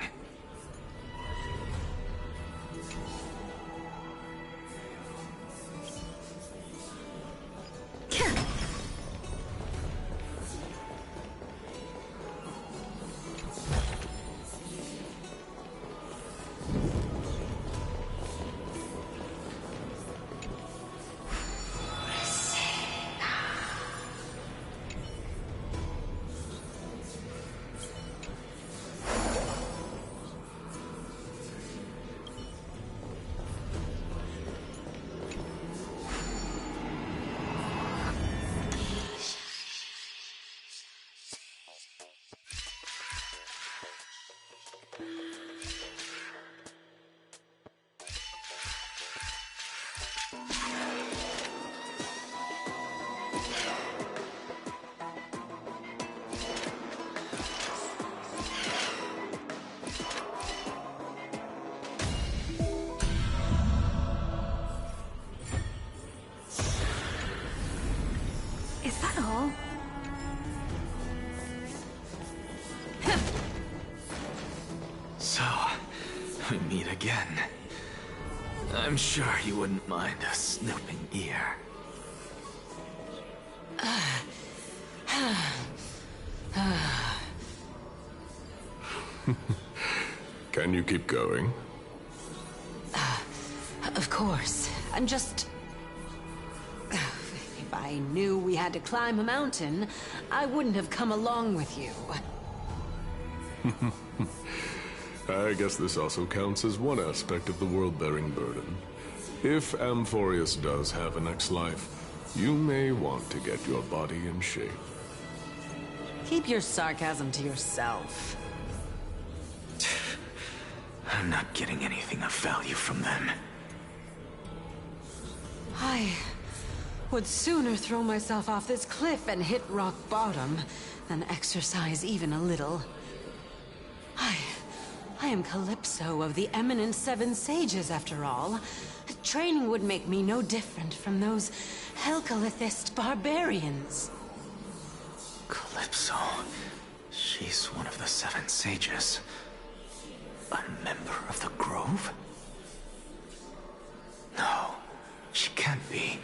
Is that all? So, we meet again. I'm sure you wouldn't mind a snooping ear. Can you keep going? Of course. I'm just... If I knew we had to climb a mountain, I wouldn't have come along with you. I guess this also counts as one aspect of the world-bearing burden. If Amphorius does have a next life, you may want to get your body in shape. Keep your sarcasm to yourself. I'm not getting anything of value from them. I would sooner throw myself off this cliff and hit rock bottom than exercise even a little. I am Calypso of the eminent Seven Sages, after all. Training would make me no different from those Helcalithist barbarians. Calypso. She's one of the Seven Sages. A member of the Grove? No, she can't be.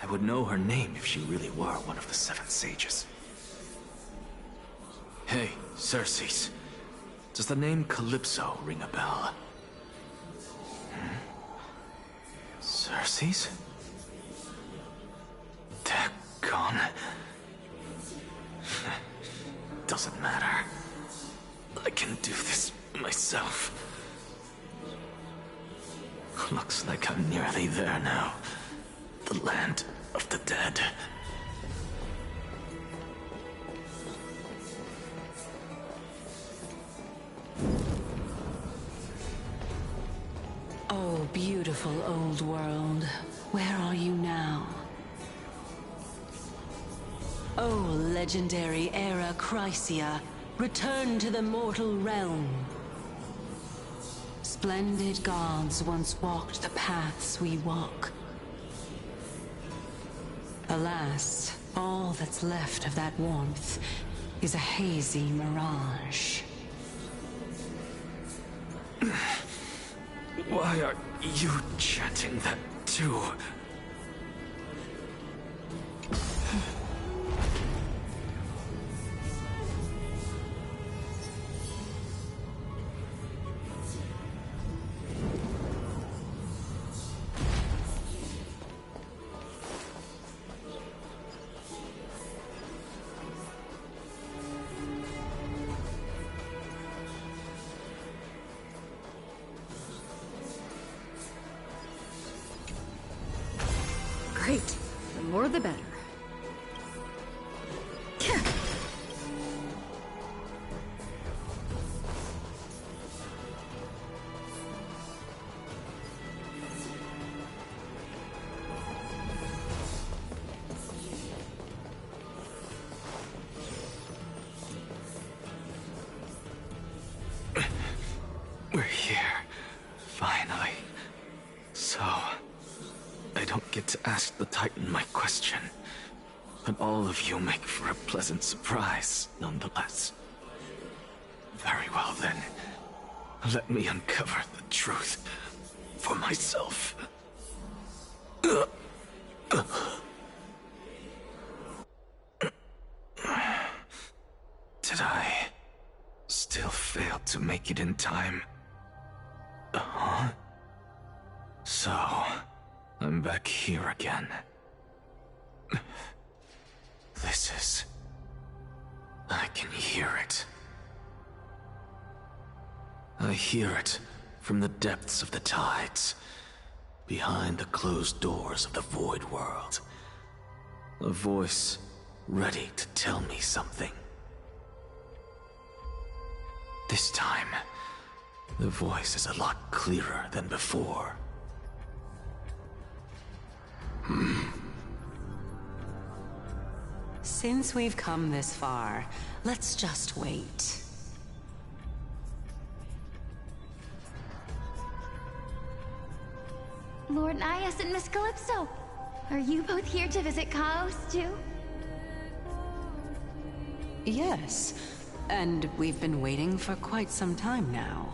I would know her name if she really were one of the Seven Sages. Hey, Circes. Does the name Calypso ring a bell? Circes? Daggone. Doesn't matter. I can do this myself. Looks like I'm nearly there now. The land of the dead. Oh, beautiful old world. Where are you now? Oh, legendary era Chrysia, return to the mortal realm. Splendid gods once walked the paths we walk. Alas, all that's left of that warmth is a hazy mirage. Why are you chanting that too? Great. The more the better. We're here. Finally. So, I don't get to ask the Titan my question. But all of you make for a pleasant surprise, nonetheless. Very well then. Let me uncover the truth for myself. Did I still fail to make it in time? Uh-huh. So, I'm back here again. This is... I can hear it. I hear it from the depths of the tides, behind the closed doors of the void world. A voice ready to tell me something. This time, the voice is a lot clearer than before. Since we've come this far, let's just wait. Lord Nias and Miss Calypso, are you both here to visit Chaos too? Yes, and we've been waiting for quite some time now.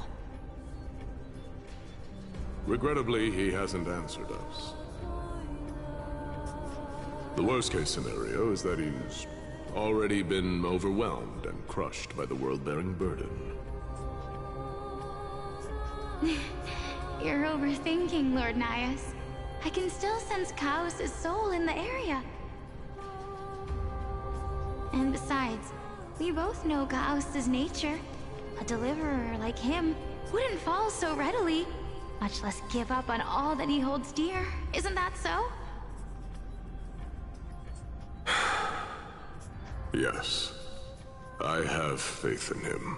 Regrettably, he hasn't answered us. The worst-case scenario is that he's already been overwhelmed and crushed by the world-bearing burden. You're overthinking, Lord Nias. I can still sense Chaos' soul in the area. And besides, we both know Chaos' nature. A deliverer like him wouldn't fall so readily, much less give up on all that he holds dear. Isn't that so? Yes. I have faith in him.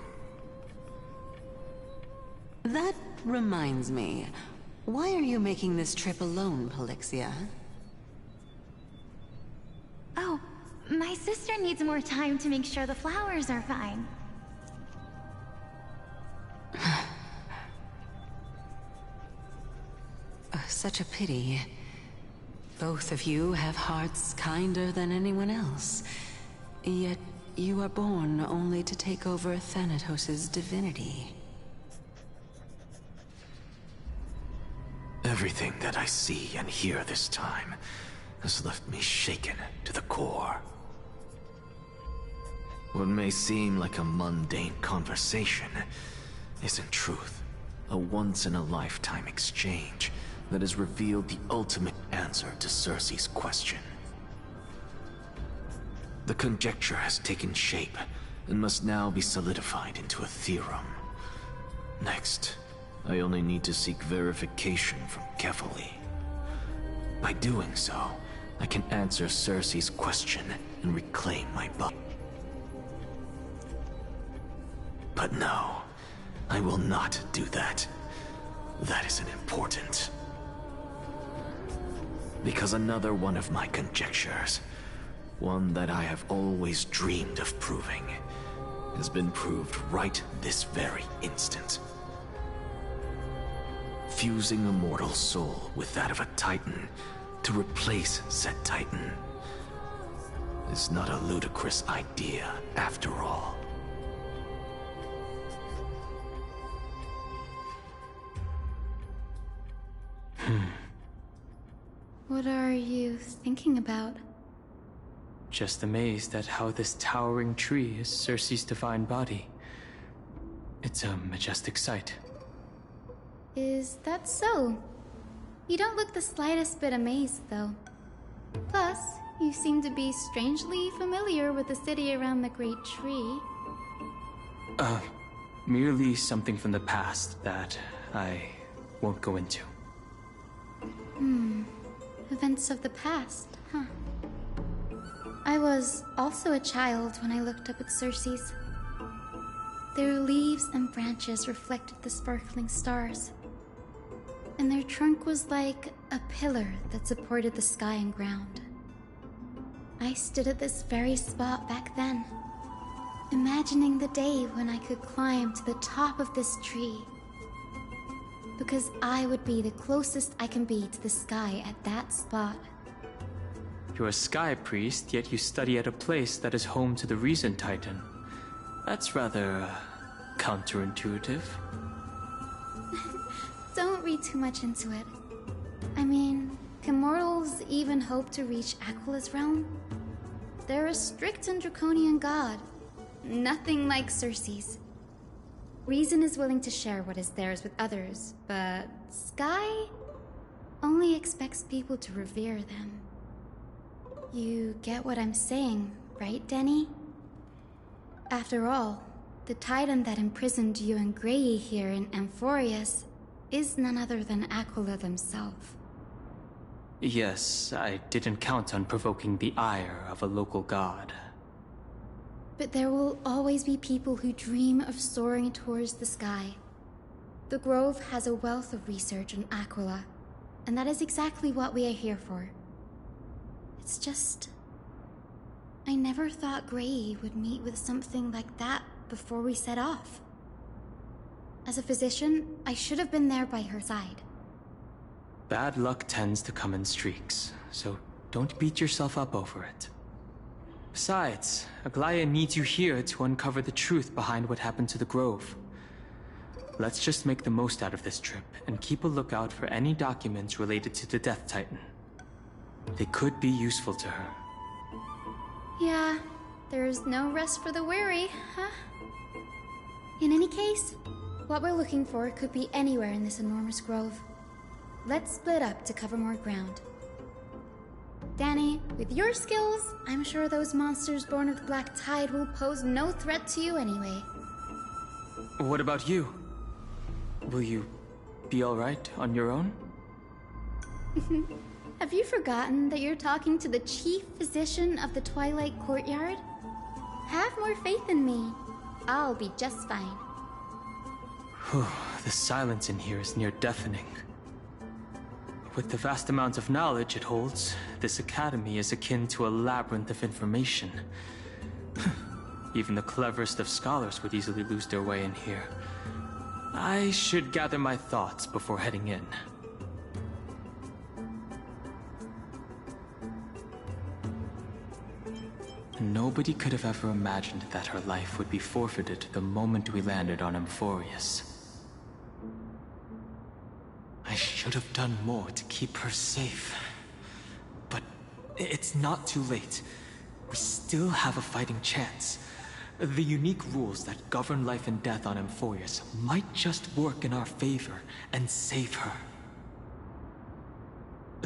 That reminds me. Why are you making this trip alone, Polixia? Oh, my sister needs more time to make sure the flowers are fine. Such a pity. Both of you have hearts kinder than anyone else. Yet you are born only to take over Thanatos' divinity. Everything that I see and hear this time has left me shaken to the core. What may seem like a mundane conversation is in truth a once-in-a-lifetime exchange that has revealed the ultimate answer to Cersei's question. The conjecture has taken shape and must now be solidified into a theorem. Next, I only need to seek verification from Kefali. By doing so, I can answer Cersei's question and reclaim my body. But no, I will not do that. That isn't important. Because another one of my conjectures, one that I have always dreamed of proving, has been proved right this very instant. Fusing a mortal soul with that of a Titan to replace said Titan is not a ludicrous idea after all. What are you thinking about? Just amazed at how this towering tree is Cersei's divine body. It's a majestic sight. Is that so? You don't look the slightest bit amazed, though. Plus, you seem to be strangely familiar with the city around the great tree. Merely something from the past that I won't go into. Events of the past, huh? I was also a child when I looked up at Cersei's. Their leaves and branches reflected the sparkling stars, and their trunk was like a pillar that supported the sky and ground. I stood at this very spot back then, imagining the day when I could climb to the top of this tree, because I would be the closest I can be to the sky at that spot. You're a sky priest, yet you study at a place that is home to the Reason Titan. That's rather counterintuitive. Don't read too much into it. I mean, can mortals even hope to reach Aquila's realm? They're a strict and draconian god. Nothing like Cersei's. Reason is willing to share what is theirs with others, but Sky only expects people to revere them. You get what I'm saying, right, Denny? After all, the Titan that imprisoned you and Grey here in Amphorius is none other than Aquila themselves. Yes, I didn't count on provoking the ire of a local god. But there will always be people who dream of soaring towards the sky. The Grove has a wealth of research on Aquila, and that is exactly what we are here for. It's just, I never thought Grey would meet with something like that before we set off. As a physician, I should have been there by her side. Bad luck tends to come in streaks, so don't beat yourself up over it. Besides, Aglaya needs you here to uncover the truth behind what happened to the Grove. Let's just make the most out of this trip and keep a lookout for any documents related to the Death Titan. They could be useful to her. Yeah, there's no rest for the weary, huh? In any case, what we're looking for could be anywhere in this enormous grove. Let's split up to cover more ground. Danny, with your skills, I'm sure those monsters born of the Black Tide will pose no threat to you anyway. What about you? Will you be alright on your own? Have you forgotten that you're talking to the chief physician of the Twilight Courtyard? Have more faith in me. I'll be just fine. The silence in here is near deafening. With the vast amount of knowledge it holds, this academy is akin to a labyrinth of information. Even the cleverest of scholars would easily lose their way in here. I should gather my thoughts before heading in. Nobody could have ever imagined that her life would be forfeited the moment we landed on Amphorius. I should have done more to keep her safe. But it's not too late. We still have a fighting chance. The unique rules that govern life and death on Amphorius might just work in our favor and save her.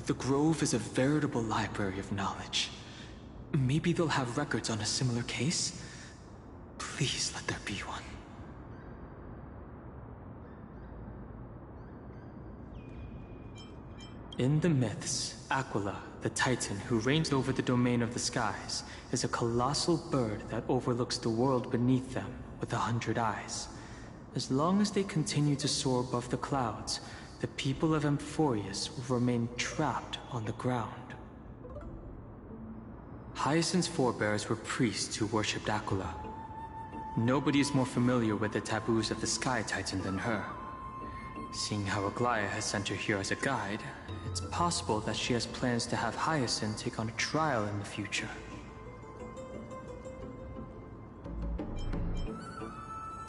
The Grove is a veritable library of knowledge. Maybe they'll have records on a similar case? Please let there be one. In the myths, Aquila, the Titan who reigns over the domain of the skies, is a colossal bird that overlooks the world beneath them with 100 eyes. As long as they continue to soar above the clouds, the people of Amphorius will remain trapped on the ground. Hyacinth's forebears were priests who worshipped Aquila. Nobody is more familiar with the taboos of the Sky Titan than her. Seeing how Aglaia has sent her here as a guide, it's possible that she has plans to have Hyacinth take on a trial in the future.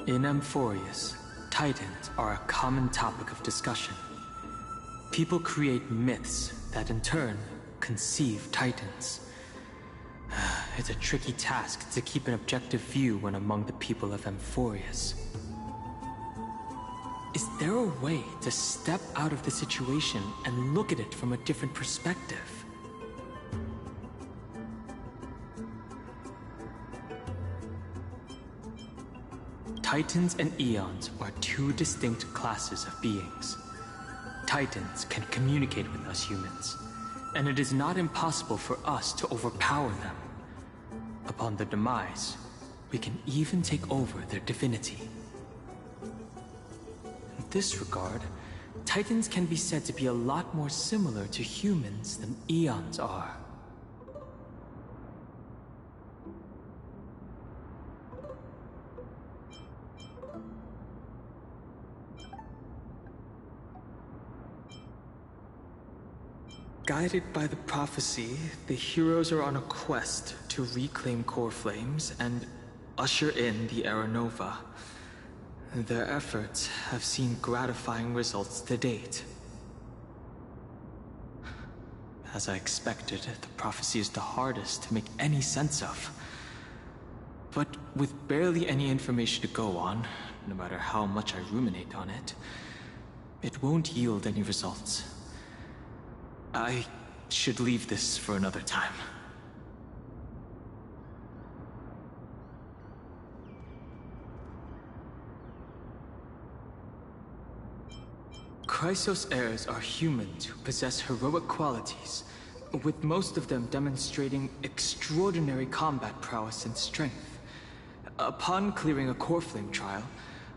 In Amphorius, Titans are a common topic of discussion. People create myths that in turn conceive Titans. It's a tricky task to keep an objective view when among the people of Amphorius. Is there a way to step out of the situation and look at it from a different perspective? Titans and Eons are two distinct classes of beings. Titans can communicate with us humans, and it is not impossible for us to overpower them. Upon their demise, we can even take over their divinity. In this regard, Titans can be said to be a lot more similar to humans than Eons are. Guided by the prophecy, the heroes are on a quest to reclaim core flames and usher in the Era Nova. Their efforts have seen gratifying results to date. As I expected, the prophecy is the hardest to make any sense of. But with barely any information to go on, no matter how much I ruminate on it, it won't yield any results. I should leave this for another time. Chrysos heirs are humans who possess heroic qualities, with most of them demonstrating extraordinary combat prowess and strength. Upon clearing a core flame trial,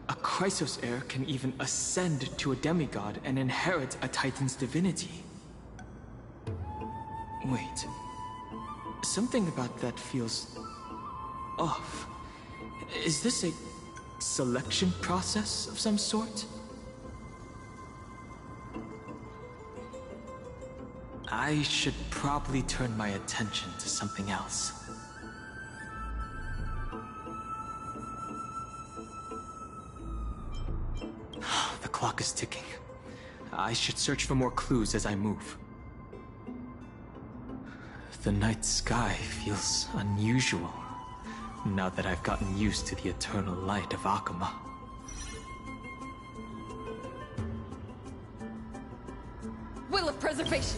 a Chrysos heir can even ascend to a demigod and inherit a Titan's divinity. Wait. Something about that feels off. Is this a selection process of some sort? I should probably turn my attention to something else. The clock is ticking. I should search for more clues as I move. The night sky feels unusual, now that I've gotten used to the eternal light of Akama. Will of preservation!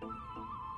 Thank you.